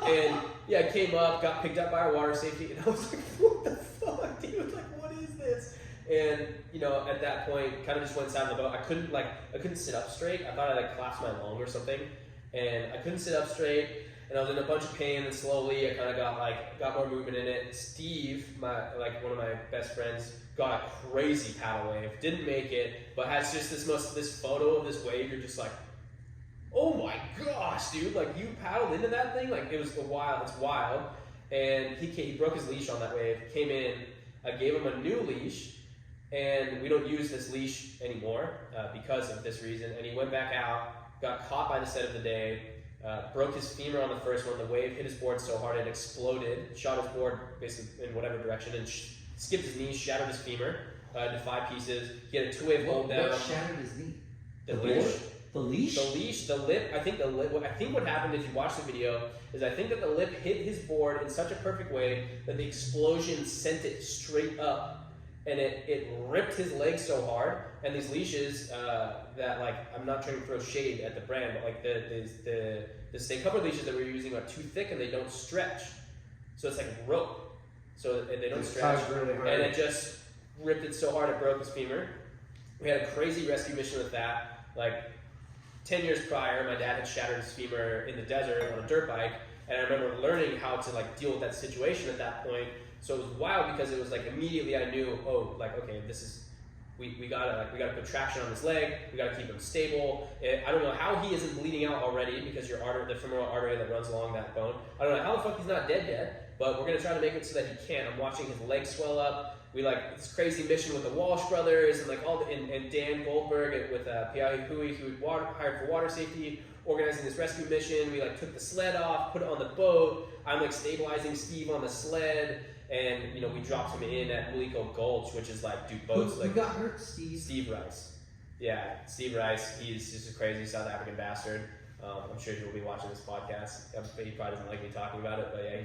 and yeah, I came up, got picked up by our water safety, and I was like, what the fuck, dude, like what is this? And at that point, kind of just went inside the boat. I couldn't sit up straight. I thought I like collapsed my lung or something, and I couldn't sit up straight, and I was in a bunch of pain, and slowly I kind of got more movement in it. Steve, one of my best friends, got a crazy paddle wave, didn't make it, but has just this photo of this wave. You're just like, oh my gosh, dude, like you paddled into that thing, like it's wild. And he broke his leash on that wave, came in, I gave him a new leash, and we don't use this leash anymore because of this reason. And he went back out, got caught by the set of the day, broke his femur on the first one. The wave hit his board so hard it exploded, shot his board basically in whatever direction, and skipped his knee, shattered his femur into 5 pieces. He had a 2-wave hold down. What shattered his knee? The leash. The leash? The leash, the lip. I think what happened if you watch the video is I think that the lip hit his board in such a perfect way that the explosion sent it straight up, and it ripped his leg so hard. And these leashes that, like, I'm not trying to throw shade at the brand, but like the stay cover leashes that we're using are too thick and they don't stretch, so it's like rope, so they don't stretch, really hard. and it just ripped it so hard it broke his femur. We had a crazy rescue mission with that. Like 10 years prior, my dad had shattered his femur in the desert on a dirt bike, and I remember learning how to like deal with that situation at that point. So it was wild because it was like immediately I knew, oh, like, okay, this is, we gotta put traction on his leg, we gotta keep him stable. I don't know how he isn't bleeding out already because your artery, the femoral artery that runs along that bone, I don't know how the fuck he's not dead yet, but we're gonna try to make it so that he can. I'm watching his leg swell up. We like this crazy mission with the Walsh brothers and like and Dan Goldberg with Piahi Hui, who hired for water safety, organizing this rescue mission. We like took the sled off, put it on the boat. I'm like stabilizing Steve on the sled, and you know we dropped him in at Muliko Gulch, which is like boats. Who Like got hurt, Steve? Steve Rice. Yeah, Steve Rice. He's just a crazy South African bastard. I'm sure he will be watching this podcast. He probably doesn't like me talking about it, but yeah,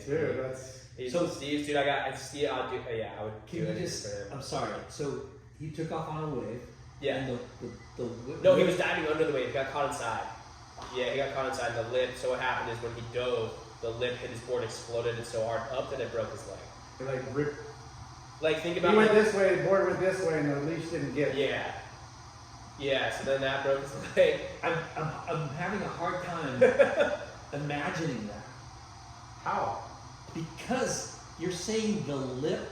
he's So Steve, dude, I would Can do you it just? for him. I'm sorry. So he took off on a wave. Yeah. And No, he was diving under the wave. He got caught inside. Yeah, he got caught inside the lip. So what happened is when he dove, the lip hit his board, exploded it so hard up that it broke his leg. It like ripped. Like think about. He went this way, the board went this way, and the leash didn't get. Yeah. Yeah. So then that broke his leg. I'm having a hard time imagining that How? because you're saying the lip.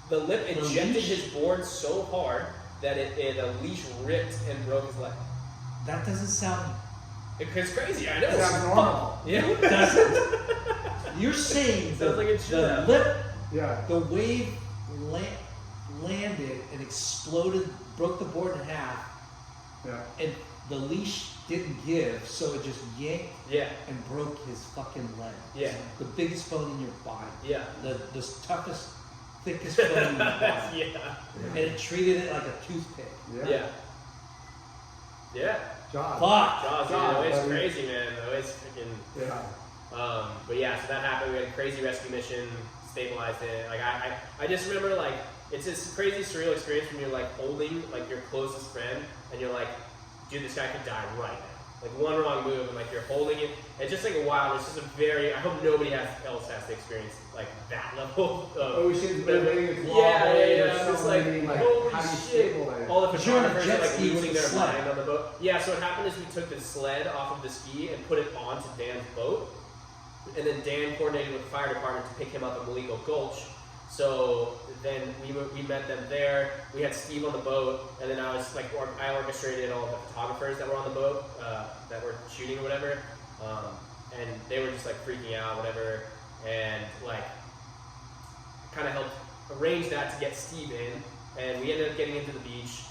The lip The ejected leash? his board so hard that the leash ripped and broke his leg. That doesn't sound. It's crazy. I know. It sounds normal. Yeah. It doesn't. You're saying Sounds like it should the have. lip, Yeah. the wave landed and exploded, broke the board in half, Yeah. and the leash didn't give, so it just yanked Yeah. and broke his fucking leg. Yeah. The biggest bone in your body. Yeah. The toughest, thickest bone in your body. Yeah. And it treated it like a toothpick. Yeah. Yeah. Yeah. Job. Fuck! Jaws, dude, Jaws, always buddy. crazy, man. Always freaking. Yeah. But yeah, so that happened. We had a crazy rescue mission, stabilized it. Like I just remember like it's this crazy surreal experience when you're like holding like your closest friend and you're like, dude, this guy could die right now. Like one wrong move and like you're holding it. It's just like wow. It's just a very. I hope nobody else has to experience like that level of Ocean's moving, it's Yeah. There's Just so like, many, holy how do you shit. stabilize? All the But you're on a photographers jet are like ski with losing a their sled. mind on the boat. Yeah, so what happened is we took the sled off of the ski and put it onto Dan's boat. And then Dan coordinated with the fire department to pick him up at Muliko Gulch. So then we met them there. We had Steve on the boat, and then I was like, I orchestrated all the photographers that were on the boat that were shooting or whatever, and they were just like freaking out, whatever, and like kind of helped arrange that to get Steve in, and we ended up getting into the beach,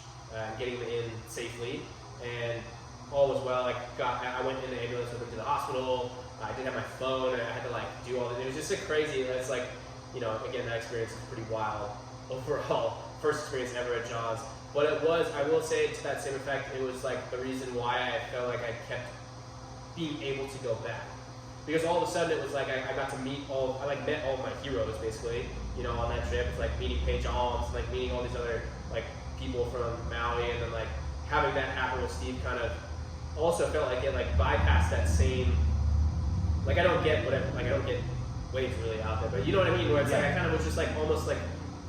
getting him in safely, and all was well. I went in the ambulance with him to the hospital. I didn't have my phone, and I had to like do all this. It was just like crazy. It's like, you know, again, that experience is pretty wild overall. First experience ever at Jaws. But it was, I will say to that same effect, it was like the reason why I felt like I kept being able to go back. Because all of a sudden it was like I got to meet I met all my heroes basically, you know, on that trip. It's like meeting Paige Alms, like meeting all these other like people from Maui, and then like having that happen with Steve kind of also felt like it like bypassed that same, like I don't get waves really out there, but you know what I mean, where it's like I kind of was just like almost like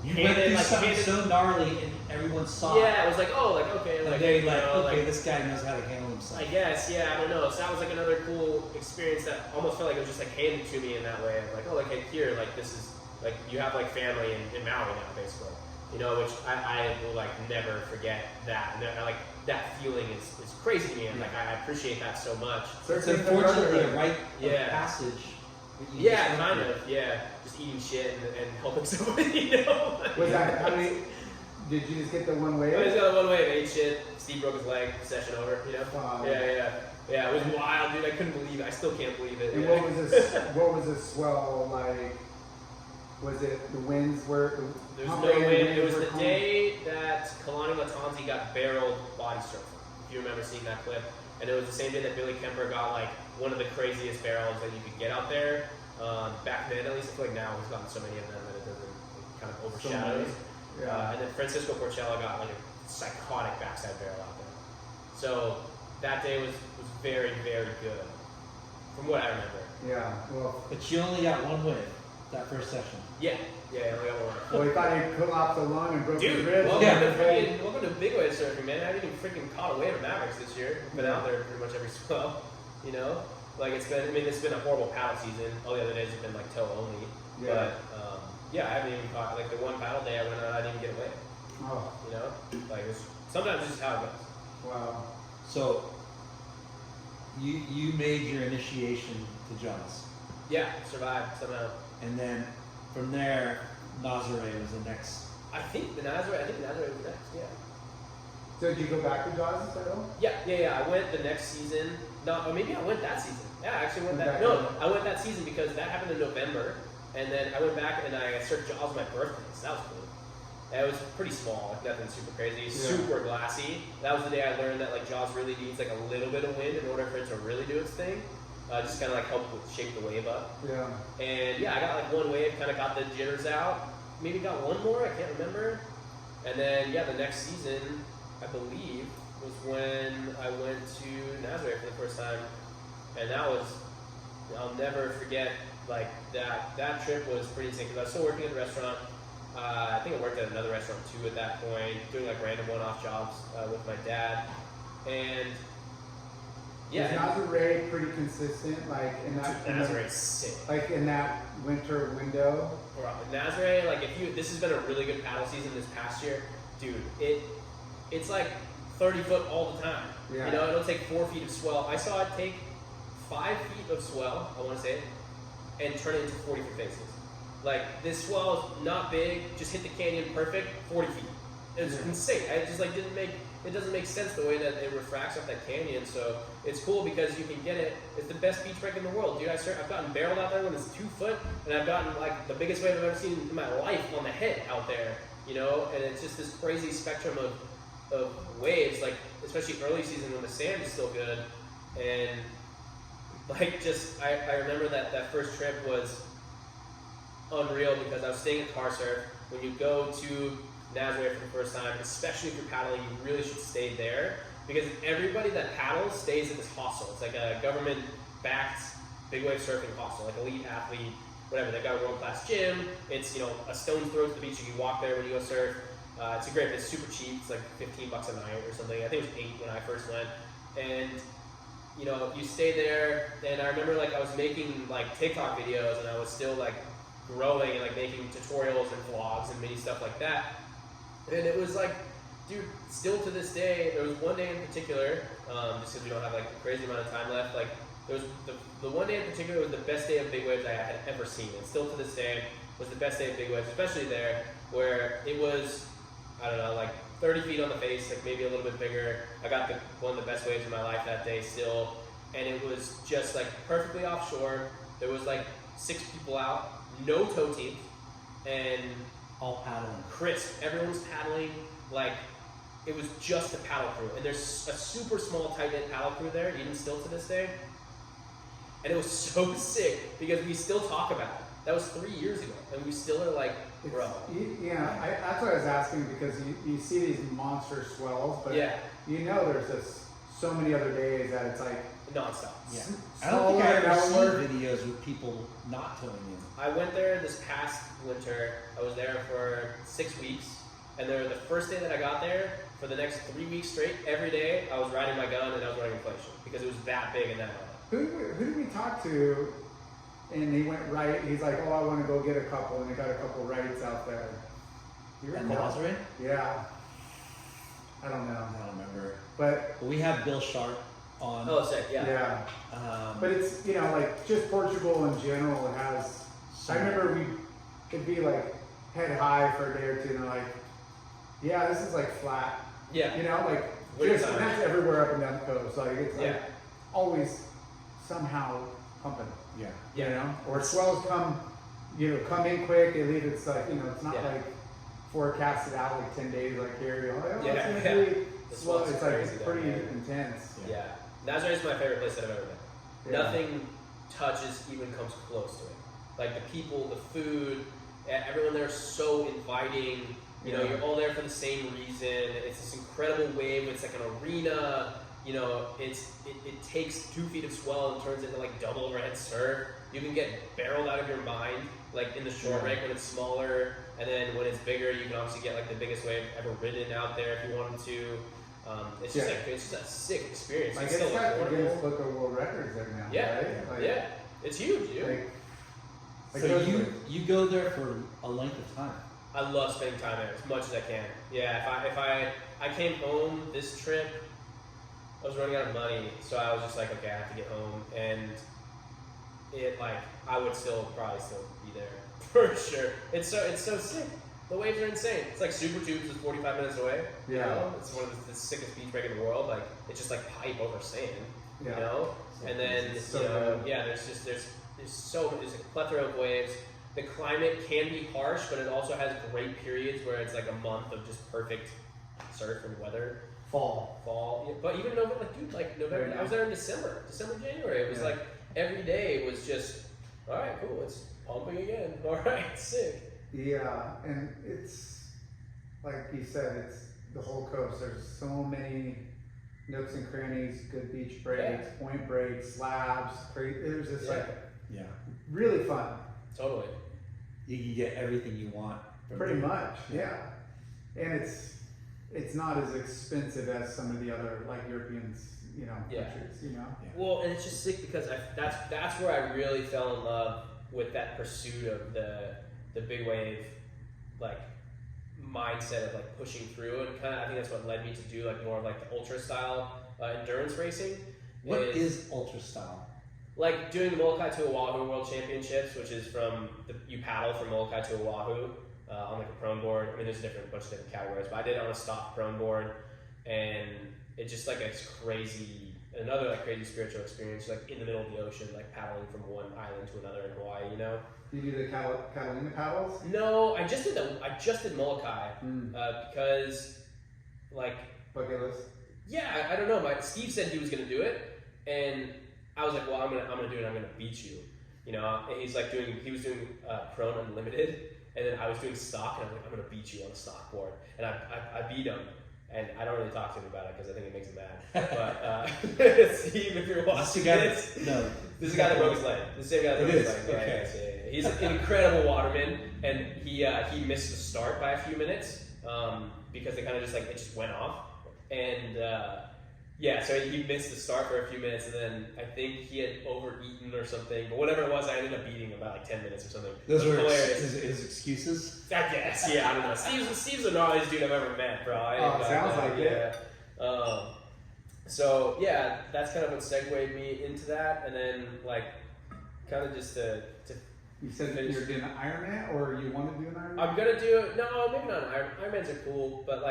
You went through something so gnarly and everyone saw it. Yeah, it was like, oh, like okay, And like they you like, know, okay, like, this guy knows how to handle himself. I guess, yeah, I don't know. So that was like another cool experience that almost felt like it was just like handed to me in that way. Like, oh, like hey, here, like this is like you have like family in Maui now, basically. You know, which I will like never forget that. And like that feeling is crazy to me, and like I appreciate that so much. It's unfortunately a rite of Yeah. passage. that you Yeah, just kind went of. Yeah, just eating shit and helping somebody. You know. Was that, I mean, Did you just get the one wave? I just got the one wave, ate shit. Steve broke his leg, session over, you know? Wow. Yeah, it was wild, dude. I couldn't believe it. I still can't believe it. And yeah. what was this swell like? Was it the winds were? There's no wind. It was the day that Kalani Latanzi got barreled body surfing. If you remember seeing that clip. And it was the same day that Billy Kemper got like one of the craziest barrels that you could get out there. Back then, at least, I feel like now he's gotten so many of them that it doesn't it kind of overshadows. And then Francisco Porcella got like a psychotic backside barrel out there. So that day was very, very good, from what I remember. Yeah, well. But you only got one wave that first session. Yeah, I only got one. Well, he thought he collapsed the lung and broke his ribs. Welcome to big wave surfing, man. I haven't even freaking caught a wave of Mavericks this year. Been out there pretty much every swell, you know? Like it's been a horrible paddle season. All the other days have been like toe only. Yeah. But I haven't even caught, like the one paddle day I went out, I didn't even get away. Oh. You know? Like sometimes it's just how it goes. Wow. So you made your initiation to Jaws. Yeah, survived somehow. And then from there, Nazare was the next. I think Nazare was next, yeah. So did you go back to Jaws at all? Yeah. I went the next season. No, or maybe I went that season. Yeah, I actually went that. I went that season because that happened in November, and then I went back and I surfed Jaws on my birthday. So that was cool. It was pretty small, like nothing super crazy, super glassy. That was the day I learned that like Jaws really needs like a little bit of wind in order for it to really do its thing. Just kind of like help with shape the wave up. Yeah. And I got like one wave, kind of got the jitters out. Maybe got one more, I can't remember. And then the next season, I believe, was when I went to Nazareth for the first time. And that was, I'll never forget, like that trip was pretty insane because I was still working at the restaurant. I think I worked at another restaurant too at that point, doing like random one-off jobs with my dad. And is Nazare pretty consistent, like in that? Nazare's sick. Like in that winter window. Nazare, like this has been a really good paddle season this past year, dude. It's like 30 foot all the time. Yeah. You know, it'll take 4 feet of swell. I saw it take 5 feet of swell, I want to say, and turn it into 40 foot faces. Like this swell is not big, just hit the canyon perfect, 40 feet. It's insane. It just like it doesn't make sense the way that it refracts up that canyon. So it's cool because you can get it. It's the best beach break in the world, dude. I've gotten barreled out there when it's 2 foot, and I've gotten like the biggest wave I've ever seen in my life on the head out there. You know, and it's just this crazy spectrum of waves, like especially early season when the sand is still good. And like I remember that first trip was unreal because I was staying at Car Surf. When you go to Nazareth for the first time, especially if you're paddling, you really should stay there because everybody that paddles stays at this hostel. It's like a government-backed big wave surfing hostel, like elite athlete, whatever. They've got a world-class gym. It's a stone's throw to the beach. You can walk there when you go surf. It's a great place, super cheap. It's like $15 a night or something. I think it was $8 when I first went. And you stay there. And I remember like I was making like TikTok videos, and I was still like growing and like making tutorials and vlogs and mini stuff like that. And it was like, dude, still to this day, there was one day in particular, just because we don't have like a crazy amount of time left, like there was the one day in particular was the best day of big waves I had ever seen. And still to this day was the best day of big waves, especially there, where it was, I don't know, like 30 feet on the face, like maybe a little bit bigger. I got one of the best waves of my life that day still. And it was just like perfectly offshore. There was like 6 people out, no tow teams, and all paddling. Crisp. Everyone's paddling. Like, it was just a paddle crew. And there's a super small, tight-knit paddle crew there, even still to this day. And it was so sick because we still talk about it. That was 3 years ago. And we still are like, bro. That's what I was asking because you see these monster swells, but there's just so many other days that it's like nonstop. Yeah. I don't think I ever seen videos with people not towing in. I went there this past winter. I was there for 6 weeks, and the first day that I got there, for the next 3 weeks straight, every day I was riding my gun and I was running inflation because it was that big and that high. Who did we talk to? And he went right. He's like, I want to go get a couple, and he got a couple rights out there. And Nazareth? Yeah. I don't know. I don't remember. But we have Bill Sharp on. Oh, sick, yeah. Yeah. But it's, like just Portugal in general has, I remember we could be like head high for a day or two and they're like, yeah, this is like flat. Yeah. You know, like just, and that's everywhere up and down the coast. Like it's like always somehow pumping. Yeah. You know, or swells come in quick. They leave. It's like it's not like forecasted out like 10 days like here. You're like, it's gonna be slow. It's like it's pretty intense. Yeah. Nazaré is my favorite place that I've ever been. Nothing even comes close to it. Like the people, the food, everyone there is so inviting. You know, you're all there for the same reason. It's this incredible wave. It's like an arena. You know, it takes 2 feet of swell and turns into like double overhead surf. You can get barreled out of your mind, like in the short break when it's smaller, and then when it's bigger, you can obviously get like the biggest wave ever ridden out there if you wanted to. It's just it's just a sick experience. Like it's got the Guinness Book of World Records there now. Right? Like, it's huge, dude. So you go there for a length of time. I love spending time there as much as I can. Yeah, if I came home this trip, I was running out of money, so I was just like, okay, I have to get home, and I would probably still be there for sure. It's so sick. The waves are insane. It's like Super Tubes is 45 minutes away. Yeah. You know? It's one of the sickest beach break in the world. Like it's just like pipe over sand. You know, and then there's a plethora of waves. The climate can be harsh, but it also has great periods where it's like a month of just perfect surf and weather. Fall. Yeah, but even November, November. I was there in December, January. It was like every day was just, all right, cool. It's pumping again. All right, sick. Yeah, and it's like you said, it's the whole coast. There's so many nooks and crannies, good beach breaks, point breaks, slabs. There's just really fun. Totally. You can get everything you want. Pretty much, yeah. And it's not as expensive as some of the other like European, countries, Well, and it's just sick because that's where I really fell in love with that pursuit of the big wave, like mindset of like pushing through, and kind of I think that's what led me to do like more of like the ultra style endurance racing. What is ultra style? Like doing the Molokai to Oahu World Championships, which is you paddle from Molokai to Oahu on like a prone board. I mean, there's a bunch of different categories, but I did it on a stock prone board, and it's just like another like crazy spiritual experience, like in the middle of the ocean, like paddling from one island to another in Hawaii. You know. Did you do the Catalina paddles? No, I just did Molokai because like bucket list. Yeah, I don't know. Steve said he was gonna do it, and I was like, well, I'm gonna do it. I'm gonna beat you. You know, and he was doing prone unlimited, and then I was doing stock, and I'm like, I'm gonna beat you on the stock board, and I beat him, and I don't really talk to him about it because I think it makes him mad. But Steve, if you're watching this, this is the guy that broke his leg. The same guy that broke his leg. Yeah. He's an incredible waterman, and he missed the start by a few minutes because they kind of just it just went off, and. So he missed the start for a few minutes, and then I think he had overeaten or something. But whatever it was, I ended up beating him about 10 minutes or something. Those were his excuses? I guess, I don't know. Steve's the gnarliest dude I've ever met, bro. Sounds like it. So that's kind of what segued me into that, and then kind of just to you said that you're doing an Ironman, or you want to do an Ironman? I'm gonna do no, maybe not an Ironman. Ironmans are cool, but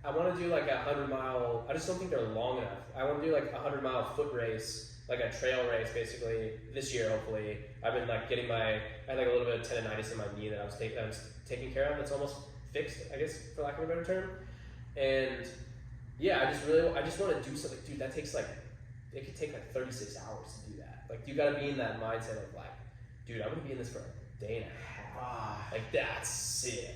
I want to do a 100-mile. I just don't think they're long enough. I want to do a 100-mile foot race, like a trail race, basically this year. Hopefully, I've been I had a little bit of tendonitis in my knee that I was taking care of. It's almost fixed, I guess, for lack of a better term. And I just want to do something, dude. That takes it could take 36 hours to do that. You got to be in that mindset of dude, I'm gonna be in this for a day and a half. That's sick.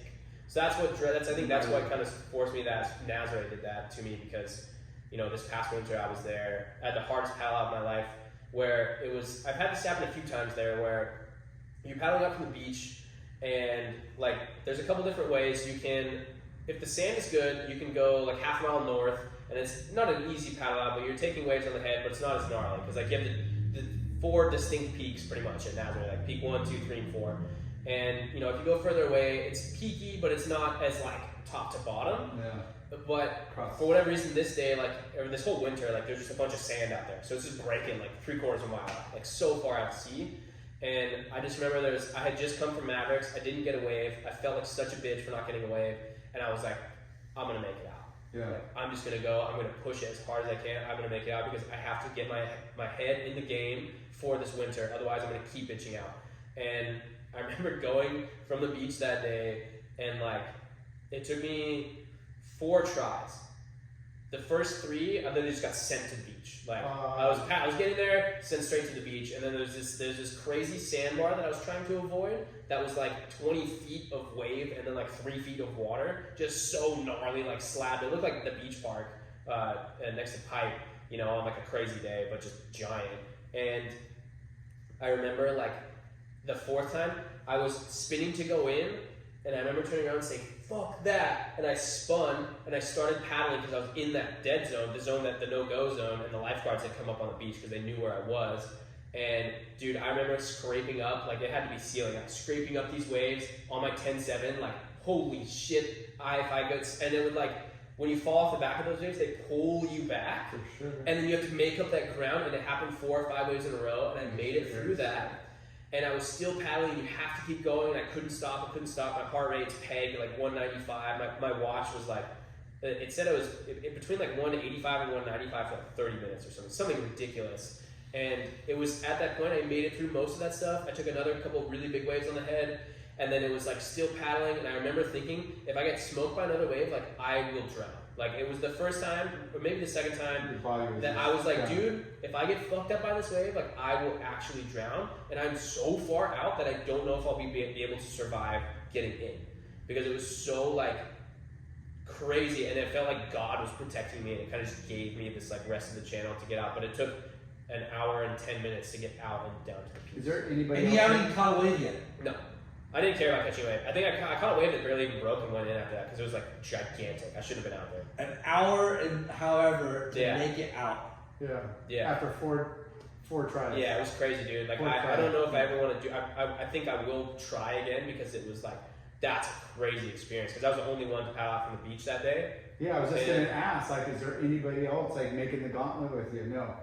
So I think that's what kind of forced me that Nazaré did that to me, because, this past winter I was there. I had the hardest paddle out of my life, where I've had this happen a few times there, where you're paddling up from the beach, and there's a couple different ways you can, if the sand is good, you can go half a mile north, and it's not an easy paddle out, but you're taking waves on the head, but it's not as gnarly, because you have the 4 distinct peaks pretty much at Nazaré, peak 1, 2, 3, and 4. And if you go further away, it's peaky, but it's not as top to bottom. Yeah. But for whatever reason, this day, or this whole winter, there's just a bunch of sand out there, so it's just breaking 3/4 of a mile, so far out to sea. And I just remember I had just come from Mavericks. I didn't get a wave. I felt like such a bitch for not getting a wave, and I was like, I'm gonna make it out. Yeah. Like, I'm just gonna go. I'm gonna push it as hard as I can. I'm gonna make it out because I have to get my head in the game for this winter. Otherwise, I'm gonna keep itching out. And I remember going from the beach that day, and like it took me 4 tries. The first 3, and then they just got sent to the beach. Like I was getting there, sent straight to the beach, and then there's this crazy sandbar that I was trying to avoid. That was like 20 feet of wave, and then like 3 feet of water, just so gnarly, like slab. It looked like the beach park next to Pipe, you know, on like a crazy day, but just giant. And I remember like the 4th time, I was spinning to go in, and I remember turning around and saying, fuck that, and I spun, and I started paddling because I was in that dead zone, the no-go zone, and the lifeguards had come up on the beach because they knew where I was. And dude, I remember scraping up, like it had to be ceiling, I was scraping up these waves on my 10-7, like holy shit, and it would like, when you fall off the back of those waves, they pull you back, For sure. and then you have to make up that ground, and it happened 4 or 5 waves in a row, and I made it through that. And I was still paddling, you have to keep going, and I couldn't stop, my heart rate's pegged like 195, my watch was like, it said it was between like 185 and 195 for like 30 minutes or something ridiculous. And it was at that point I made it through most of that stuff. I took another couple really big waves on the head, and then it was like still paddling, and I remember thinking, if I get smoked by another wave, like I will drown. Like it was the first time, or maybe the second time, that I was like, dude, if I get fucked up by this wave, like I will actually drown, and I'm so far out that I don't know if I'll be able to survive getting in, because it was so like crazy, and it felt like God was protecting me, and it kind of just gave me this like rest of the channel to get out, but it took an hour and 10 minutes to get out and down to the beach. Is there anybody? And you haven't even caught a wave yet? No. I didn't care about catching a wave. I think I caught a wave that barely even broke and went in after that because it was like gigantic. I should have been out there. An hour and however to make it out. Yeah. After four tries. Yeah, it was crazy, dude. Like I don't know if I ever want to do. I think I will try again because it was like that's a crazy experience because I was the only one to paddle out from the beach that day. Yeah, I was just gonna ask, like, is there anybody else like making the gauntlet with you? No.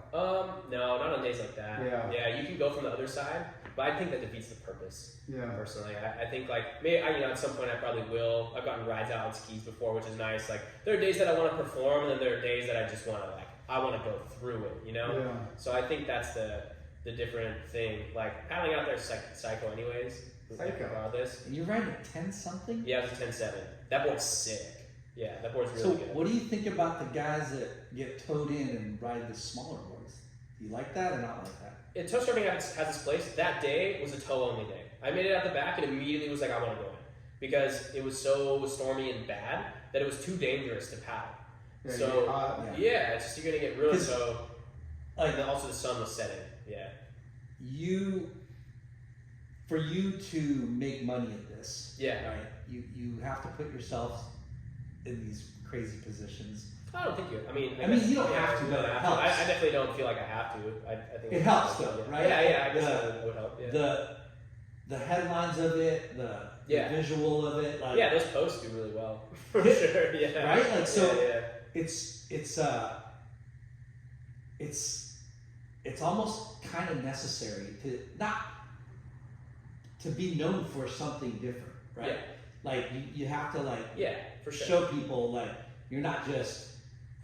No, not on days like that. Yeah, you can go from the other side, but I think that defeats the purpose. Yeah. Personally, I think like maybe at some point I probably will. I've gotten rides out on skis before, which is nice. Like there are days that I want to perform, and then there are days that I just want to I want to go through it, you know. Yeah. So I think that's the different thing. Like paddling out there is psycho, anyways. Regardless. And you're riding a 10 something? Yeah, it was a 10-7. That board's sick. Yeah, that board's really good. So what do you think about the guys that get towed in and ride the smaller boards? Do you like that or not like that? Tow surfing has its place. That day was a tow only day. I made it out the back and immediately was like, I want to go in. Because it was so stormy and bad that it was too dangerous to paddle. Yeah, so, it's just you're going to get ruined. So, like, and then also the sun was setting. Yeah. For you to make money at this, right? You have to put yourself in these crazy positions. I don't think you. I mean, you don't have to, but it helps. I definitely don't feel like I have to. I think it helps though, right? Yeah. I guess it would help. Yeah. The headlines of it, the visual of it, like those posts do really well for sure. Yeah. Right. Like so, it's almost kind of necessary to be known for something different, right? Yeah. Like you have to for sure. show people like you're not just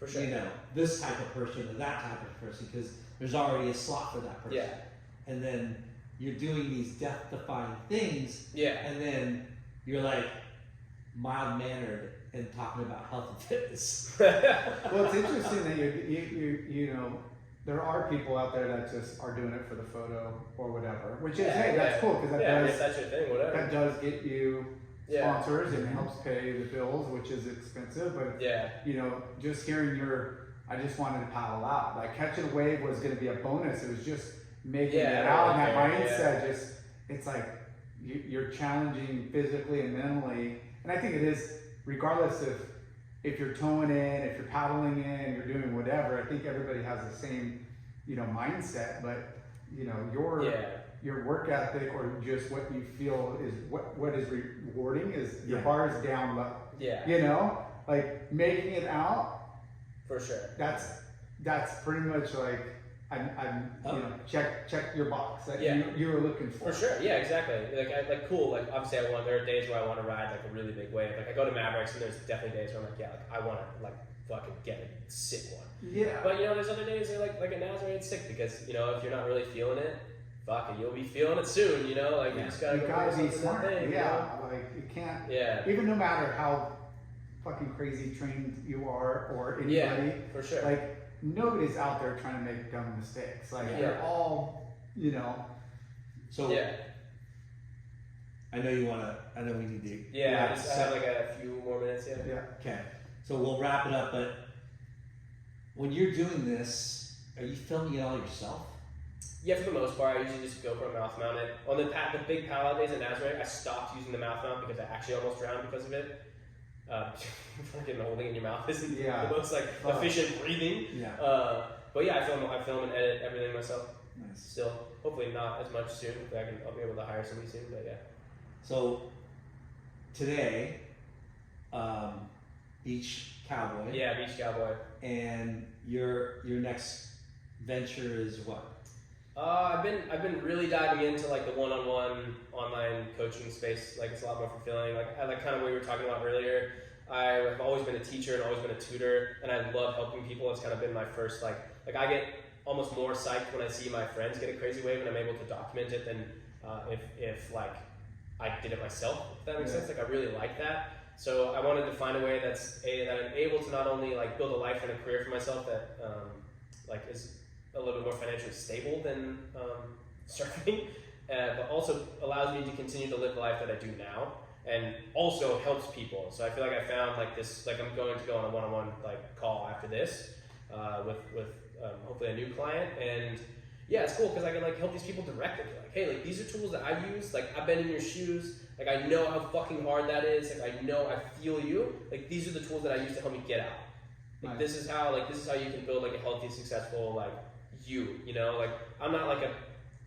for sure. This type of person or that type of person because there's already a slot for that person. Yeah. And then you're doing these death-defying things. Yeah. And then you're like mild-mannered and talking about health and fitness. Well, it's interesting that you know. There are people out there that just are doing it for the photo or whatever, which is that's cool because that's your thing, whatever. That does get you sponsors and helps pay the bills, which is expensive. But just hearing I just wanted to paddle out. Like catching a wave was going to be a bonus. It was just making it out, and that mindset it's like you're challenging physically and mentally, and I think it is regardless of. If you're towing in, if you're paddling in, you're doing whatever, I think everybody has the same, mindset, but, your work ethic or just what you feel is what is rewarding is your bar is down low. Yeah. Like making it out. For sure. That's pretty much like, check your box that Yeah. you were looking for. For sure, yeah, exactly. Cool. Like, obviously, there are days where I want to ride like a really big wave. Like, I go to Mavericks, and there's definitely days where I'm like, yeah, like I want to like fucking get a sick one. Yeah. But there's other days where like a Nazarene, it's sick because if you're not really feeling it, fuck it, you'll be feeling it soon. You just gotta be smart. Thing, like you can't. Yeah. Even no matter how fucking crazy trained you are or anybody. Yeah, for sure. Like nobody's out there trying to make dumb mistakes. Like they're all, So yeah. I know we need to. Yeah, I have like a few more minutes. Yeah. Yeah. Okay. So we'll wrap it up. But when you're doing this, are you filming it all yourself? Yeah, for the most part, I usually just go for a mouth mount. On the big paddle days at Nazareth, I stopped using the mouth mount because I actually almost drowned because of it. Fucking holding in your mouth isn't the most efficient breathing. Yeah. But yeah, I film and edit everything myself. Nice. Still, hopefully not as much soon. I'll be able to hire somebody soon. But yeah. So today, Beach Cowboy. Yeah, Beach Cowboy. And your next venture is what? I've been really diving into like the one-on-one online coaching space. Like it's a lot more fulfilling. Like kind of what we were talking about earlier. I've always been a teacher and always been a tutor, and I love helping people. It's kind of been my first like I get almost more psyched when I see my friends get a crazy wave and I'm able to document it than if like I did it myself. If that makes sense. Like I really like that. So I wanted to find a way that I'm able to not only like build a life and a career for myself that like is a little bit more financially stable than surfing, but also allows me to continue to live the life that I do now, and also helps people. So I feel like I found like this, like I'm going to go on a one-on-one like call after this with hopefully a new client, and yeah, it's cool because I can like help these people directly. Like, hey, like these are tools that I use. Like I've been in your shoes. Like I know how fucking hard that is. Like I feel you. Like these are the tools that I use to help me get out. Like this is how you can build like a healthy, successful like like I'm not like a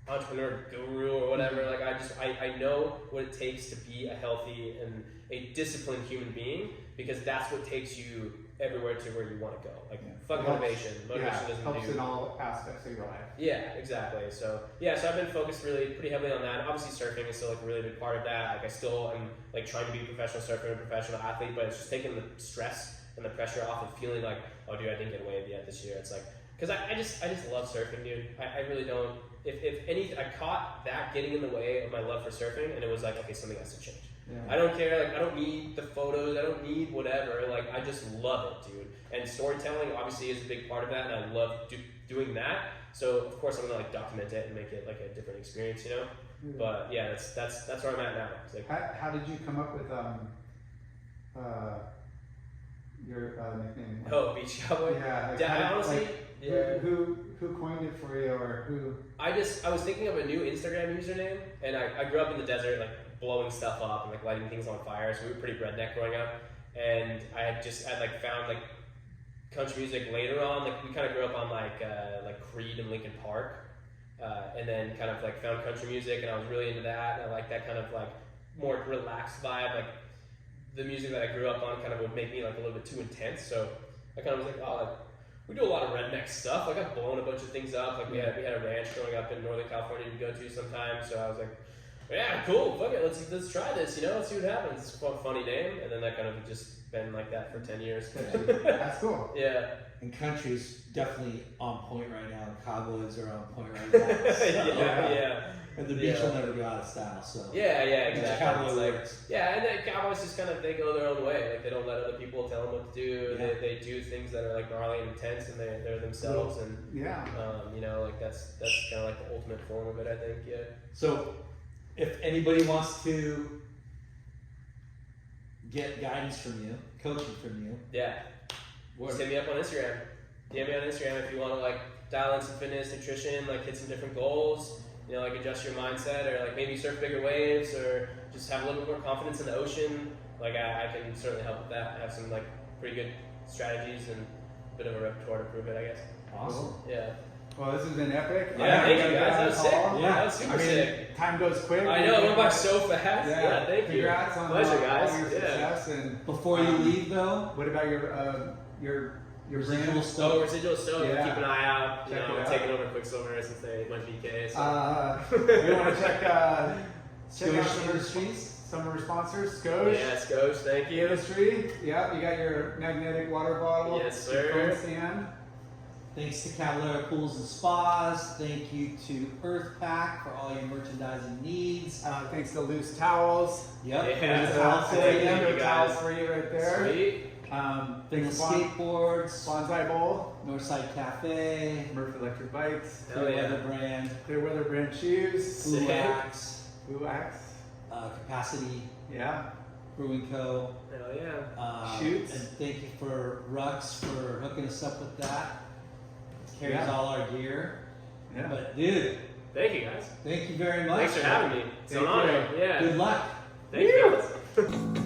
entrepreneur guru or whatever. Like I know what it takes to be a healthy and a disciplined human being, because that's what takes you everywhere to where you want to go. Like motivation doesn't helps in all aspects of your life. Yeah, exactly. So I've been focused pretty heavily on that. Obviously surfing is still like a really big part of that. Like I still am like trying to be a professional surfer and a professional athlete, but it's just taking the stress and the pressure off and feeling like, oh dude, I didn't get a wave yet this year. It's like, because I just love surfing, dude. I really don't. If anything, I caught that getting in the way of my love for surfing, and it was like, okay, something has to change. Yeah. I don't care. Like I don't need the photos. I don't need whatever. Like I just love it, dude. And storytelling obviously is a big part of that, and I love doing that. So of course I'm gonna like document it and make it like a different experience, Yeah. But yeah, that's where I'm at now. It's like, how did you come up with your nickname? Oh, Beach Cowboy. Yeah. I honestly. Yeah. Who coined it for you, or who? I was thinking of a new Instagram username, and I grew up in the desert, like blowing stuff up and like lighting things on fire. So we were pretty redneck growing up, and I like found like country music later on. Like we kind of grew up on like Creed and Linkin Park, and then kind of like found country music, and I was really into that. And I like that kind of like more relaxed vibe. Like the music that I grew up on kind of would make me like a little bit too intense. So I kind of was like, oh, like, we do a lot of redneck stuff. Like I've blown a bunch of things up. Like we had a ranch growing up in Northern California to go to sometimes. So I was like, yeah, cool. Fuck it. Let's try this. Let's see what happens. It's a funny name, and then that kind of just been like that for 10 years. That's cool. Yeah. And country's definitely on point right now. The Cowboys are on point right now. So, yeah. And the beach will never go out of style. So yeah, exactly. Cowboy works. Yeah, and the Cowboys just kind of they go their own way. Like they don't let other people tell them what to do. Yeah. They do things that are like gnarly and intense, and they're themselves. And like that's kind of like the ultimate form of it, I think. Yeah. So if anybody wants to get guidance from you, coaching from you, just hit me up on Instagram. DM me on Instagram if you want to like dial in some fitness, nutrition, like hit some different goals. Like adjust your mindset, or like maybe surf bigger waves, or just have a little bit more confidence in the ocean. Like I can certainly help with that. I have some like pretty good strategies and a bit of a repertoire to prove it, I guess. Awesome. Yeah. Well, this has been epic. Yeah, thank you guys. That was sick. Yeah, that was super sick. Time goes quick. I know, it went by so fast. Yeah, thank you. Congrats on pleasure, guys. all your success. And before you leave, though, what about your residual brand? Residual Stove. Yeah. Keep an eye out. Check it out. taking over Quicksilver since they went BK. So. We want to check out Industries. some of our sponsors. Skosh. Yeah, Skosh, thank you. Industry. Yep, you got your magnetic water bottle. Yes, your sir. phone stand. Thanks to Cavallero Pools and Spas. Thank you to Earth Pack for all your merchandising needs. Thanks to Loose Towels. Yep. Yeah, Towels for thank you. you, guys. Towels for you right there. Sweet. Thanks to Skateboards, Bonsai Bowl. Northside Cafe, Murphy Electric Bikes. Hell yeah. Weather Brand, Clearweather brand shoes. Blue Sick. Axe, Blue Axe. Capacity Yeah. Brewing Co. Hell yeah. Shoots. And thank you for Rux for hooking us up with that. Carries Yeah. all our gear. Yeah. But dude, Thank you, guys. thank you very much. Thanks for having me. It's an Thank honor. you. Yeah. Good luck. Thank you, guys.